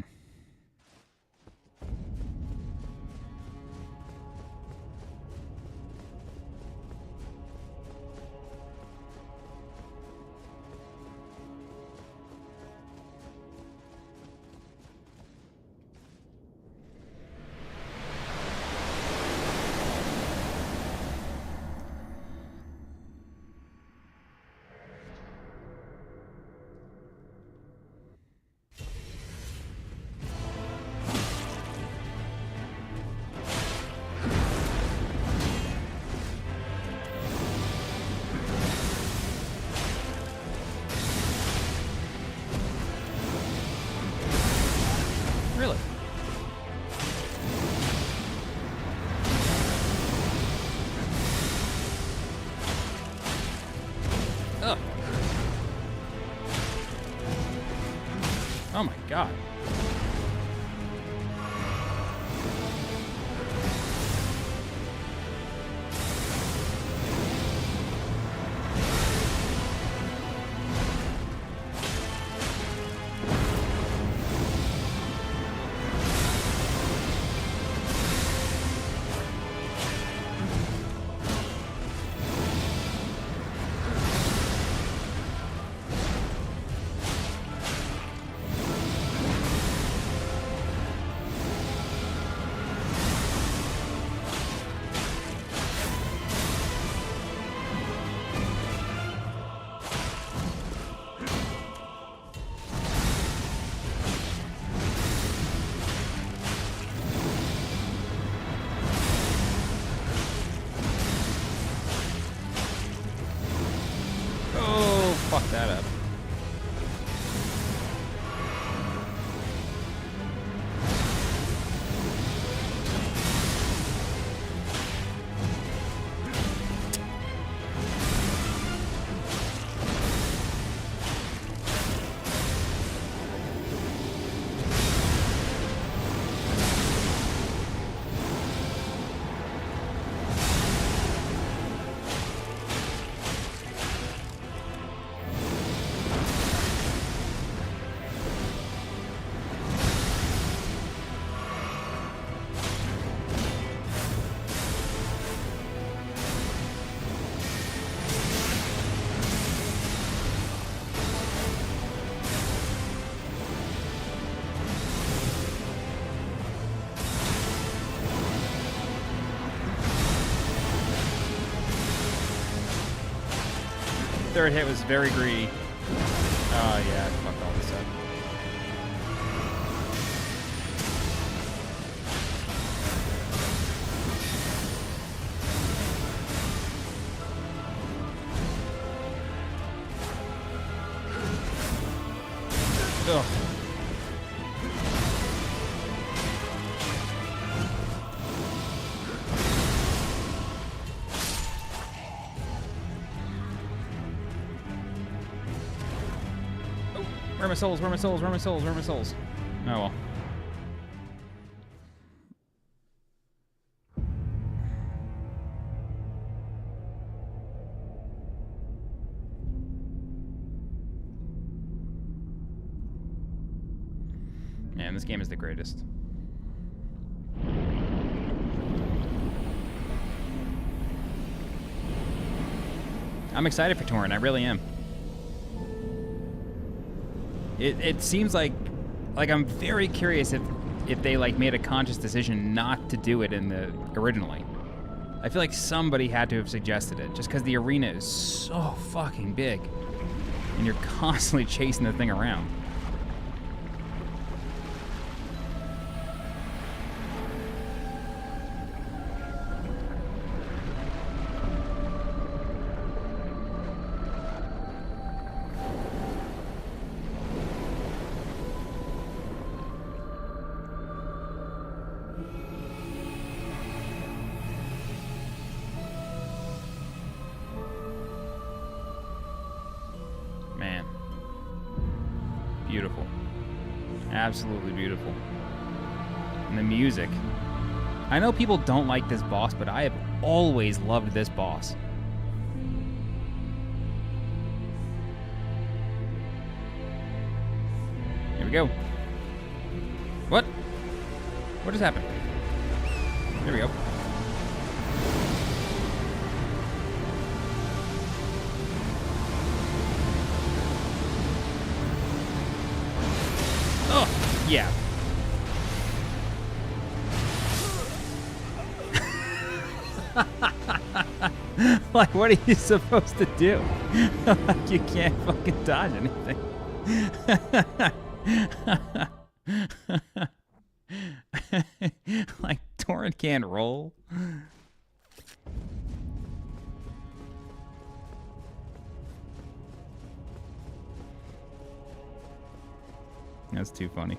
S1: Really? Ugh. Oh my god. Fuck that up. Third hit was very greedy. Oh yeah, I fucked all this up. Ugh. Where are my souls? Where are my souls? Where are my souls? Where are my souls? Oh well. Man, this game is the greatest. I'm excited for Torrent, I really am. It seems like I'm very curious if they like made a conscious decision not to do it in the originally. I feel like somebody had to have suggested it just because the arena is so fucking big and you're constantly chasing the thing around. Beautiful. Absolutely beautiful. And the music. I know people don't like this boss, but I have always loved this boss. Here we go. What? What just happened? There we go. Oh, yeah. Like, what are you supposed to do? Like, you can't fucking dodge anything. Like, Torrent can't roll. That's too funny.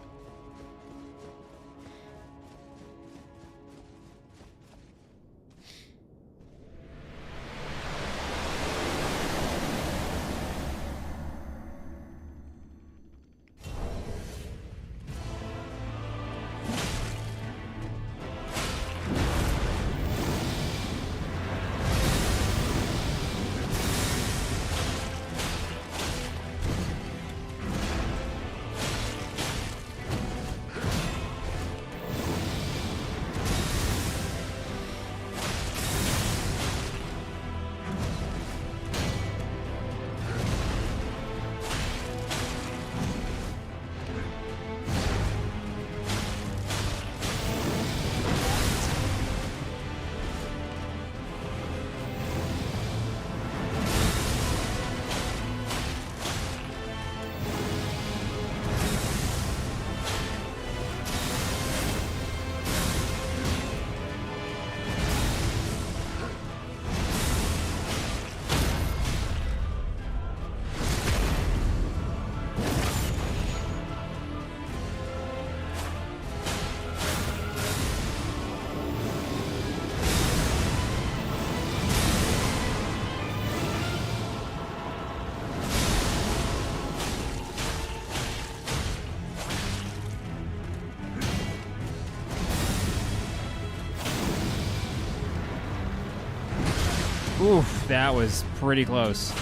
S1: Oof, that was pretty close.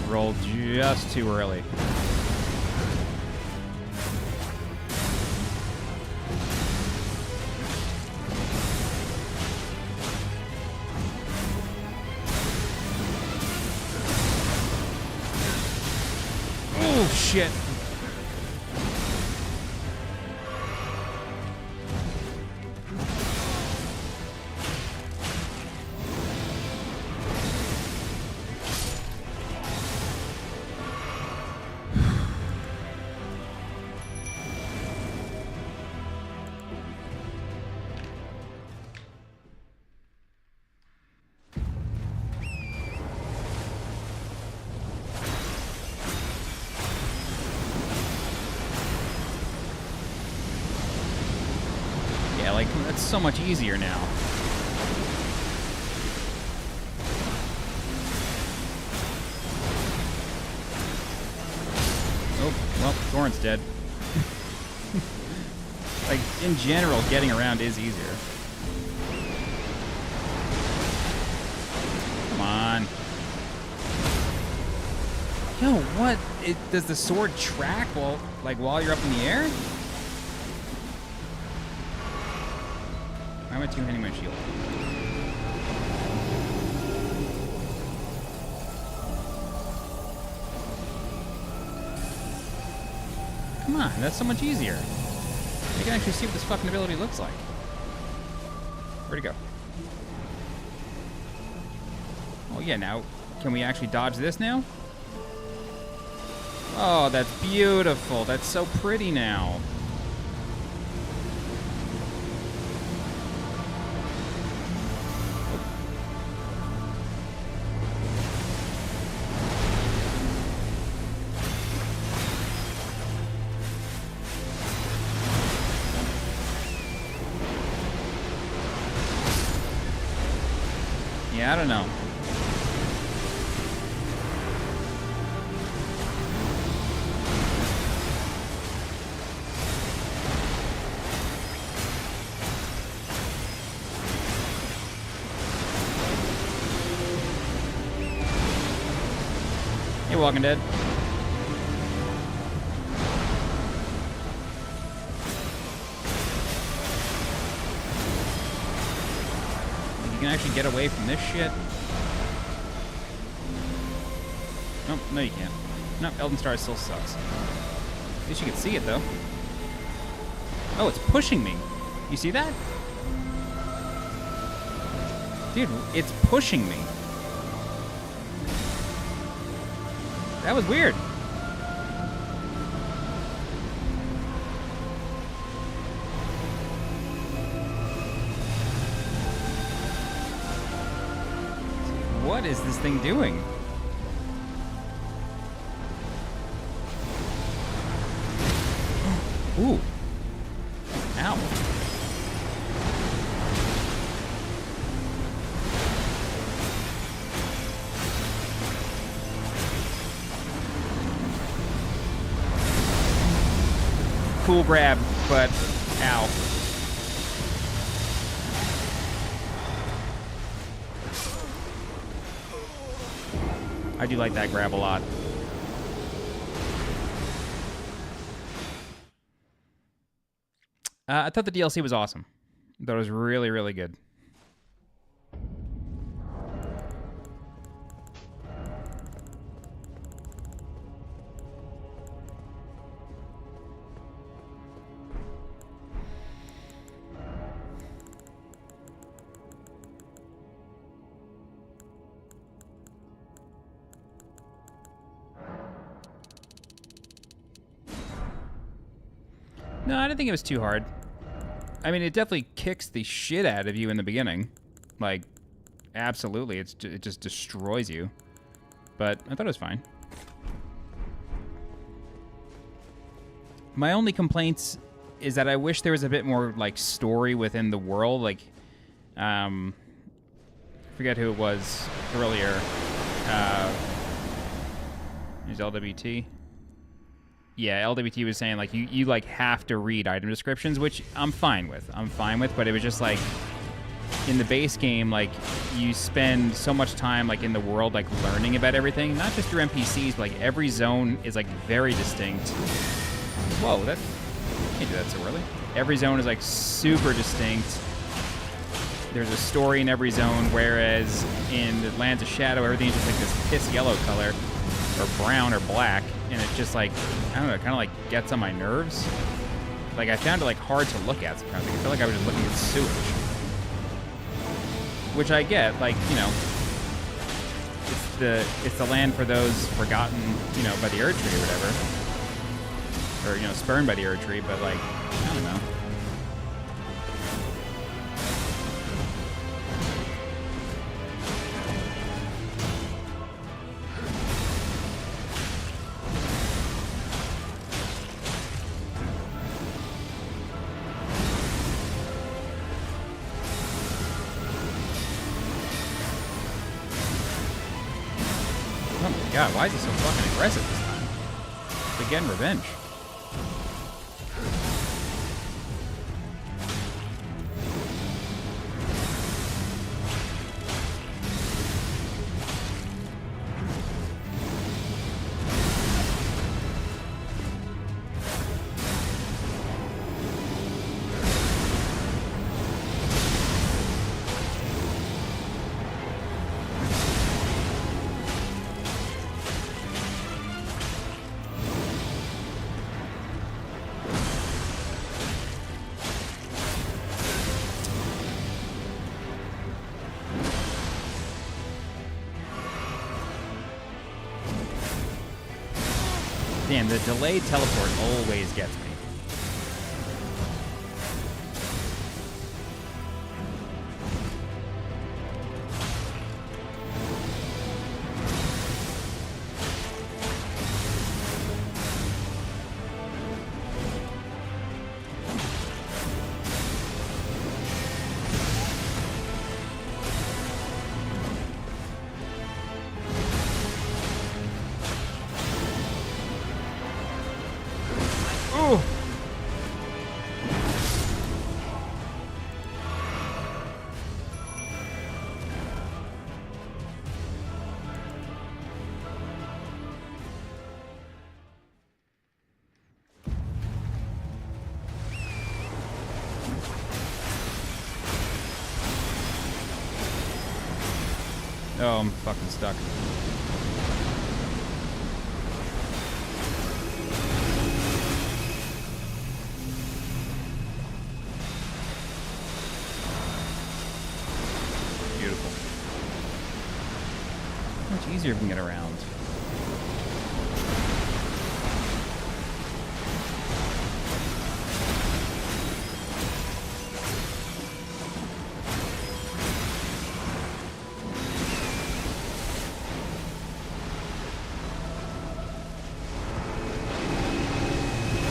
S1: Rolled just too early. Oh, shit. Like, that's so much easier now. Oh, well, Torrent's dead. Like, in general, getting around is easier. Come on. Yo, what? Does the sword track while you're up in the air? Why am I two-handing my shield? Come on, that's so much easier. You can actually see what this fucking ability looks like. Where'd it go? Oh yeah, now, can we actually dodge this now? Oh, that's beautiful. That's so pretty now. Yeah, I don't know. Hey, Walking Dead. can actually get away from this shit. Nope, no you can't. Nope, Elden Star still sucks. At least you can see it, though. Oh, it's pushing me. You see that? Dude, it's pushing me. That was weird. What is this thing doing? Ooh. Ow. Cool grab, but ow. I do like that grab a lot. I thought the DLC was awesome. I thought it was really, really good. No, I didn't think it was too hard. I mean, it definitely kicks the shit out of you in the beginning. Like, absolutely. It just destroys you. But I thought it was fine. My only complaints is that I wish there was a bit more, like, story within the world. Like, I forget who it was earlier. Is LWT? Yeah, LWT was saying, like, you like, have to read item descriptions, which I'm fine with. But it was just, like, in the base game, like, you spend so much time, like, in the world, like, learning about everything. Not just through NPCs, but, like, every zone is, like, very distinct. Whoa, that... can't do that so early. Every zone is, like, super distinct. There's a story in every zone, whereas in the Lands of Shadow, everything is just, like, this piss yellow color. Or brown or black, and it just, like, I don't know, kind of, like, gets on my nerves. Like, I found it, like, hard to look at sometimes. Like, I feel like I was just looking at sewage. Which I get, like, you know, it's the land for those forgotten, you know, by the Erd Tree or whatever. Or, you know, spurned by the Erd Tree, but, like, I don't know. God, why is he so fucking aggressive this time? He's getting revenge. Damn, the delayed teleport always gets me. Oh! Oh, I'm fucking stuck. Beautiful. Much easier if we can get around.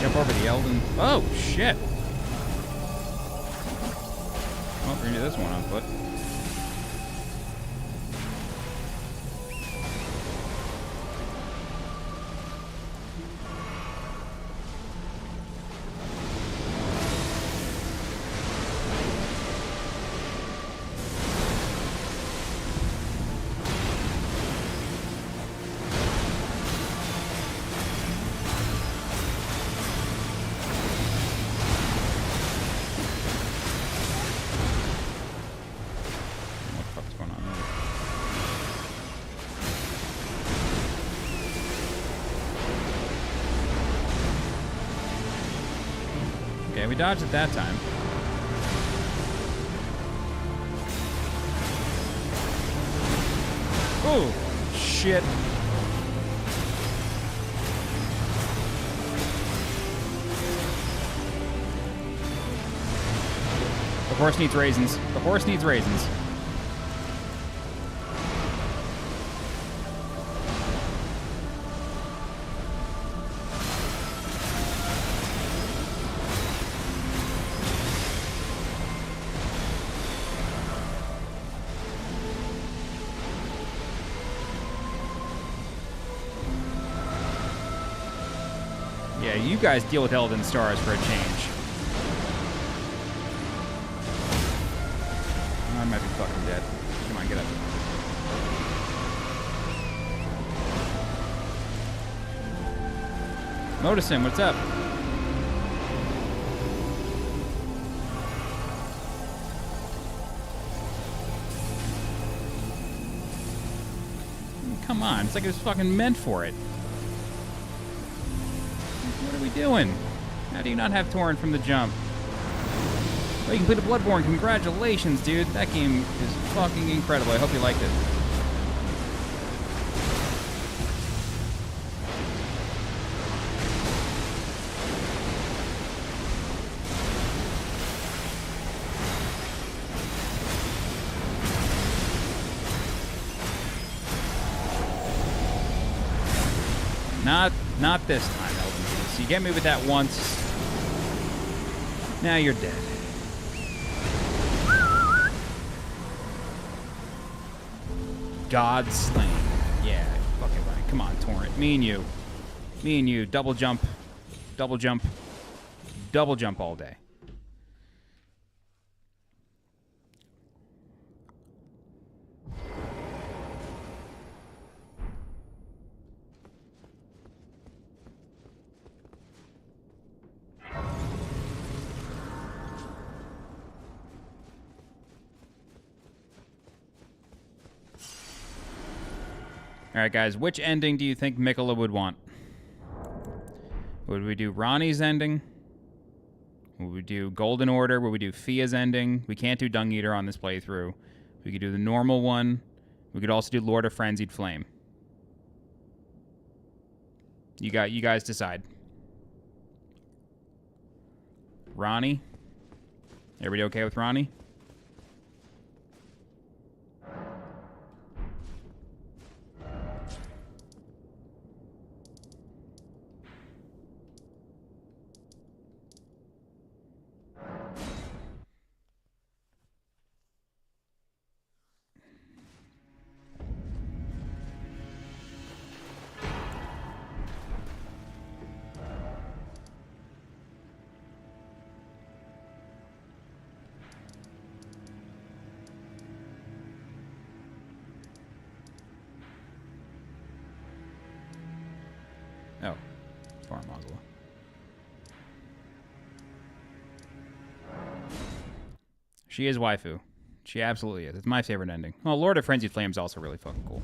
S1: Jump over the Elden. Oh, shit. Well, we're gonna do this one on foot. Okay, we dodged it that time. Oh, shit. The horse needs raisins. The horse needs raisins. Yeah, you guys deal with Elden Stars for a change. I might be fucking dead. Come on, get up. Modison, what's up? Come on, it's like it was fucking meant for it. What are we doing? How do you not have Torrent from the jump? Oh, you completed Bloodborne. Congratulations, dude. That game is fucking incredible. I hope you liked it. Not this time, Elden Beast. You get me with that once. Now you're dead. God slain. Yeah, fucking right. Come on, Torrent. Me and you. Me and you. Double jump. Double jump. Double jump all day. All right, guys, which ending do you think Mikola would want? Would we do Ronnie's ending? Would we do Golden Order? Would we do Fia's ending? We can't do Dung Eater on this playthrough. We could do the normal one. We could also do Lord of Frenzied Flame. You guys decide. Ronnie? Everybody okay with Ronnie? Oh, Farm Magua. She is waifu. She absolutely is. It's my favorite ending. Well, Lord of Frenzied Flame is also really fucking cool.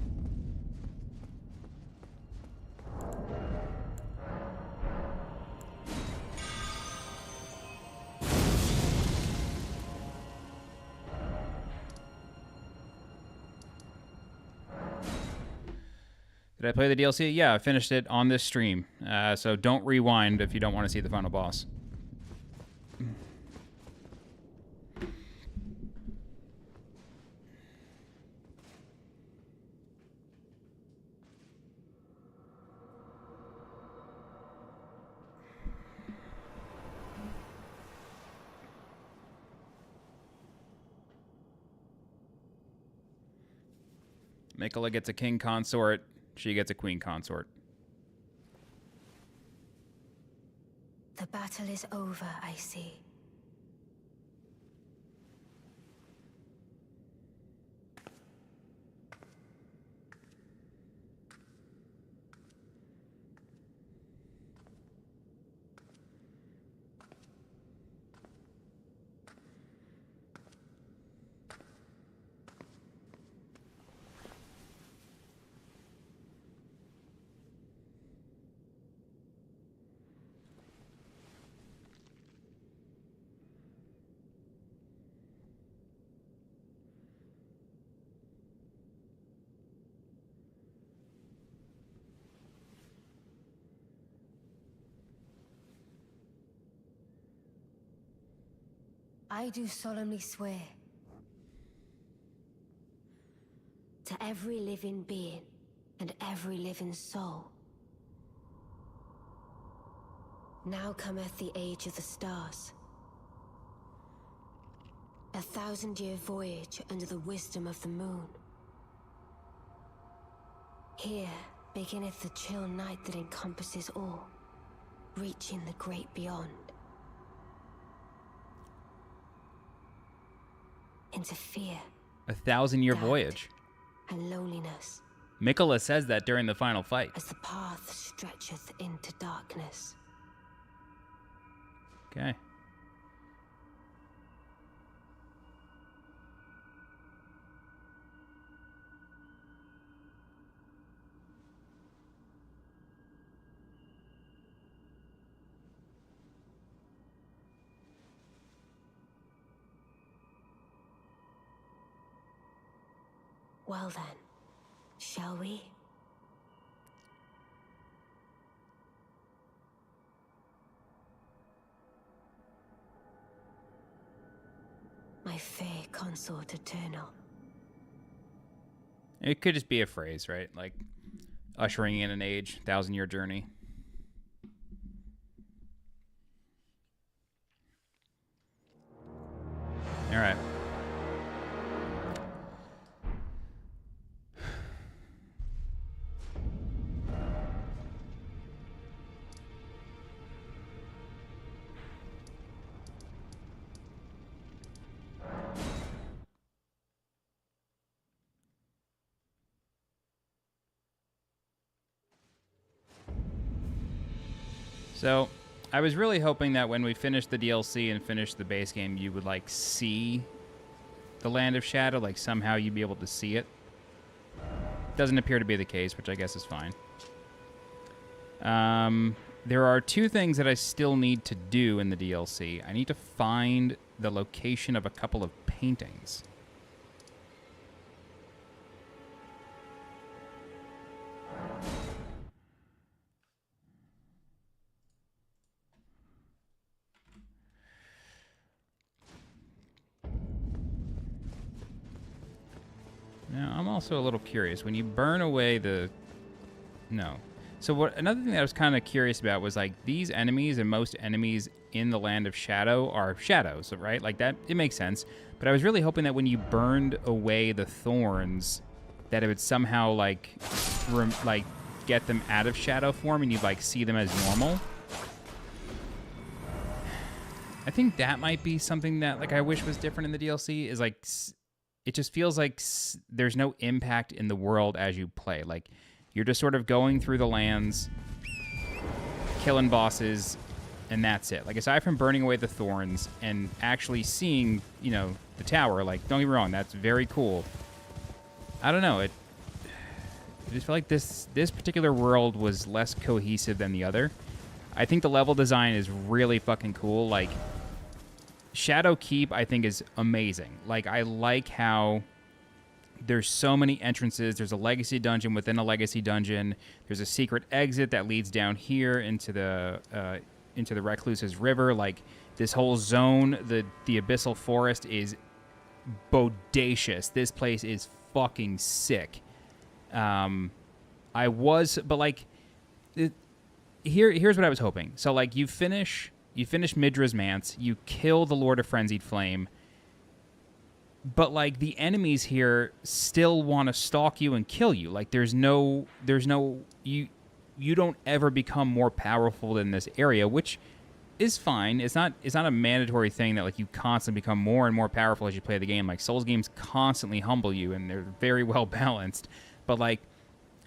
S1: Did I play the DLC? Yeah, I finished it on this stream. So don't rewind if you don't want to see the final boss. Mikola gets a king consort. She gets a queen consort.
S7: The battle is over, I see. I do solemnly swear to every living being and every living soul. Now cometh the age of the stars. 1,000-year voyage under the wisdom of the moon. Here beginneth the chill night that encompasses all, reaching the great beyond. Into fear.
S1: 1,000-year voyage.
S7: And loneliness.
S1: Mikola says that during the final fight.
S7: As the path stretcheth into darkness.
S1: Okay.
S7: Well then, shall we? My fair consort eternal.
S1: It could just be a phrase, right? Like, ushering in an age, 1,000-year journey. All right. So, I was really hoping that when we finished the DLC and finished the base game, you would, like, see the Land of Shadow. Like, somehow you'd be able to see it. Doesn't appear to be the case, which I guess is fine. There are two things that I still need to do in the DLC. I need to find the location of a couple of paintings. Now, I'm also a little curious. When you burn away the... No. So what? Another thing that I was kind of curious about was, like, these enemies and most enemies in the Land of Shadow are shadows, right? Like, that, it makes sense. But I was really hoping that when you burned away the thorns, that it would somehow, like, get them out of shadow form and you'd, like, see them as normal. I think that might be something that, like, I wish was different in the DLC, is, like... It just feels like there's no impact in the world as you play. Like, you're just sort of going through the lands, killing bosses, and that's it. Like, aside from burning away the thorns and actually seeing, you know, the tower, like, don't get me wrong, that's very cool. I don't know, I just feel like this particular world was less cohesive than the other. I think the level design is really fucking cool. Like, Shadow Keep, I think, is amazing. Like, I like how there's so many entrances. There's a legacy dungeon within a legacy dungeon. There's a secret exit that leads down here into the Recluse's River. Like, this whole zone, the Abyssal Forest, is bodacious. This place is fucking sick. Here's what I was hoping. So, like, you finish Midra's Manse, you kill the Lord of Frenzied Flame, but, like, the enemies here still want to stalk you and kill you. Like, there's no you don't ever become more powerful than this area, which is fine. It's not a mandatory thing that, like, you constantly become more and more powerful as you play the game. Like, Souls games constantly humble you, and they're very well balanced. But, like,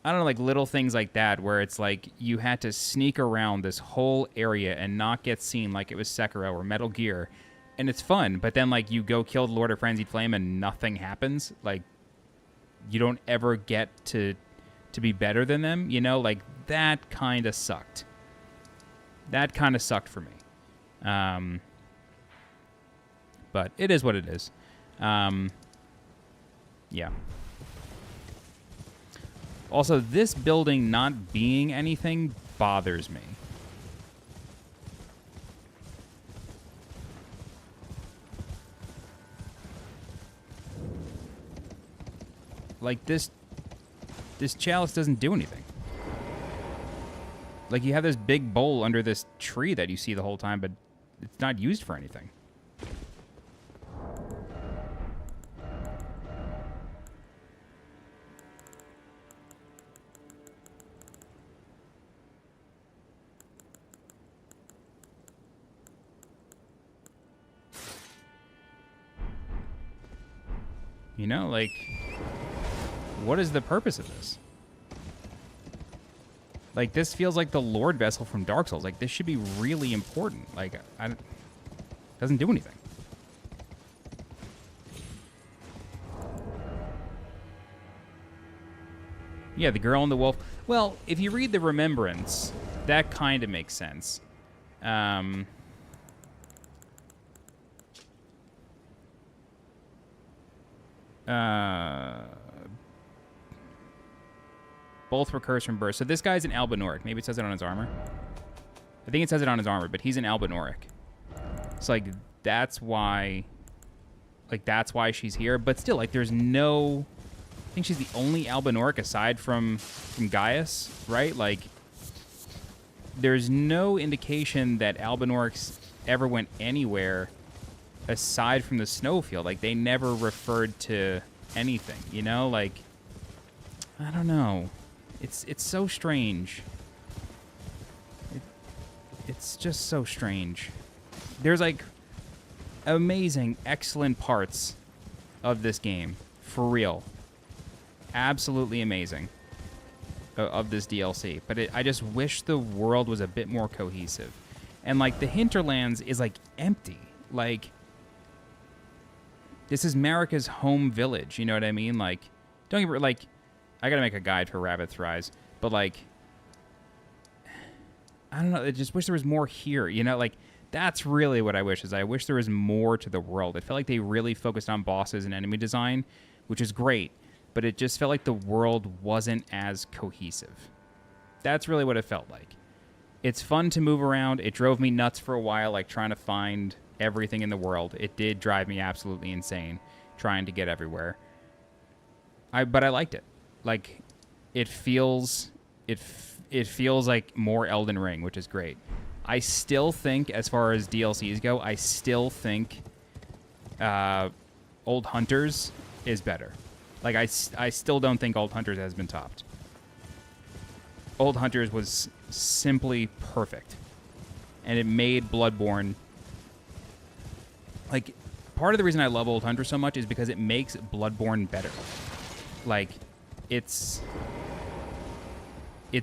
S1: I don't know, like, little things like that where it's like you had to sneak around this whole area and not get seen, like it was Sekiro or Metal Gear. And it's fun, but then, like, you go kill the Lord of Frenzied Flame and nothing happens. Like, you don't ever get to be better than them, you know? Like, that kind of sucked. That kind of sucked for me. But it is what it is. Yeah. Also, this building not being anything bothers me. Like, this chalice doesn't do anything. Like, you have this big bowl under this tree that you see the whole time, but it's not used for anything. You know, like, what is the purpose of this? Like, this feels like the Lord Vessel from Dark Souls. Like, this should be really important. Like, doesn't do anything. Yeah, the girl and the wolf. Well, if you read the Remembrance, that kind of makes sense. Both were cursed from birth. So this guy's an Albinoric. Maybe it says it on his armor. I think it says it on his armor, but he's an Albinoric. It's like, that's why she's here. But still, like, there's no... I think she's the only Albinoric aside from Gaius, right? Like, there's no indication that Albinorics ever went anywhere aside from the snowfield. Like, they never referred to anything, you know? Like, I don't know. It's so strange. It's just so strange. There's, like, amazing, excellent parts of this game. For real. Absolutely amazing of this DLC. But I just wish the world was a bit more cohesive. And, like, the hinterlands is, like, empty. Like, this is Marika's home village, you know what I mean? Like, don't get like, I gotta make a guide for Rabbit's Rise, but, like, I don't know, I just wish there was more here, you know? Like, that's really what I wish, is I wish there was more to the world. It felt like they really focused on bosses and enemy design, which is great, but it just felt like the world wasn't as cohesive. That's really what it felt like. It's fun to move around. It drove me nuts for a while, like, trying to find everything in the world. It did drive me absolutely insane trying to get everywhere. But I liked it. Like, it feels like more Elden Ring, which is great. I still think, as far as DLCs go, I still think Old Hunters is better. Like, I still don't think Old Hunters has been topped. Old Hunters was simply perfect. And it made Bloodborne... Like, part of the reason I love Old Hunters so much is because it makes Bloodborne better. Like, it's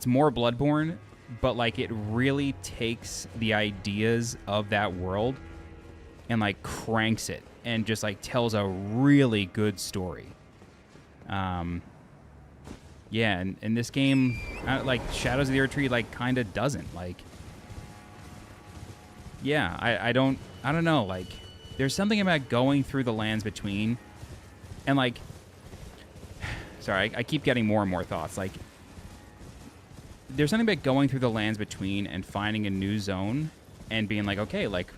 S1: more Bloodborne, but like it really takes the ideas of that world and like cranks it and just like tells a really good story. Yeah, and this game, like Shadows of the Erdtree, like kind of doesn't. Like, yeah, I don't know. Like, there's something about going through the lands between, and like, sorry, I keep getting more and more thoughts. Like, there's something about going through the lands between and finding a new zone and being like, okay, like,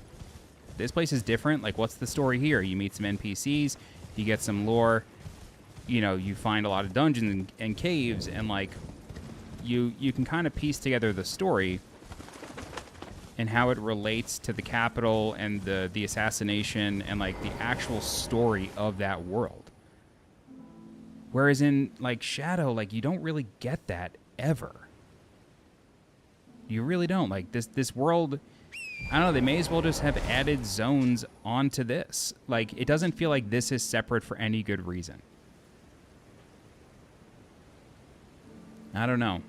S1: this place is different. Like, what's the story here? You meet some NPCs, you get some lore. You know, you find a lot of dungeons and caves, and like you can kind of piece together the story and how it relates to the capital and the assassination and like the actual story of that world. Whereas in like Shadow, like you don't really get that ever. You really don't. Like this world, I don't know, they may as well just have added zones onto this. Like it doesn't feel like this is separate for any good reason. I don't know.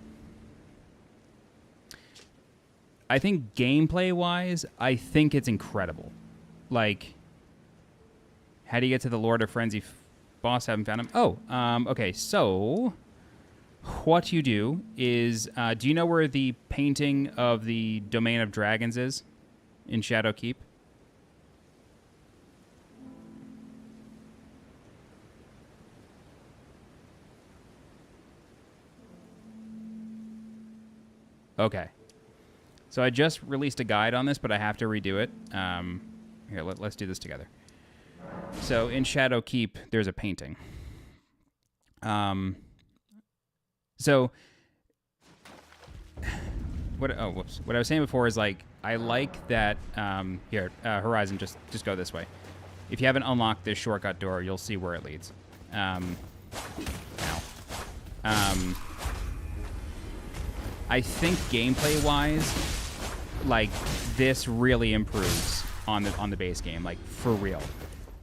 S1: I think gameplay-wise, I think it's incredible. Like, how do you get to the Lord of Frenzy boss? Haven't found him. Oh, okay, so what you do is, do you know where the painting of the Domain of Dragons is in Shadow Keep? Okay. So I just released a guide on this, but I have to redo it. Here, let's do this together. So in Shadow Keep, there's a painting. So what I was saying before is like I like that Horizon, just go this way. If you haven't unlocked this shortcut door, you'll see where it leads. I think gameplay-wise, like this really improves on the base game, like for real.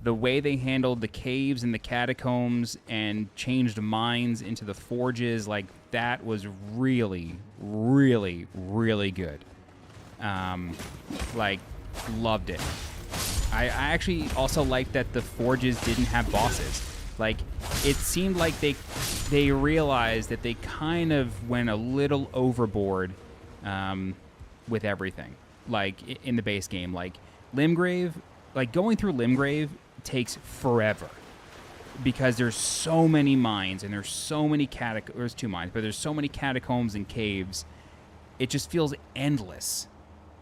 S1: The way they handled the caves and the catacombs and changed mines into the forges, like that was really, really, really good. Like loved it. I actually also liked that the forges didn't have bosses. Like, it seemed like they realized that they kind of went a little overboard with everything. Like, in the base game. Like, Limgrave, like, going through Limgrave takes forever. Because there's so many mines, and there's so many there's 2 mines, but there's so many catacombs and caves. It just feels endless.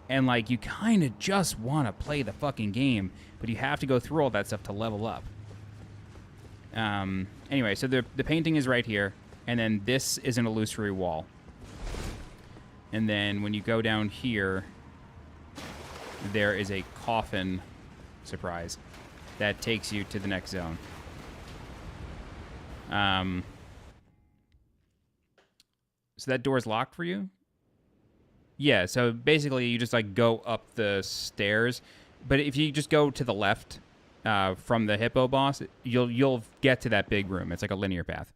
S1: And, like, you kind of just want to play the fucking game, but you have to go through all that stuff to level up. Anyway, so the painting is right here, and then this is an illusory wall. And then when you go down here, there is a coffin, surprise, that takes you to the next zone. So that door's locked for you? Yeah, so basically you just like go up the stairs, but if you just go to the left from the hippo boss, you'll get to that big room. It's like a linear path,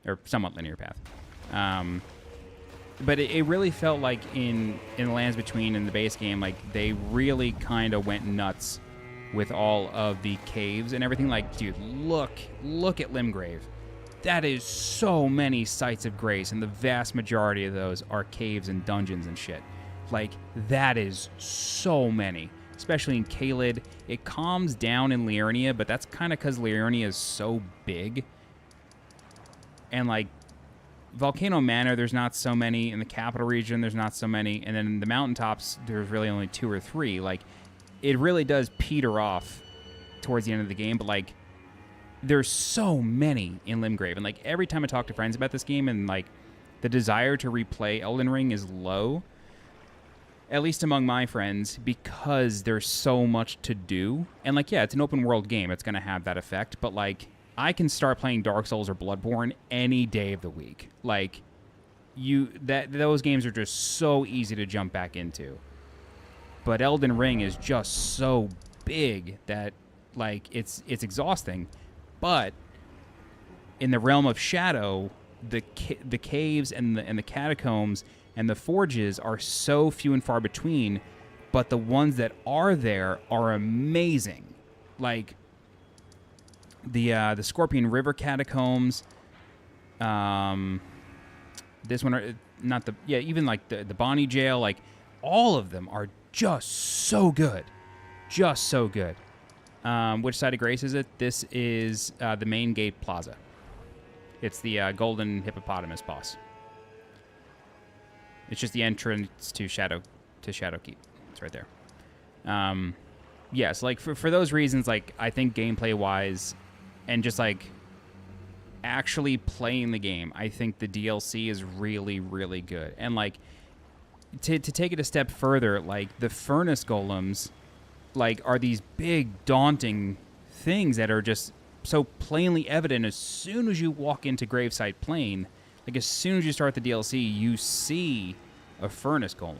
S1: or somewhat linear path. But it really felt like in the Lands Between and the base game, like they really kind of went nuts with all of the caves and everything. Like, dude, look at Limgrave. That is so many sites of grace, and the vast majority of those are caves and dungeons and shit. Like, that is so many. Especially in Caelid. It calms down in Liurnia, but that's kind of because Liurnia is so big. And, like, Volcano Manor, there's not so many. In the capital region, there's not so many. And then in the mountaintops, there's really only 2 or 3. Like, it really does peter off towards the end of the game. But, like, there's so many in Limgrave. And, like, every time I talk to friends about this game and, like, the desire to replay Elden Ring is low, at least among my friends, because there's so much to do. And, like, yeah, it's an open world game. It's going to have that effect. But, like, I can start playing Dark Souls or Bloodborne any day of the week. Like, those games are just so easy to jump back into. But Elden Ring is just so big that, like, it's exhausting. But in the realm of Shadow, the caves and the catacombs And the forges are so few and far between, but the ones that are there are amazing. Like the Scorpion River Catacombs. This one, are not the even like the Bonnie Jail. Like all of them are just so good, just so good. Which side of Grace is it? This is the main gate plaza. It's the golden hippopotamus boss. It's just the entrance to Shadowkeep. It's right there. Yes, like for those reasons, like I think gameplay-wise, and just like actually playing the game, I think the DLC is really, really good. And like to take it a step further, like the furnace golems, like are these big, daunting things that are just so plainly evident as soon as you walk into Gravesite Plain. Like as soon as you start the DLC, you see a furnace golem.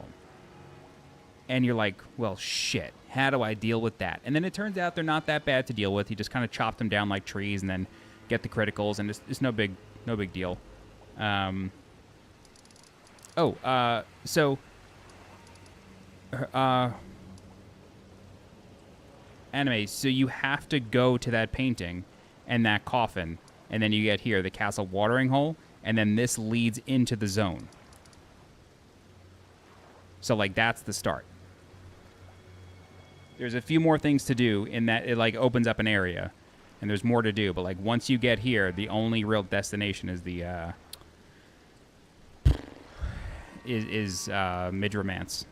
S1: And you're like, well, shit, how do I deal with that? And then it turns out they're not that bad to deal with. You just kind of chop them down like trees and then get the criticals, and it's no big deal. Anime, so you have to go to that painting and that coffin, and then you get here, the castle watering hole, and then this leads into the zone. So, like, that's the start. There's a few more things to do in that it, like, opens up an area, and there's more to do, but, like, once you get here, the only real destination is the, Midromance.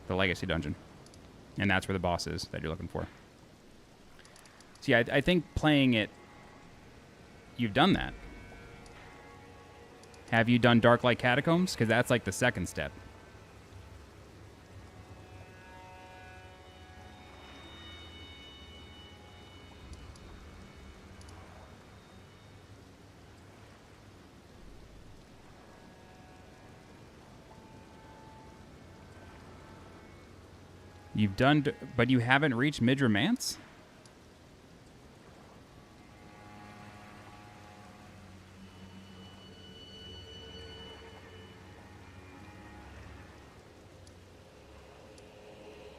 S1: The Legacy Dungeon. And that's where the boss is that you're looking for. See, I think playing it, you've done that. Have you done Darklight Catacombs? Because that's like the second step. You've done, but you haven't reached Midromance?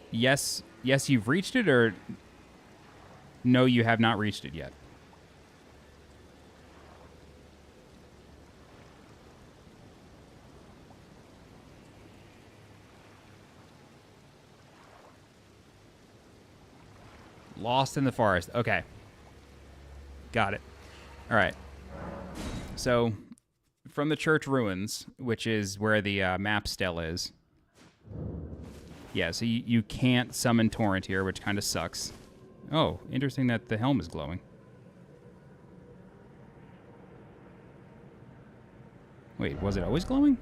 S1: Yes, you've reached it, or no, you have not reached it yet? Lost in the forest. Okay. Got it. All right. So, from the church ruins, which is where the map still is. Yeah, so you can't summon Torrent here, which kind of sucks. Oh, interesting that the helm is glowing. Wait, was it always glowing?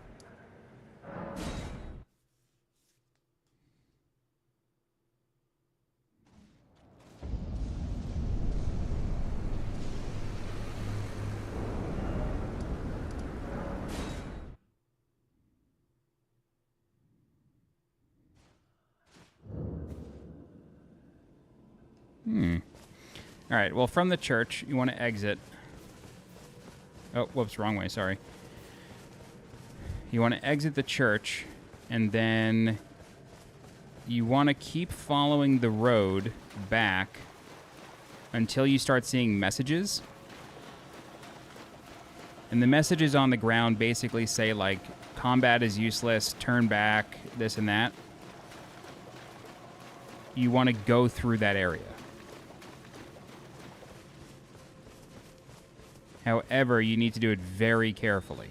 S1: All right, well, from the church, you want to exit. Oh, whoops, wrong way, sorry. You want to exit the church, and then you want to keep following the road back until you start seeing messages. And the messages on the ground basically say, like, combat is useless, turn back, this and that. You want to go through that area. However, you need to do it very carefully.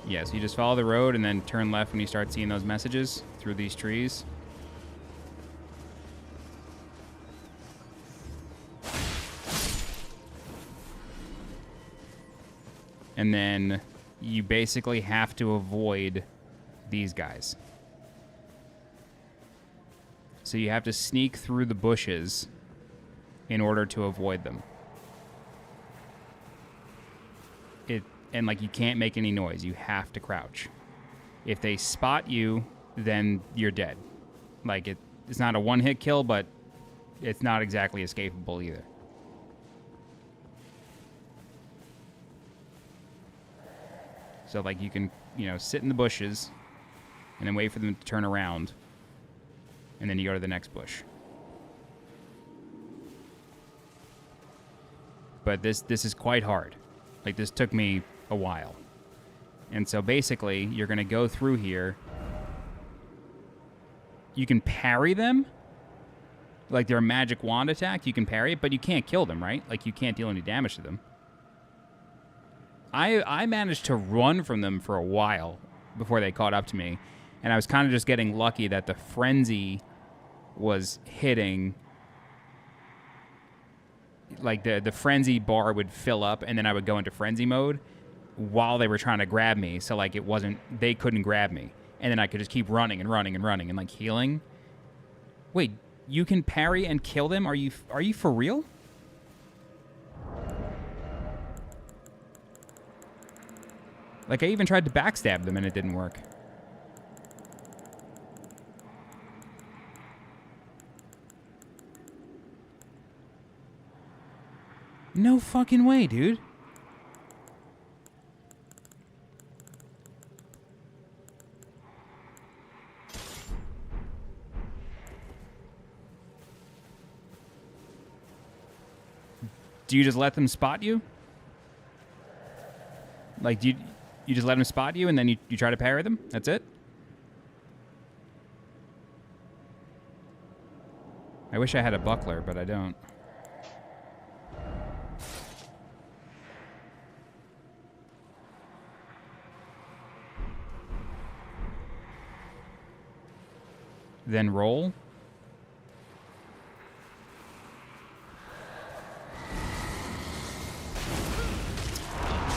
S1: Yeah, so you just follow the road and then turn left when you start seeing those messages through these trees. And then you basically have to avoid these guys. So you have to sneak through the bushes in order to avoid them. And like, you can't make any noise. You have to crouch. If they spot you, then you're dead. Like, it's not a one-hit kill, but it's not exactly escapable either. So, like, you can, you know, sit in the bushes and then wait for them to turn around. And then you go to the next bush. But this is quite hard. Like, this took me a while. And so, basically, you're going to go through here. You can parry them. Like, they're a magic wand attack. You can parry it, but you can't kill them, right? Like, you can't deal any damage to them. I managed to run from them for a while before they caught up to me. And I was kind of just getting lucky that the frenzy was hitting. Like, the frenzy bar would fill up, and then I would go into frenzy mode while they were trying to grab me. So, like, they couldn't grab me. And then I could just keep running and running and running and, like, healing. Wait, you can parry and kill them? Are you for real? Like, I even tried to backstab them and it didn't work. No fucking way, dude. Do you just let them spot you? Like, do you just let them spot you and then you try to parry them? That's it? I wish I had a buckler, but I don't. Then roll.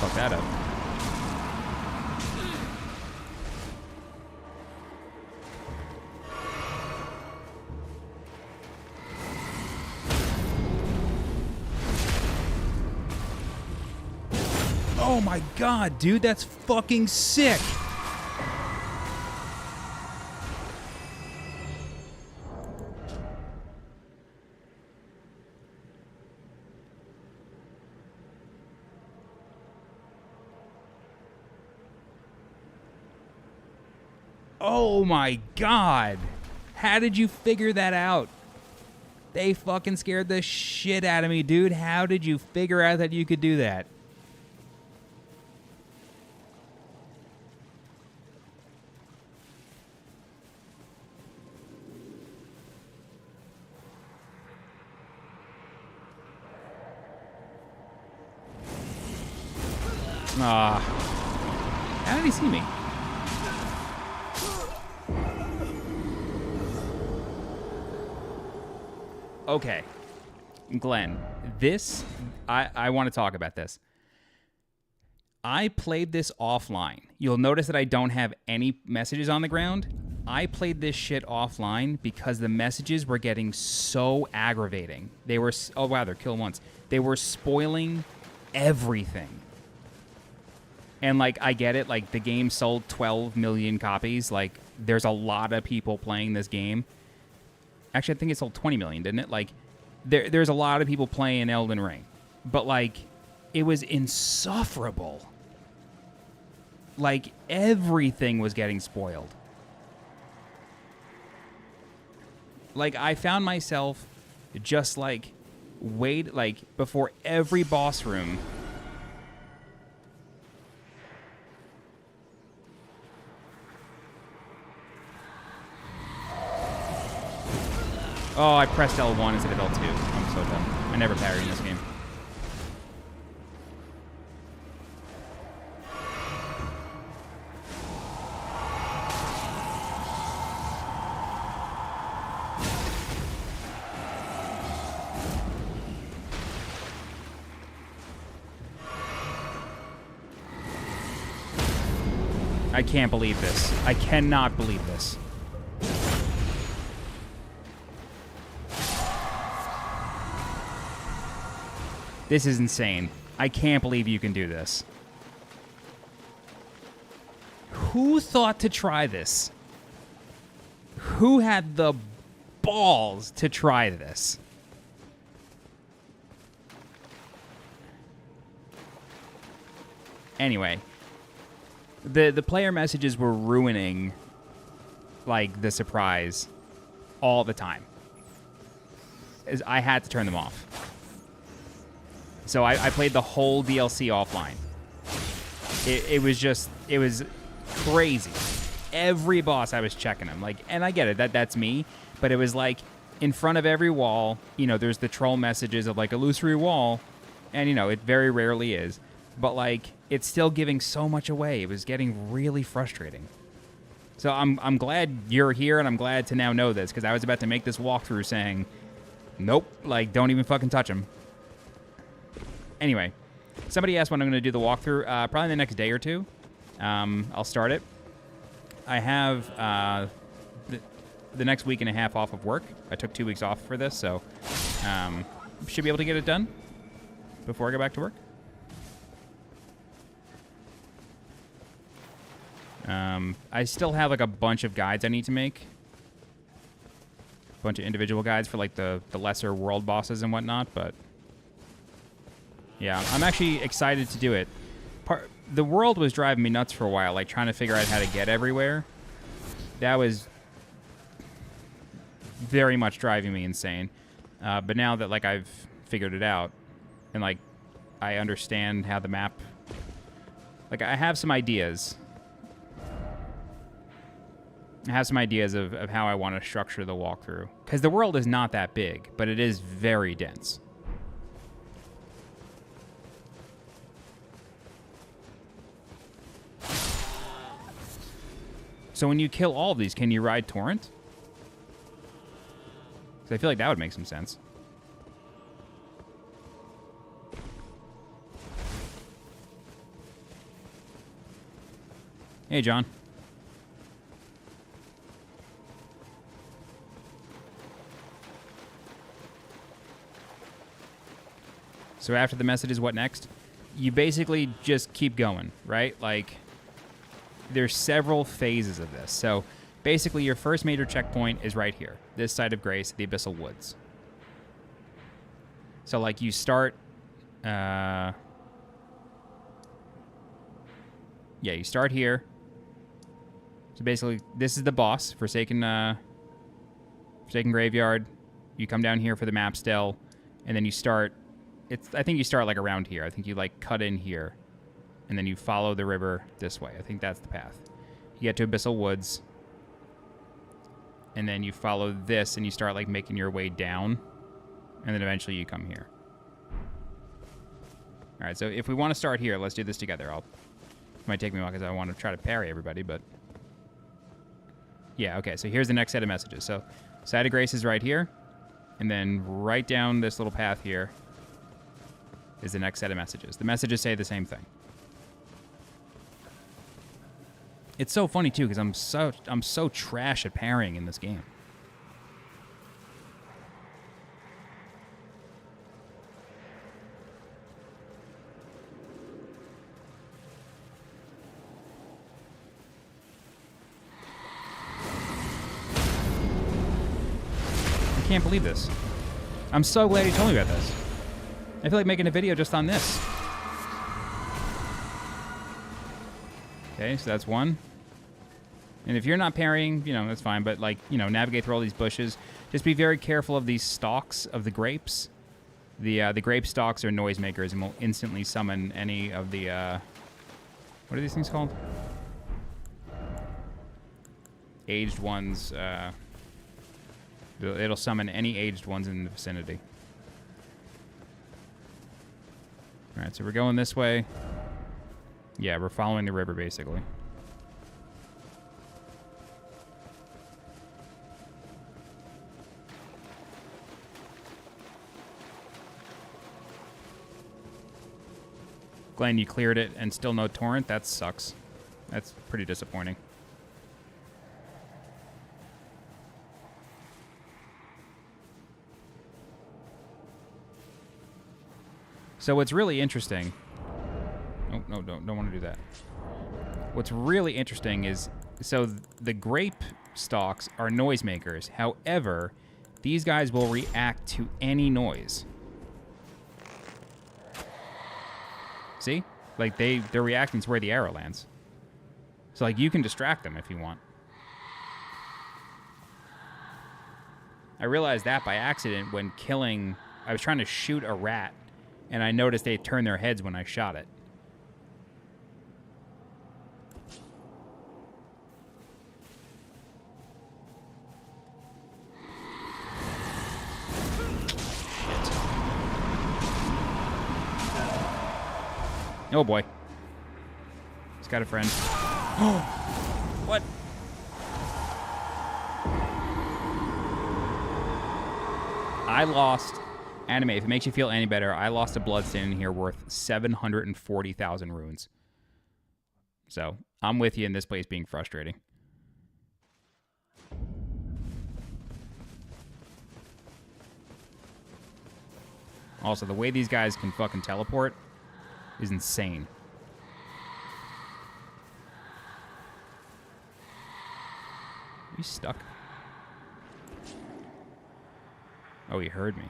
S1: Fuck that up. Oh my god, dude, that's fucking sick. Oh my god. How did you figure that out? They fucking scared the shit out of me, dude. How did you figure out that you could do that? How did he see me? Okay, Glenn, I want to talk about this. I played this offline. You'll notice that I don't have any messages on the ground. I played this shit offline because the messages were getting so aggravating. They were, oh wow, they're kill once. They were spoiling everything. And, like, I get it. Like, the game sold 12 million copies. Like, there's a lot of people playing this game. Actually, I think it sold 20 million, didn't it? Like, there's a lot of people playing Elden Ring. But, like, it was insufferable. Like, everything was getting spoiled. Like, I found myself just, like, before every boss room. Oh, I pressed L1 instead of L2. I'm so dumb. I never parry in this game. I can't believe this. I cannot believe this. This is insane. I can't believe you can do this. Who thought to try this? Who had the balls to try this? Anyway, the player messages were ruining, like, the surprise all the time. I had to turn them off. So I played the whole DLC offline. It was crazy. Every boss I was checking them. Like, and I get it, that's me, but it was like in front of every wall, you know, there's the troll messages of like illusory wall, and you know, it very rarely is, but like it's still giving so much away. It was getting really frustrating. So I'm glad you're here, and I'm glad to now know this, because I was about to make this walkthrough saying, nope, like don't even fucking touch them. Anyway, somebody asked when I'm going to do the walkthrough. Probably the next day or two. I'll start it. I have the next week and a half off of work. I took 2 weeks off for this, so should be able to get it done before I go back to work. I still have like a bunch of guides I need to make. A bunch of individual guides for like the lesser world bosses and whatnot, but yeah, I'm actually excited to do it. The world was driving me nuts for a while, like trying to figure out how to get everywhere. That was very much driving me insane. But now that like I've figured it out, and like I understand how the map, like I have some ideas. I have some ideas of how I want to structure the walkthrough. Because the world is not that big, but it is very dense. So when you kill all of these, can you ride Torrent? Because I feel like that would make some sense. Hey, John. So after the messages, what next? You basically just keep going, right? Like, there's several phases of this. So basically your first major checkpoint is right here, this side of Grace, the Abyssal Woods. So like you start, yeah, you start here. So basically this is the boss, Forsaken Graveyard. You come down here for the map still, and then you start, I think you start like around here. I think you like cut in here, and then you follow the river this way. I think that's the path. You get to Abyssal Woods, and then you follow this, and you start like making your way down, and then eventually you come here. All right, so if we want to start here, let's do this together. It might take me a while because I want to try to parry everybody, but yeah, okay. So here's the next set of messages. So Side of Grace is right here, and then right down this little path here is the next set of messages. The messages say the same thing. It's so funny too because I'm so trash at parrying in this game. I can't believe this. I'm so glad you told me about this. I feel like making a video just on this. Okay, so that's one. And if you're not parrying, you know, that's fine. But, like, you know, navigate through all these bushes. Just be very careful of these stalks of the grapes. The grape stalks are noisemakers and will instantly summon any of the, what are these things called? Aged ones, it'll summon any aged ones in the vicinity. Alright, so we're going this way. Yeah, we're following the river, basically. Glenn, you cleared it and still no torrent? That sucks. That's pretty disappointing. So what's really interesting... Oh, no, don't want to do that. What's really interesting is... So the grape stalks are noisemakers. However, these guys will react to any noise. See? Like, they're reacting to where the arrow lands. So, like, you can distract them if you want. I realized that by accident when killing... I was trying to shoot a rat, and I noticed they turned their heads when I shot it. Oh boy. He's got a friend. Oh! What? I lost... Anime, if it makes you feel any better, I lost a bloodstain in here worth 740,000 runes. So, I'm with you in this place being frustrating. Also, the way these guys can fucking teleport is insane. He's stuck. Oh, he heard me.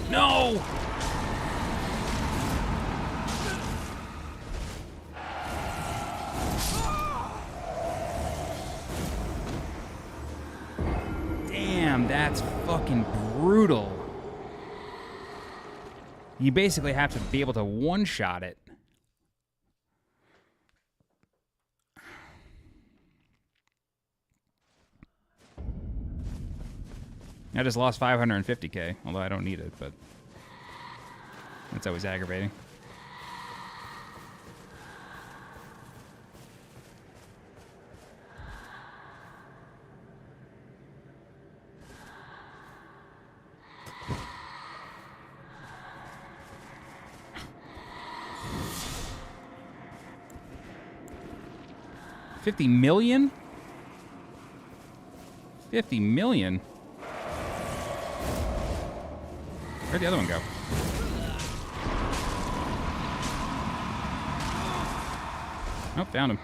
S1: No! Damn, that's fucking brutal. You basically have to be able to one-shot it. I just lost 550k, although I don't need it, but that's always aggravating. $50 million? 50 million? Where'd the other one go? Oh, found him.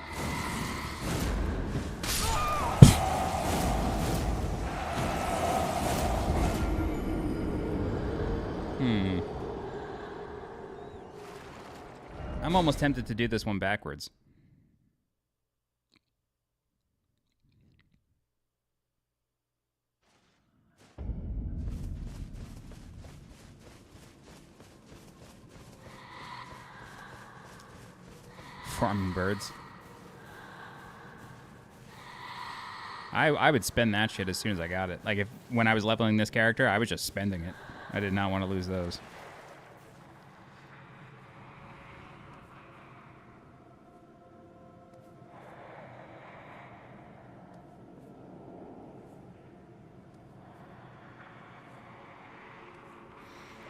S1: I'm almost tempted to do this one backwards. Farming birds. I would spend that shit as soon as I got it. Like, when I was leveling this character, I was just spending it. I did not want to lose those.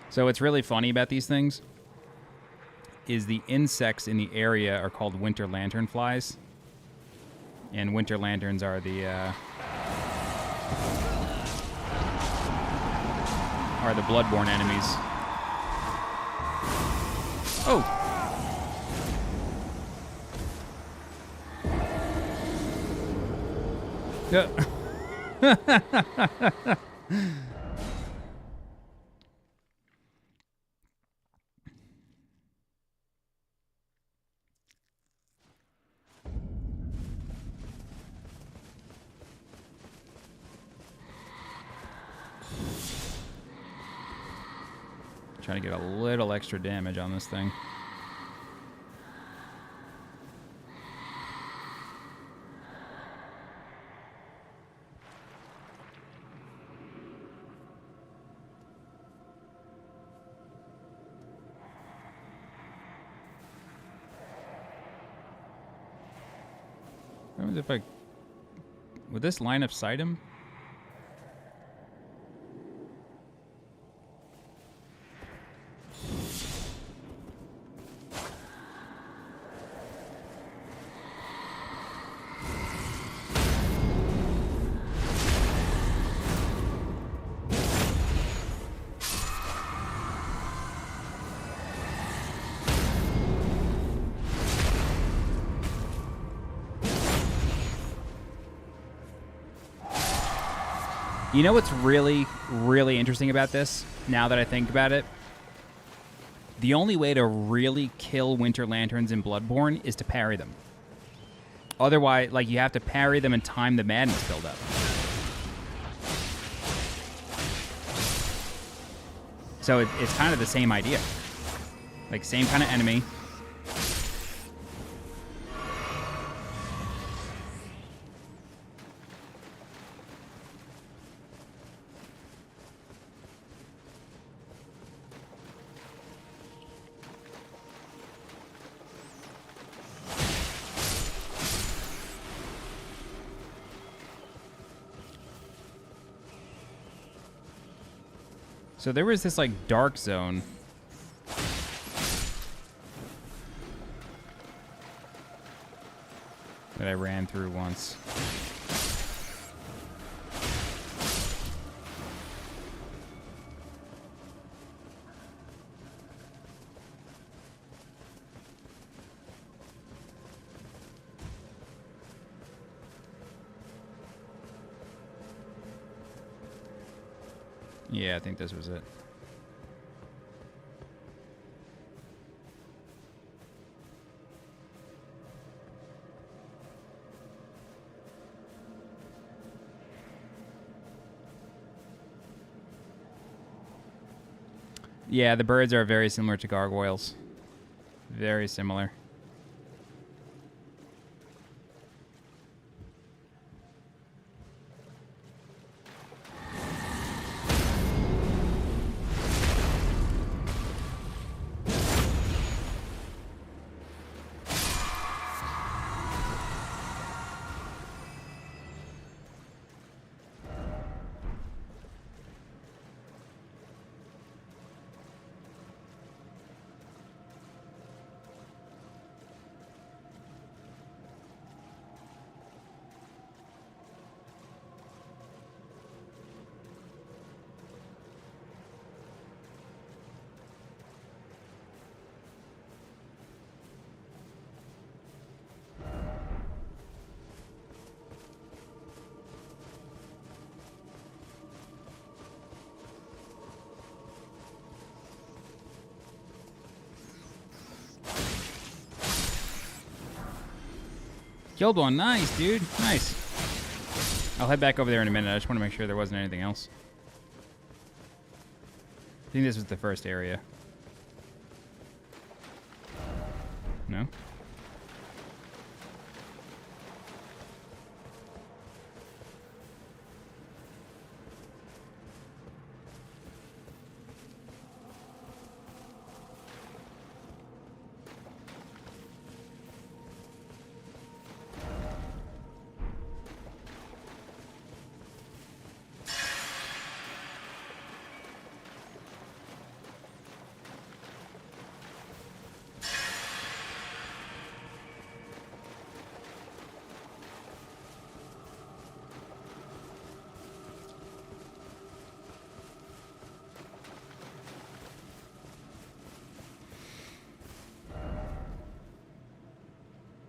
S1: So what's really funny about these things is the insects in the area are called winter lantern flies. And winter lanterns are the bloodborne enemies. Oh! Yeah. Trying to get a little extra damage on this thing. What happens if I... Would this line of sight him? You know what's really, really interesting about this, now that I think about it? The only way to really kill Winter Lanterns in Bloodborne is to parry them. Otherwise, like, you have to parry them and time the madness build-up. So it's kind of the same idea. Like, same kind of enemy. So there was this, like, dark zone. That I ran through once. Yeah, I think this was it. Yeah, the birds are very similar to gargoyles. Very similar. Killed one. Nice, dude. Nice. I'll head back over there in a minute. I just want to make sure there wasn't anything else. I think this was the first area. No?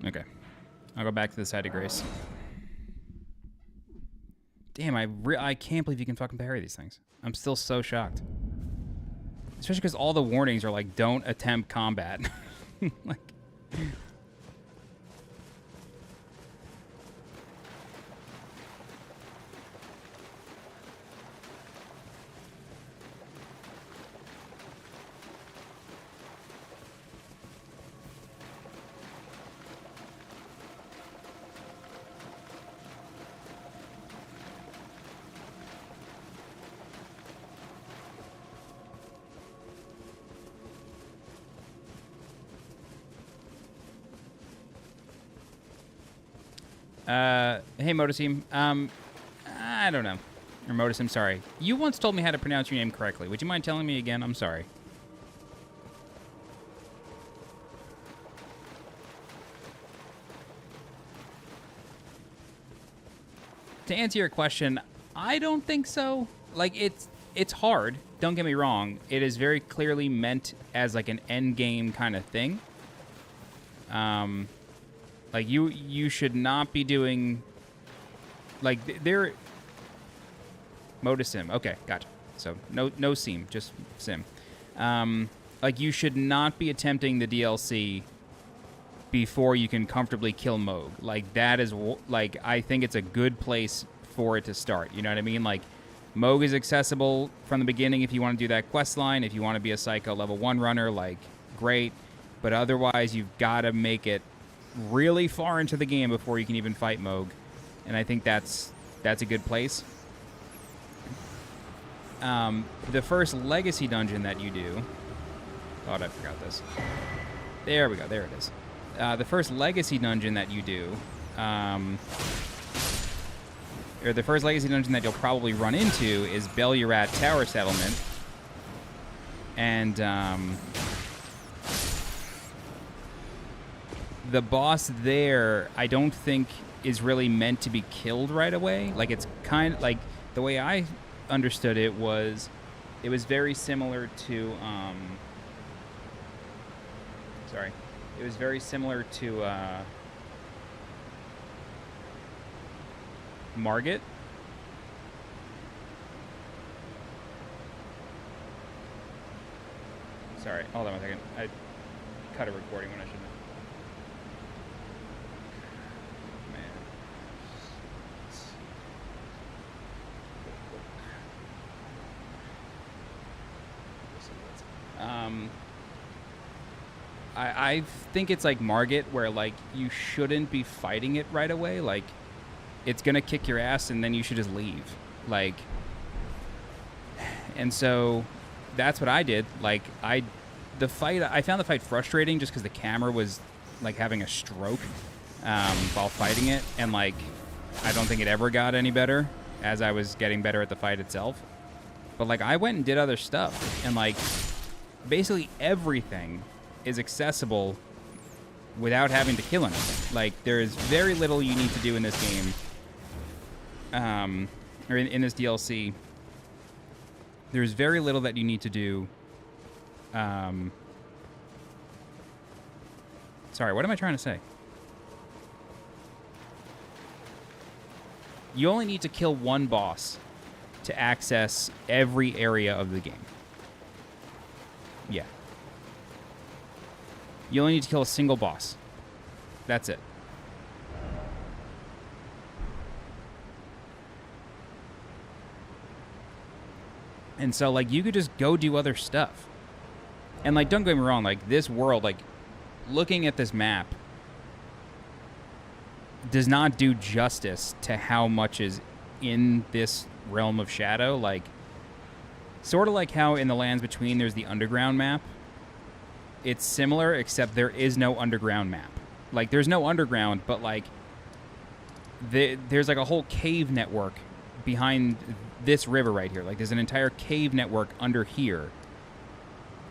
S1: Okay. I'll go back to the side of grace. Damn, I can't believe you can fucking parry these things. I'm still so shocked. Especially because all the warnings are like, don't attempt combat. Like... Hey, Motosim. I don't know. Or Motosim, sorry. You once told me how to pronounce your name correctly. Would you mind telling me again? I'm sorry. To answer your question, I don't think so. Like, it's hard. Don't get me wrong. It is very clearly meant as, like, an end game kind of thing. Like, you should not be doing... Like, Mode sim. Okay, gotcha. So no sim, just sim. Like you should not be attempting the DLC before you can comfortably kill Moog. Like that is like I think it's a good place for it to start. You know what I mean? Like Moog is accessible from the beginning if you want to do that quest line. If you want to be a Psycho level 1 runner, like great. But otherwise, you've got to make it really far into the game before you can even fight Moog. And I think that's a good place. The first legacy dungeon that you do... Thought I forgot this. There we go. There it is. The first legacy dungeon that you do... or the first legacy dungeon that you'll probably run into is Belurat Tower Settlement. And... the boss there, I don't think is really meant to be killed right away. Like, it's kind of like the way I understood it was very similar to it was very similar to Margit. Sorry, hold on a second. I cut a recording when I shouldn't have. I think it's like Margit, where like you shouldn't be fighting it right away. Like it's gonna kick your ass, and then you should just leave. Like, and so that's what I did. Like I found the fight frustrating just because the camera was like having a stroke while fighting it, and like I don't think it ever got any better as I was getting better at the fight itself. But like I went and did other stuff, and like basically everything is accessible without having to kill anything. Like there is very little you need to do in this game, or in this DLC. There's very little that you need to do. Sorry, what am I trying to say? You only need to kill one boss to access every area of the game. Yeah. You only need to kill a single boss. That's it. And so, like, you could just go do other stuff. And, like, don't get me wrong, like, this world, like, looking at this map does not do justice to how much is in this realm of shadow. Like, sort of like how in the Lands Between there's the underground map. It's similar, except there is no underground map. Like, there's no underground, but, like, there's, like, a whole cave network behind this river right here. Like, there's an entire cave network under here.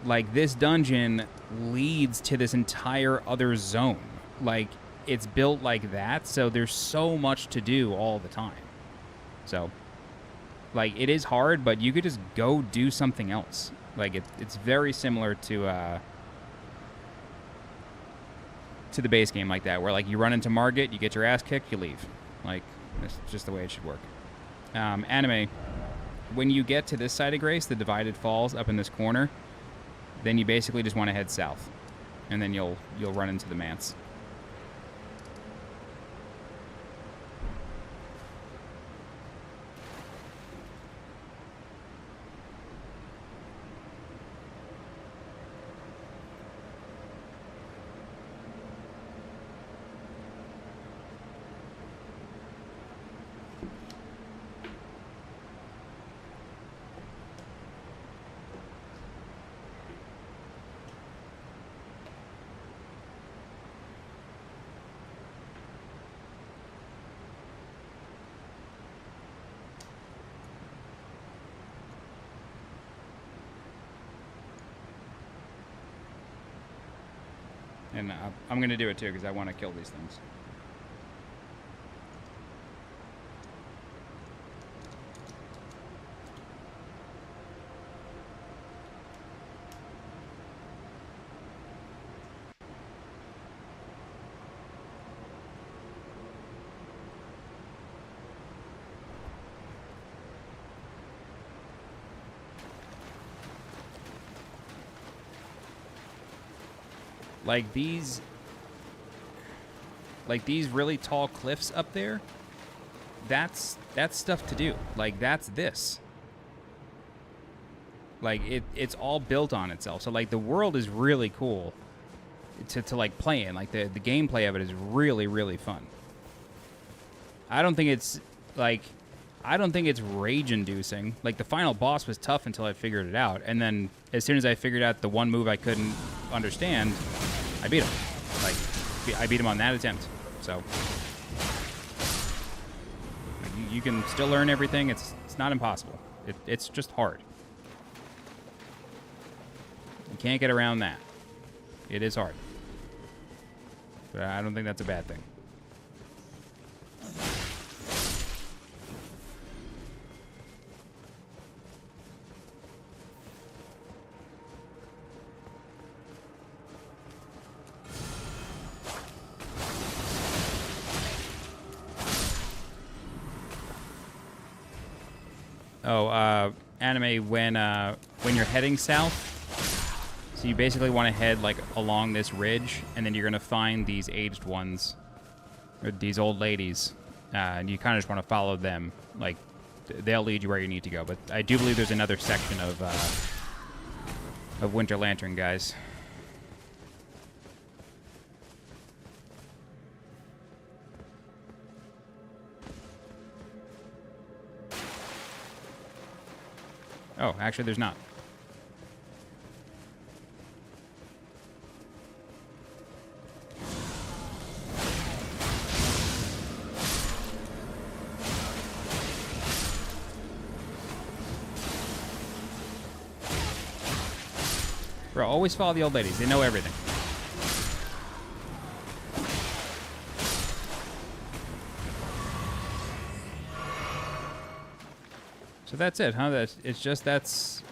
S1: Like, this dungeon leads to this entire other zone. Like, it's built like that, so there's so much to do all the time. So, like, it is hard, but you could just go do something else. Like, it's very similar to the base game like that, where, like, you run into Margit, you get your ass kicked, you leave. Like, that's just the way it should work. Anime, when you get to this side of Grace, the Divided Falls up in this corner, then you basically just want to head south, and then you'll run into the manse. And I'm going to do it too, because I want to kill these things. like these really tall cliffs up there, that's stuff to do. Like, that's this. Like, it's all built on itself. So, like, the world is really cool to like, play in. Like, the gameplay of it is really, really fun. I don't think it's rage-inducing. Like, the final boss was tough until I figured it out. And then, as soon as I figured out the one move I couldn't understand, I beat him. Like, I beat him on that attempt. So, you can still learn everything. It's not impossible. It's just hard. You can't get around that. It is hard. But I don't think that's a bad thing. Oh, anime, when you're heading south, so you basically want to head like along this ridge, and then you're gonna find these aged ones, or these old ladies, and you kind of just want to follow them. Like, they'll lead you where you need to go. But I do believe there's another section of Winter Lantern guys. Oh, actually, there's not. Bro, always follow the old ladies. They know everything. So that's it, huh? That's...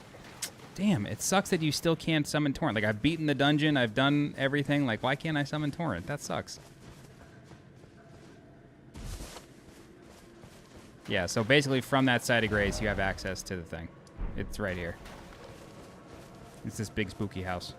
S1: Damn, it sucks that you still can't summon Torrent. Like, I've beaten the dungeon, I've done everything. Like, why can't I summon Torrent? That sucks. Yeah, so basically from that side of Grace, you have access to the thing. It's right here. It's this big spooky house.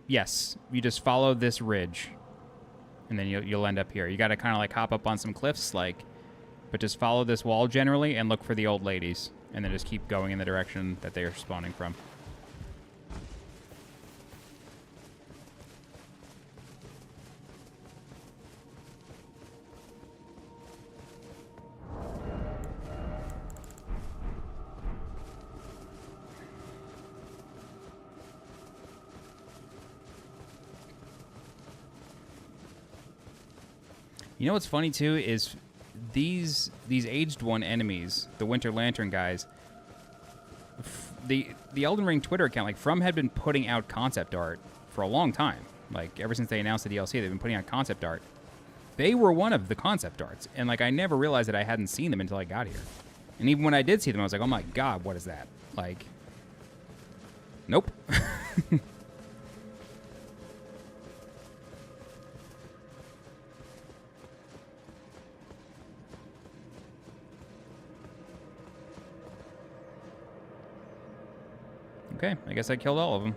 S1: Yes, you just follow this ridge, and then you'll end up here. You got to kind of like hop up on some cliffs, like, but just follow this wall generally and look for the old ladies, and then just keep going in the direction that they are spawning from. You know what's funny too is these aged one enemies, the Winter Lantern guys. The Elden Ring Twitter account, like From, had been putting out concept art for a long time. Like ever since they announced the DLC, they've been putting out concept art. They were one of the concept arts, and like I never realized that I hadn't seen them until I got here. And even when I did see them, I was like, oh my god, what is that? Like, nope. Okay, I guess I killed all of them.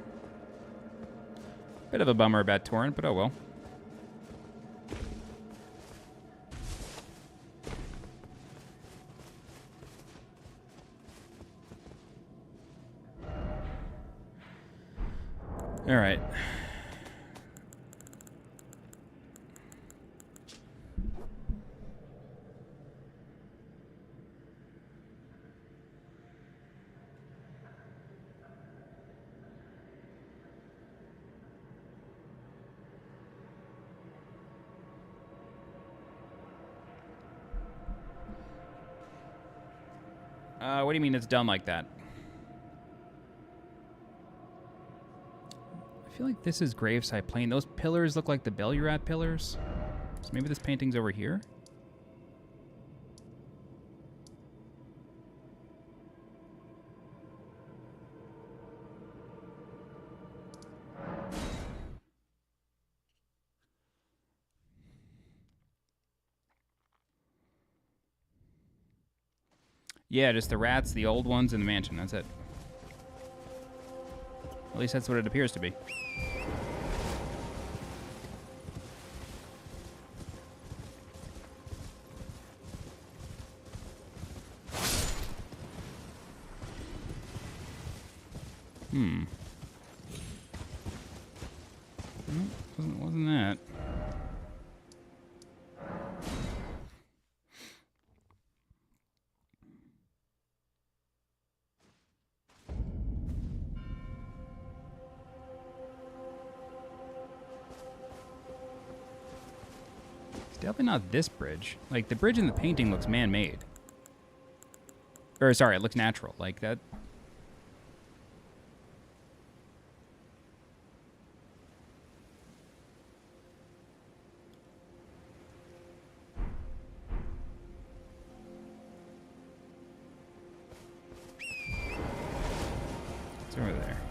S1: Bit of a bummer about Torrent, but oh well. All right. What do you mean it's done like that? I feel like this is Graveside Plain. Those pillars look like the Bellurat pillars. So maybe this painting's over here? Yeah, just the rats, the old ones, and the mansion. That's it. At least that's what it appears to be. Wasn't that. It's definitely not this bridge. Like, the bridge in the painting looks man-made. Or, sorry, it looks natural. Like, that... It's over there.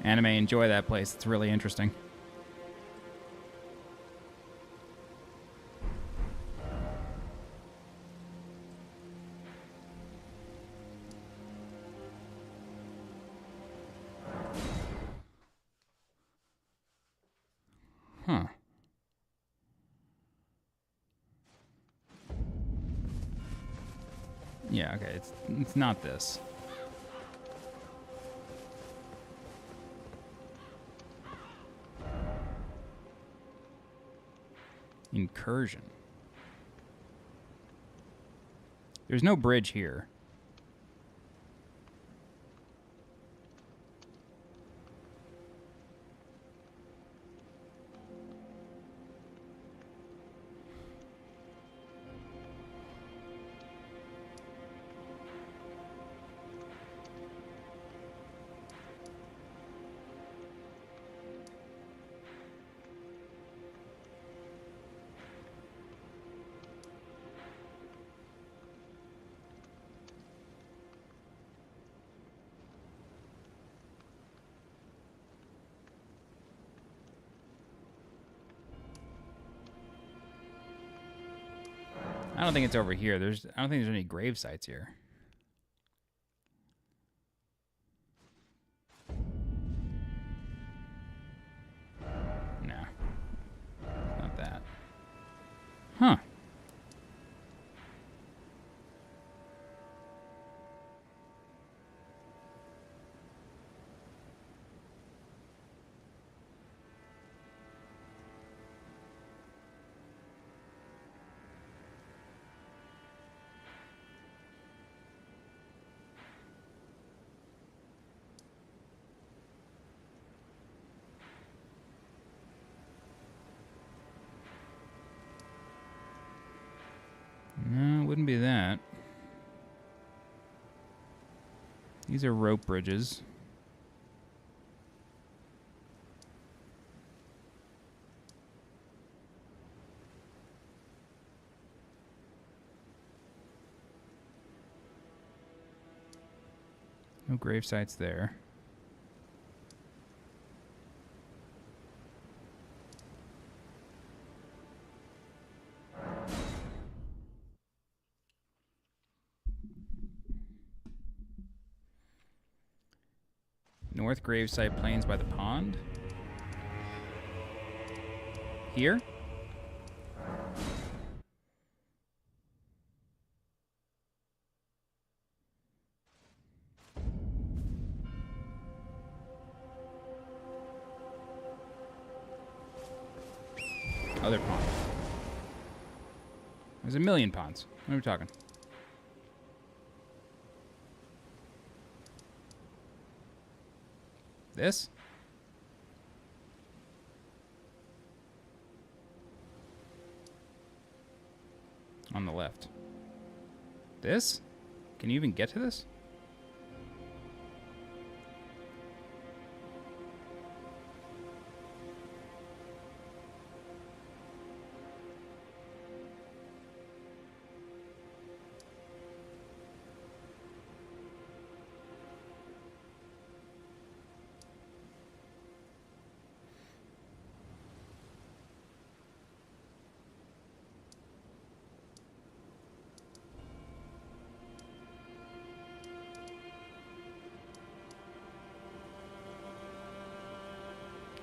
S1: Anime, enjoy that place. It's really interesting. Huh. Yeah, okay. It's not this. Incursion. There's no bridge here. I don't think it's over here. I don't think there's any grave sites here. No. Not that. Huh. No, it wouldn't be that. These are rope bridges. No grave sites there. North gravesite plains by the pond. Here? Other pond. There's a million ponds. What are we talking? This? On the left. This? Can you even get to this?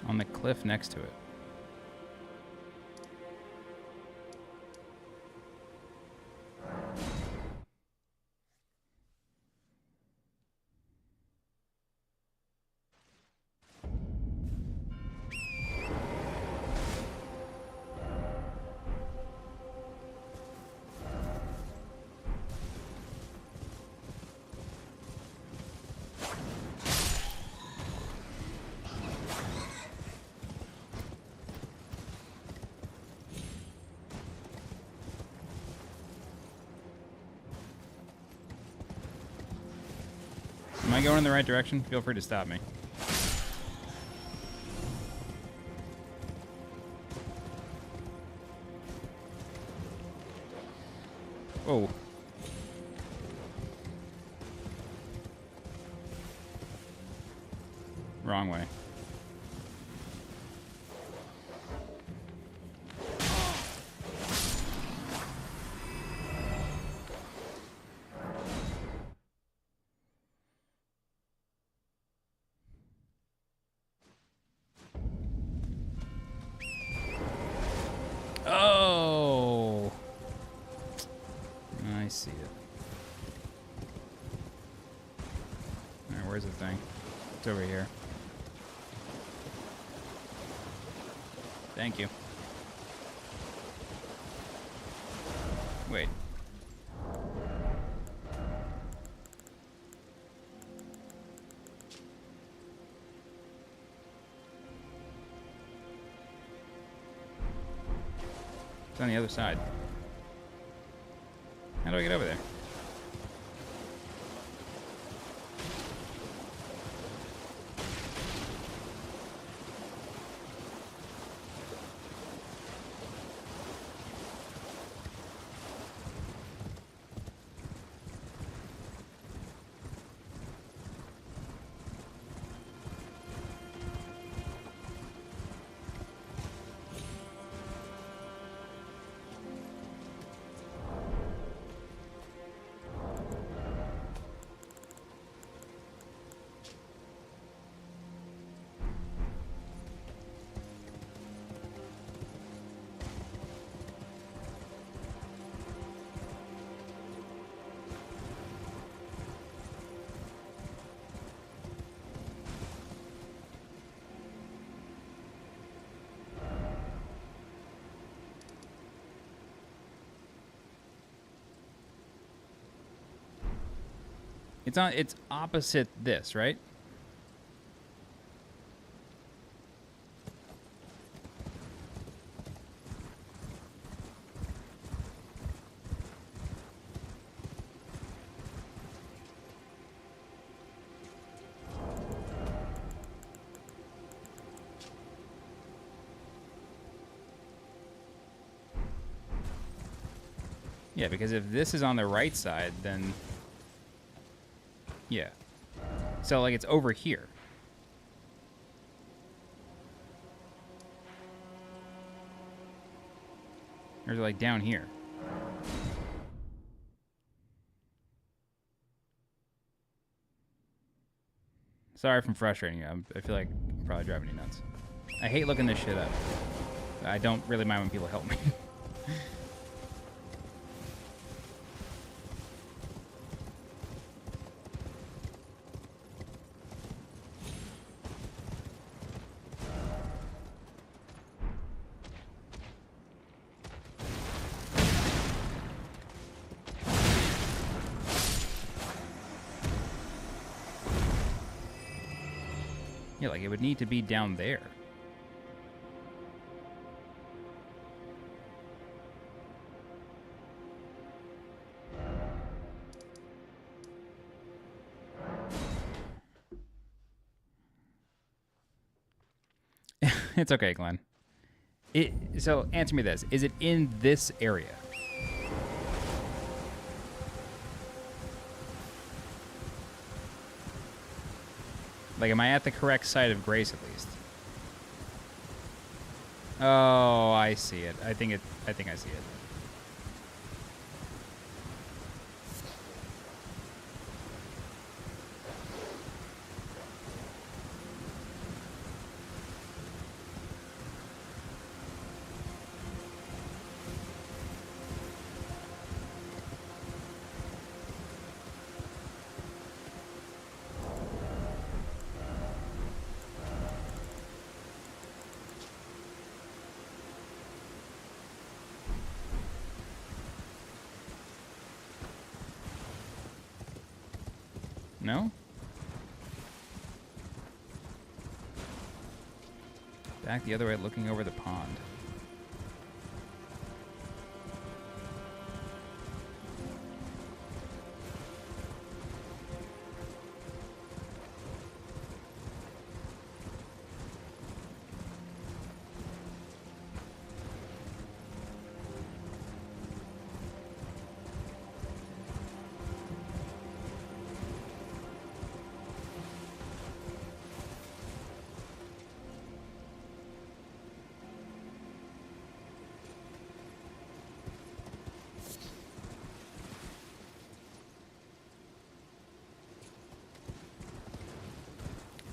S1: On the cliff next to it. Am I going in the right direction? Feel free to stop me. Oh. Wrong way. Oh, I see it. All right, where's the thing? It's over here. Thank you. Wait. It's on the other side. How do I get over there? It's opposite this, right? Yeah, because if this is on the right side, then... Yeah. So, like, it's over here. Or, like, down here. Sorry if I'm frustrating you. I feel like I'm probably driving you nuts. I hate looking this shit up. I don't really mind when people help me. Yeah, like it would need to be down there. It's okay, Glenn. So answer me this. Is it in this area? Like, am I at the correct side of Grace at least? Oh, I see it. I think I see it. No? Back the other way, looking over the pond.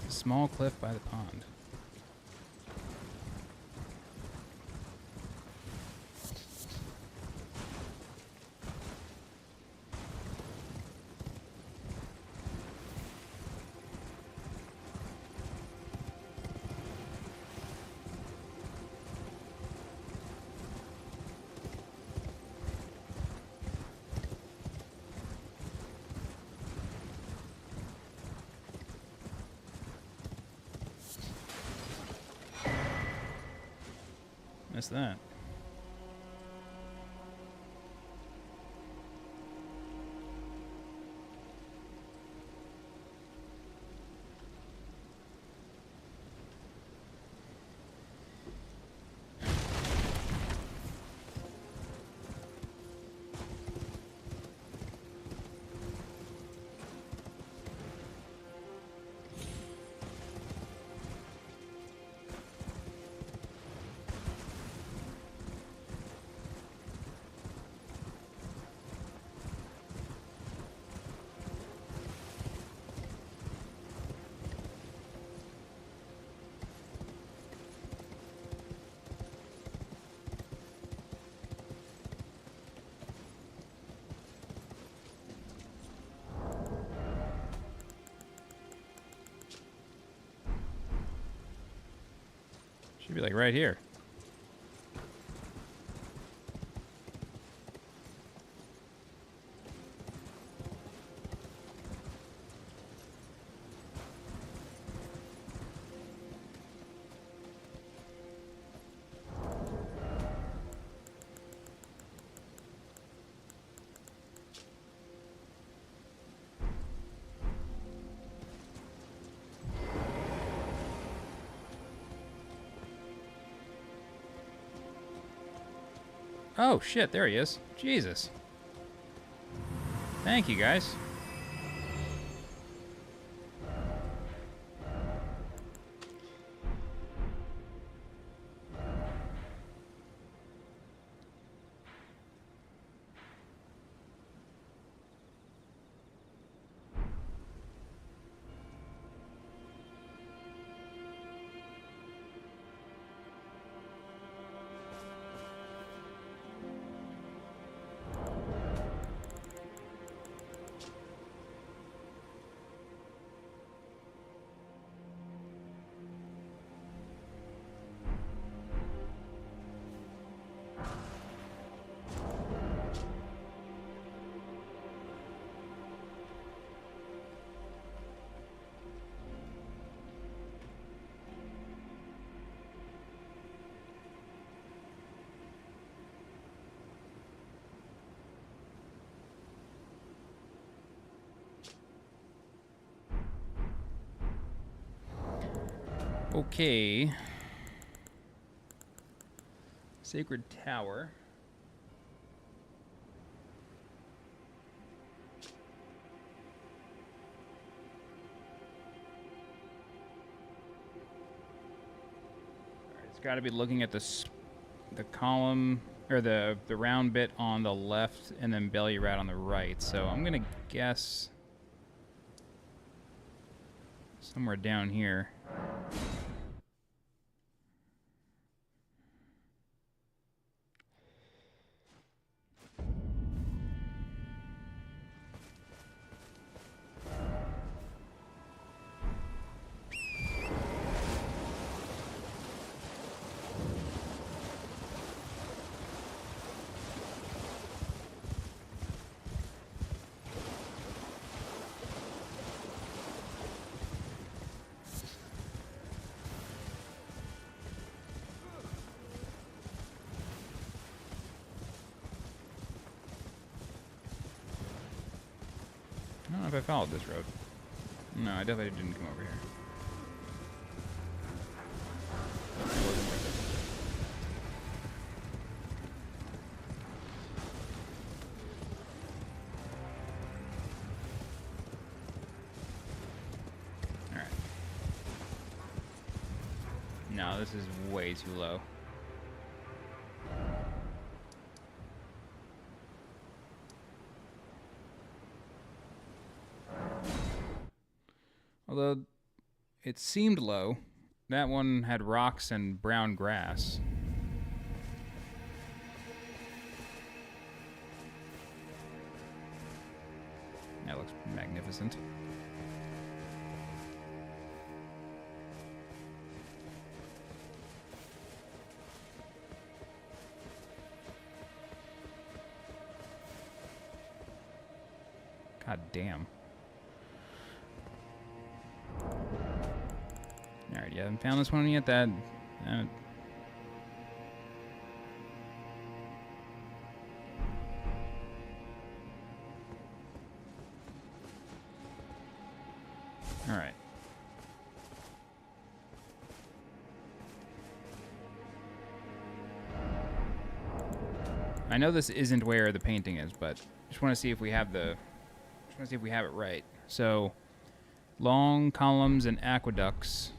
S1: Small cliff by the pond. Missed that. Should be like right here. Oh, shit, there he is. Jesus. Thank you, guys. Okay. Sacred Tower. Alright, it's got to be looking at the column or the round bit on the left and then belly rat on the right. So I'm going to guess somewhere down here. I don't know if I followed this road. No, I definitely didn't come over here. It wasn't worth it. Alright. No, this is way too low. Although it seemed low, that one had rocks and brown grass. That looks magnificent. God damn. Alright, you haven't found this one yet? Alright. I know this isn't where the painting is, but just want to see if we have it right. So, long columns and aqueducts.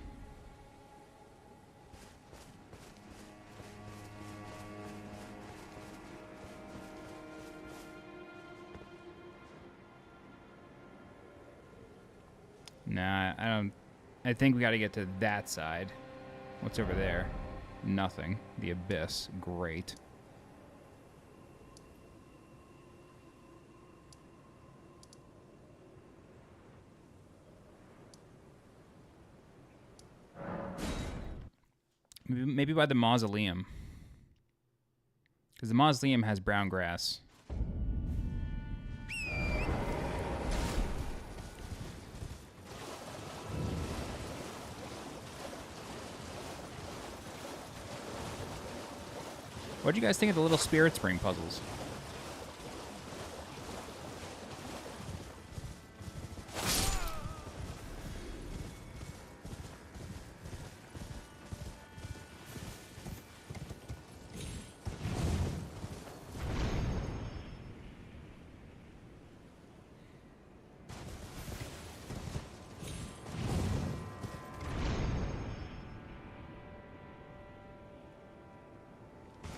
S1: Nah, I don't. I think we got to get to that side. What's over there? Nothing. The Abyss. Great. Maybe by the mausoleum. Because the mausoleum has brown grass. What do you guys think of the little Spirit Spring puzzles?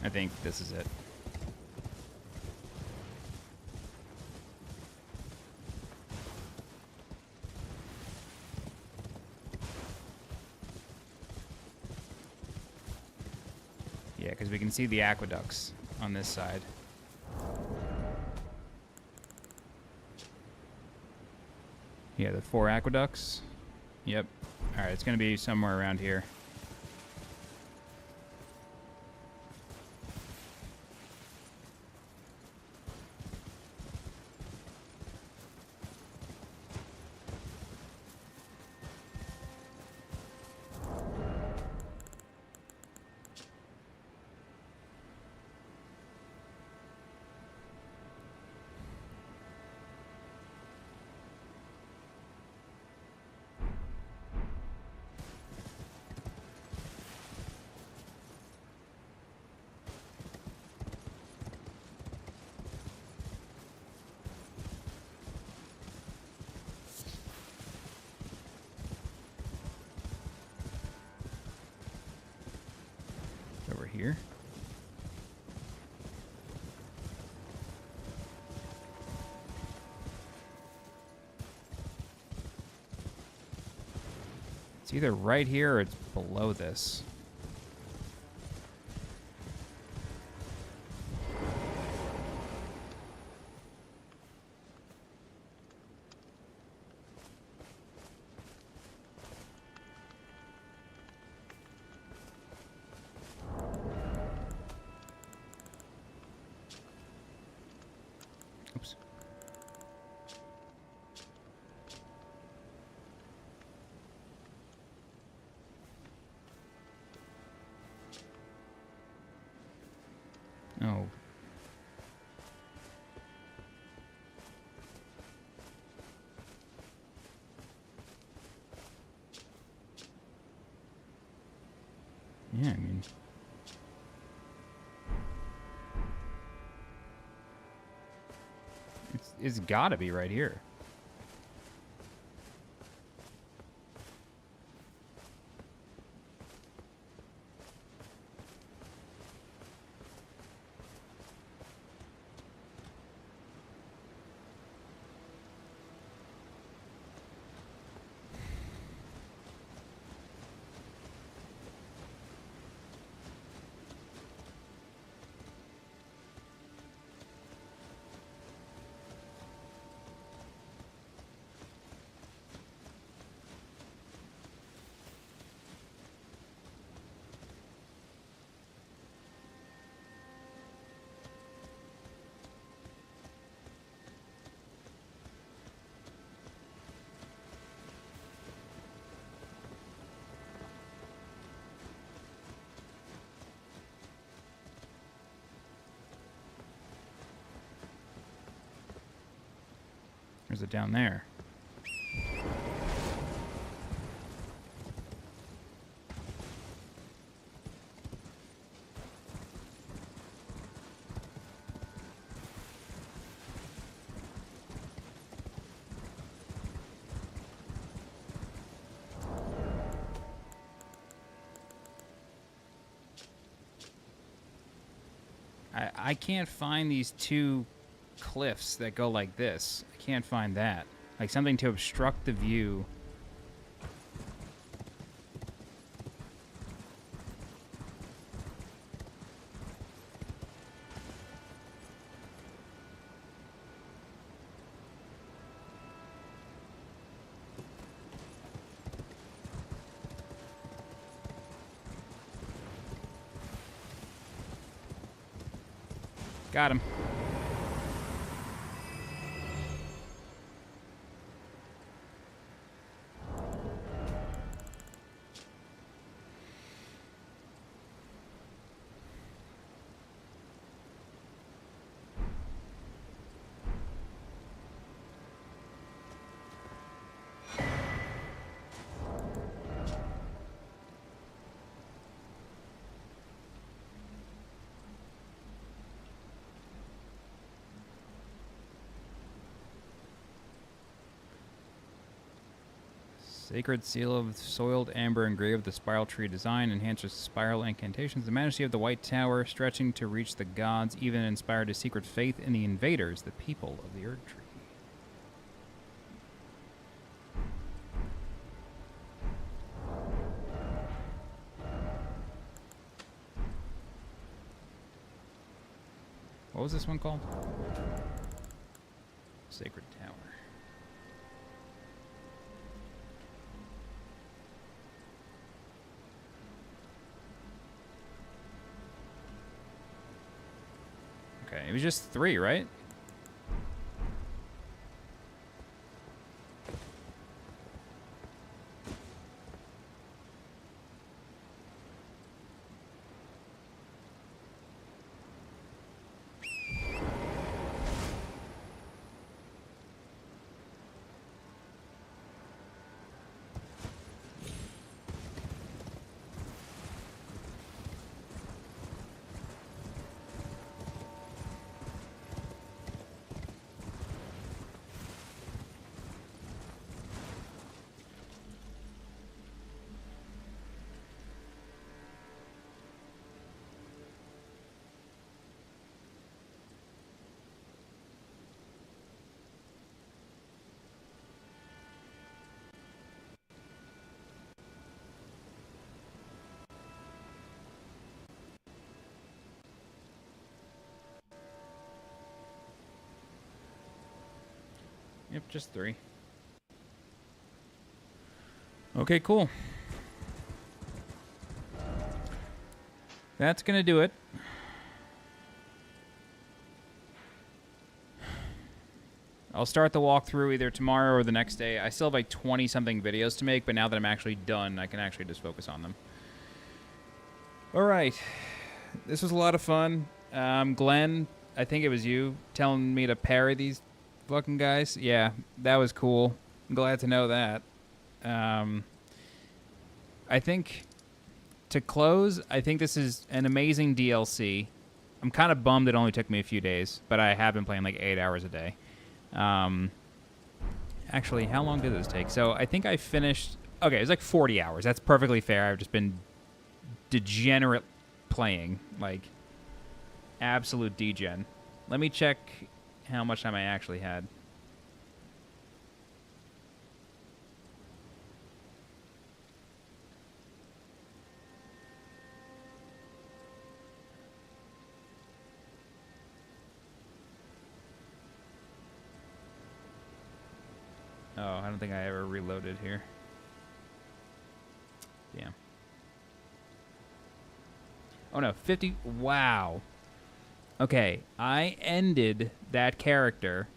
S1: I think this is it. Yeah, because we can see the aqueducts on this side. Yeah, the 4 aqueducts. Yep. Alright, it's going to be somewhere around here. Over here. It's either right here or it's below this. Oops. Oh. Yeah, I mean... It's gotta be right here. Or is it down there? I can't find these 2 cliffs that go like this. I can't find that. Like something to obstruct the view. Got him. Sacred seal of soiled amber engraved with the spiral tree design enhances spiral incantations. The majesty of the White Tower, stretching to reach the gods, even inspired a secret faith in the invaders, the people of the Erd Tree. What was this one called? Sacred Tower. Okay, it was just 3, right? Yep, just 3. Okay, cool. That's gonna do it. I'll start the walkthrough either tomorrow or the next day. I still have like 20-something videos to make, but now that I'm actually done, I can actually just focus on them. All right. This was a lot of fun. Glenn, I think it was you telling me to parry these fucking guys. Yeah, that was cool. I'm glad to know that. I think to close, I think this is an amazing DLC. I'm kind of bummed it only took me a few days, but I have been playing like 8 hours a day. Actually, how long did this take? So I think I finished... Okay, it was like 40 hours. That's perfectly fair. I've just been degenerate playing. Like, absolute degen. Let me check how much time I actually had. Oh, I don't think I ever reloaded here. Damn. Oh no, 50... Wow. Okay, I ended that character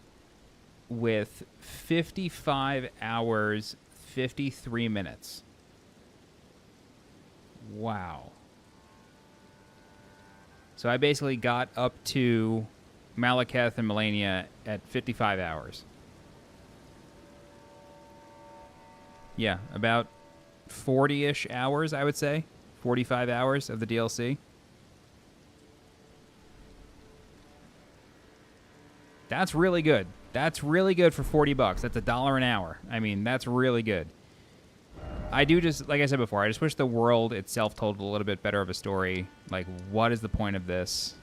S1: with 55 hours, 53 minutes. Wow. So I basically got up to Malekith and Melania at 55 hours. Yeah, about 40-ish hours, I would say. 45 hours of the DLC. That's really good. That's really good for $40. That's $1 an hour. I mean, that's really good. I do just, like I said before, I just wish the world itself told a little bit better of a story. Like, what is the point of this?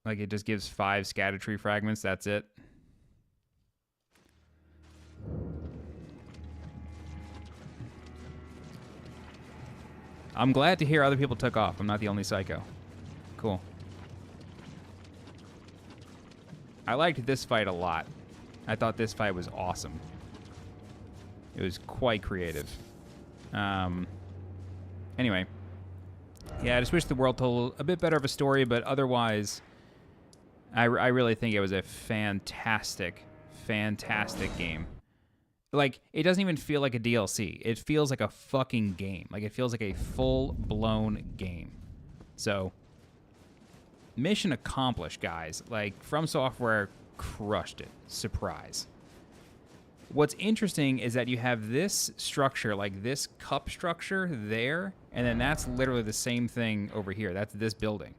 S1: Like, it just gives 5 scatter tree fragments. That's it. I'm glad to hear other people took off. I'm not the only psycho. Cool. I liked this fight a lot. I thought this fight was awesome. It was quite creative. Anyway. Yeah, I just wish the world told a bit better of a story, but otherwise, I really think it was a fantastic, fantastic game. Like, it doesn't even feel like a DLC. It feels like a fucking game. Like, it feels like a full-blown game. So, mission accomplished, guys. Like, From Software crushed it. Surprise. What's interesting is that you have this structure, like this cup structure there, and then that's literally the same thing over here. That's this building.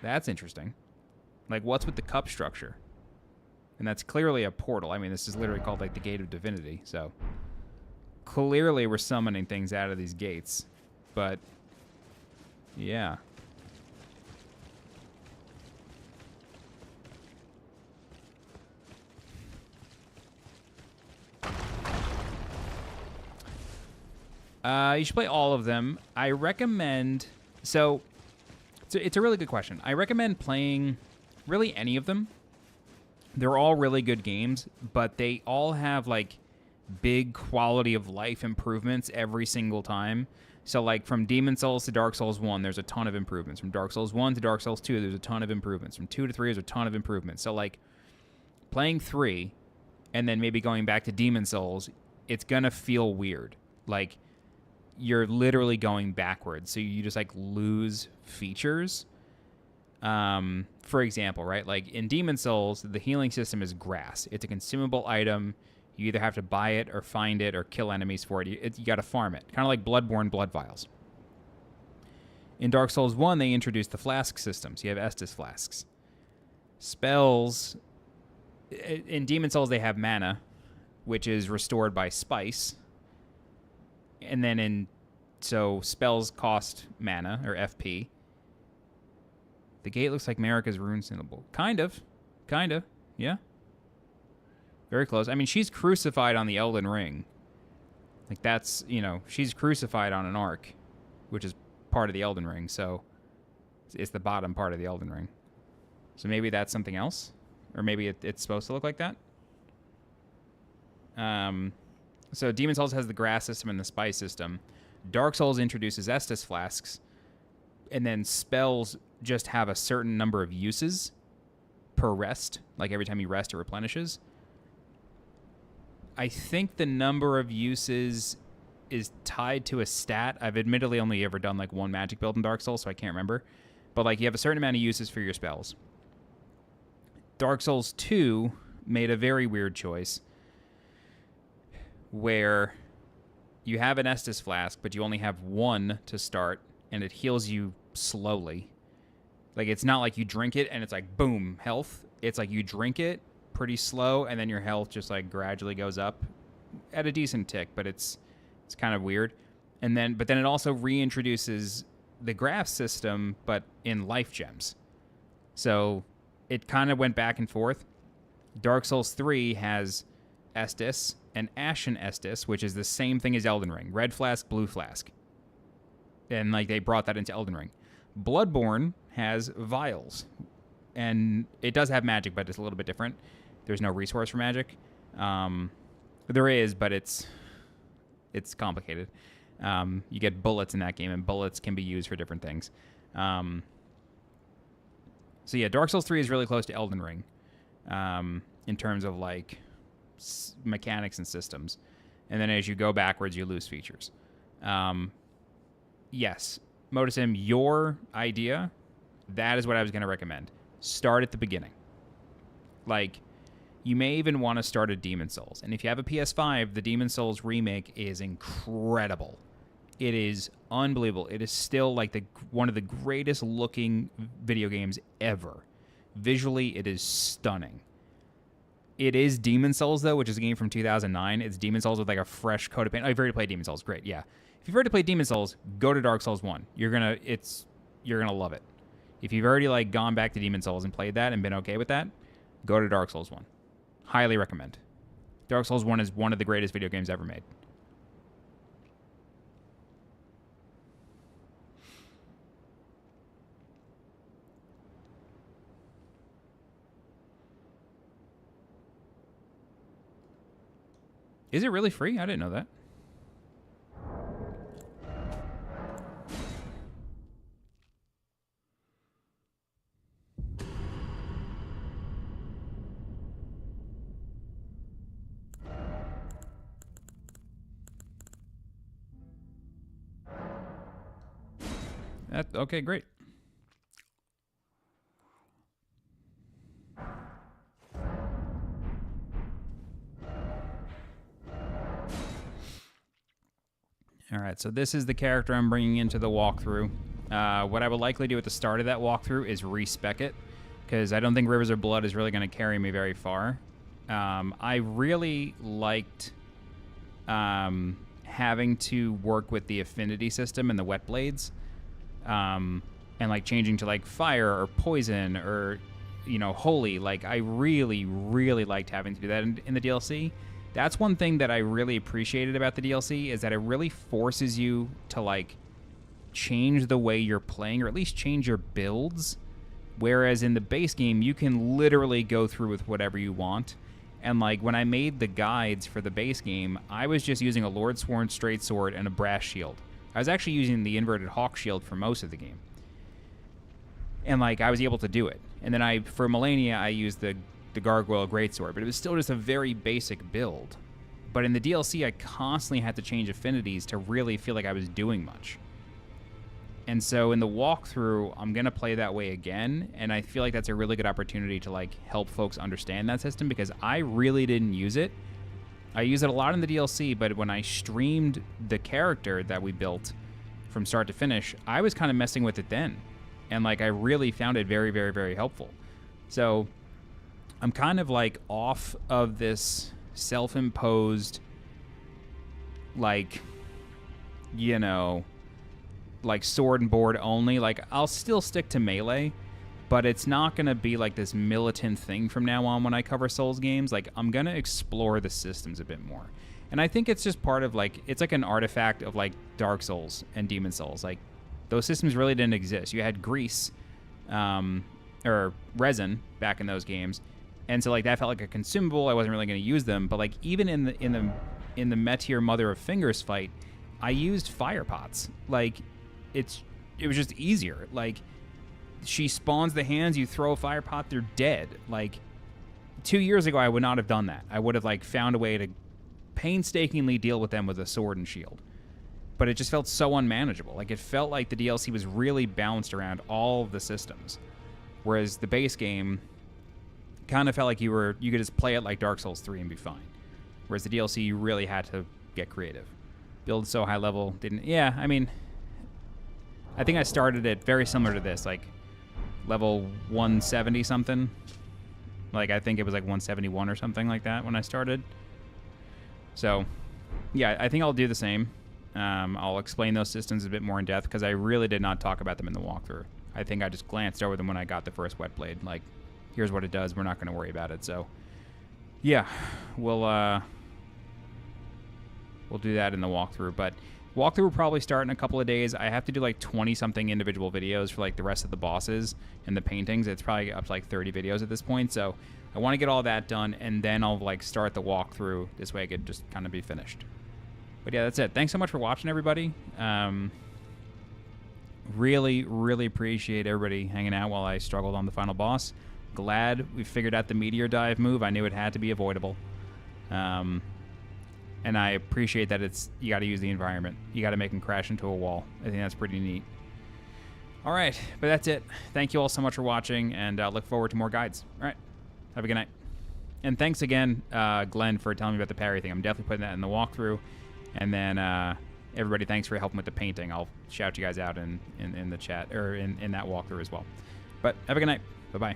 S1: That's interesting. Like, what's with the cup structure? And that's clearly a portal. I mean, this is literally called, like, the Gate of Divinity, so... Clearly we're summoning things out of these gates. But... yeah. You should play all of them. I recommend... So, it's a really good question. I recommend playing really any of them. They're all really good games, but they all have, like, big quality of life improvements every single time. So, like, from Demon Souls to Dark Souls 1, there's a ton of improvements. From Dark Souls 1 to Dark Souls 2, there's a ton of improvements. From 2 to 3, there's a ton of improvements. So, like, playing 3 and then maybe going back to Demon Souls, it's gonna feel weird. Like, you're literally going backwards, so you just, like, lose features. For example, right? Like, in Demon Souls, the healing system is grass. It's a consumable item. You either have to buy it or find it or kill enemies for it. You got to farm it. Kind of like Bloodborne blood vials. In Dark Souls 1, they introduced the flask systems. You have Estus flasks. Spells... In Demon Souls, they have mana, which is restored by spice. And then so spells cost mana, or FP. The gate looks like Marika's rune symbol. Kind of, yeah. Very close. I mean, she's crucified on the Elden Ring. Like, that's, you know, she's crucified on an arc, which is part of the Elden Ring, so it's the bottom part of the Elden Ring. So maybe that's something else? Or maybe it's supposed to look like that? So Demon Souls has the grass system and the spice system. Dark Souls introduces Estus flasks, and then spells just have a certain number of uses per rest. Like, every time you rest, it replenishes. I think the number of uses is tied to a stat. I've admittedly only ever done, like, one magic build in Dark Souls, so I can't remember. But, like, you have a certain amount of uses for your spells. Dark Souls 2 made a very weird choice where you have an Estus flask, but you only have one to start, and it heals you slowly. Like, it's not like you drink it and it's like, boom, health. It's like you drink it pretty slow, and then your health just, like, gradually goes up at a decent tick, but it's kind of weird. But then it also reintroduces the graph system, but in life gems. So it kind of went back and forth. Dark Souls 3 has Estus and Ashen Estus, which is the same thing as Elden Ring. Red flask, blue flask. And, like, they brought that into Elden Ring. Bloodborne has vials. And it does have magic, but it's a little bit different. There's no resource for magic. There is, but it's complicated. You get bullets in that game, and bullets can be used for different things. So yeah, Dark Souls 3 is really close to Elden Ring in terms of, like, mechanics and systems. And then as you go backwards, you lose features. Yes, Motosim, your idea, that is what I was going to recommend. Start at the beginning. Like, you may even want to start at Demon Souls. And if you have a PS5, the Demon Souls remake is incredible. It is unbelievable. It is still, like, one of the greatest looking video games ever. Visually, it is stunning. It is Demon Souls, though, which is a game from 2009. It's Demon Souls with, like, a fresh coat of paint. Oh, you've already played Demon Souls. Great, yeah. If you've already played Demon Souls, go to Dark Souls 1. You're gonna love it. If you've already, like, gone back to Demon Souls and played that and been okay with that, go to Dark Souls 1. Highly recommend. Dark Souls 1 is one of the greatest video games ever made. Is it really free? I didn't know that. Okay, great. All right, so this is the character I'm bringing into the walkthrough. What I would likely do at the start of that walkthrough is respec it, because I don't think Rivers of Blood is really going to carry me very far. I really liked having to work with the affinity system and the wet blades, and like changing to like fire or poison or, you know, holy. Like, I really, really liked having to do that in the DLC. That's one thing that I really appreciated about the DLC, is that it really forces you to like change the way you're playing, or at least change your builds. Whereas in the base game, you can literally go through with whatever you want. And like when I made the guides for the base game, I was just using a Lordsworn straight sword and a brass shield. I was actually using the inverted hawk shield for most of the game. And like I was able to do it. And then for Melania, I used the Gargoyle Greatsword, but it was still just a very basic build. But in the DLC, I constantly had to change affinities to really feel like I was doing much. And so in the walkthrough, I'm going to play that way again, and I feel like that's a really good opportunity to like help folks understand that system, because I really didn't use it. I use it a lot in the DLC, but when I streamed the character that we built from start to finish, I was kind of messing with it then. And like I really found it very, very, very helpful. So I'm kind of like off of this self-imposed, like, you know, like sword and board only. Like I'll still stick to melee, but it's not going to be like this militant thing from now on when I cover Souls games. Like I'm going to explore the systems a bit more. And I think it's just part of like, it's like an artifact of like Dark Souls and Demon Souls. Like those systems really didn't exist. You had grease, or resin back in those games. And so like that felt like a consumable. I wasn't really going to use them, but like even in the Meteor Mother of Fingers fight, I used fire pots. Like it was just easier. Like she spawns the hands, you throw a fire pot, they're dead. Like 2 years ago, I would not have done that. I would have like found a way to painstakingly deal with them with a sword and shield. But it just felt so unmanageable. Like it felt like the DLC was really balanced around all of the systems, whereas the base game kind of felt like you could just play it like Dark Souls 3 and be fine. Whereas the DLC, you really had to get creative. Build so high level, I mean, I think I started it very similar to this, like level 170 something. Like I think it was like 171 or something like that when I started. So yeah, I think I'll do the same. I'll explain those systems a bit more in depth, because I really did not talk about them in the walkthrough. I think I just glanced over them when I got the first wet blade. Like, here's what it does. We're not going to worry about it. So, yeah, we'll do that in the walkthrough. But walkthrough will probably start in a couple of days. I have to do like 20-something individual videos for like the rest of the bosses and the paintings. It's probably up to like 30 videos at this point. So I want to get all that done, and then I'll like start the walkthrough. This way I could just kind of be finished. But yeah, that's it. Thanks so much for watching, everybody. Really, really appreciate everybody hanging out while I struggled on the final boss. Glad we figured out the meteor dive move. I knew it had to be avoidable. And I appreciate that you got to use the environment. You got to make him crash into a wall. I think that's pretty neat. All right, but that's it. Thank you all so much for watching, and look forward to more guides. All right, have a good night. And thanks again, Glenn, for telling me about the parry thing. I'm definitely putting that in the walkthrough. And then everybody, thanks for helping with the painting. I'll shout you guys out in the chat, or in that walkthrough as well. But have a good night. Bye-bye.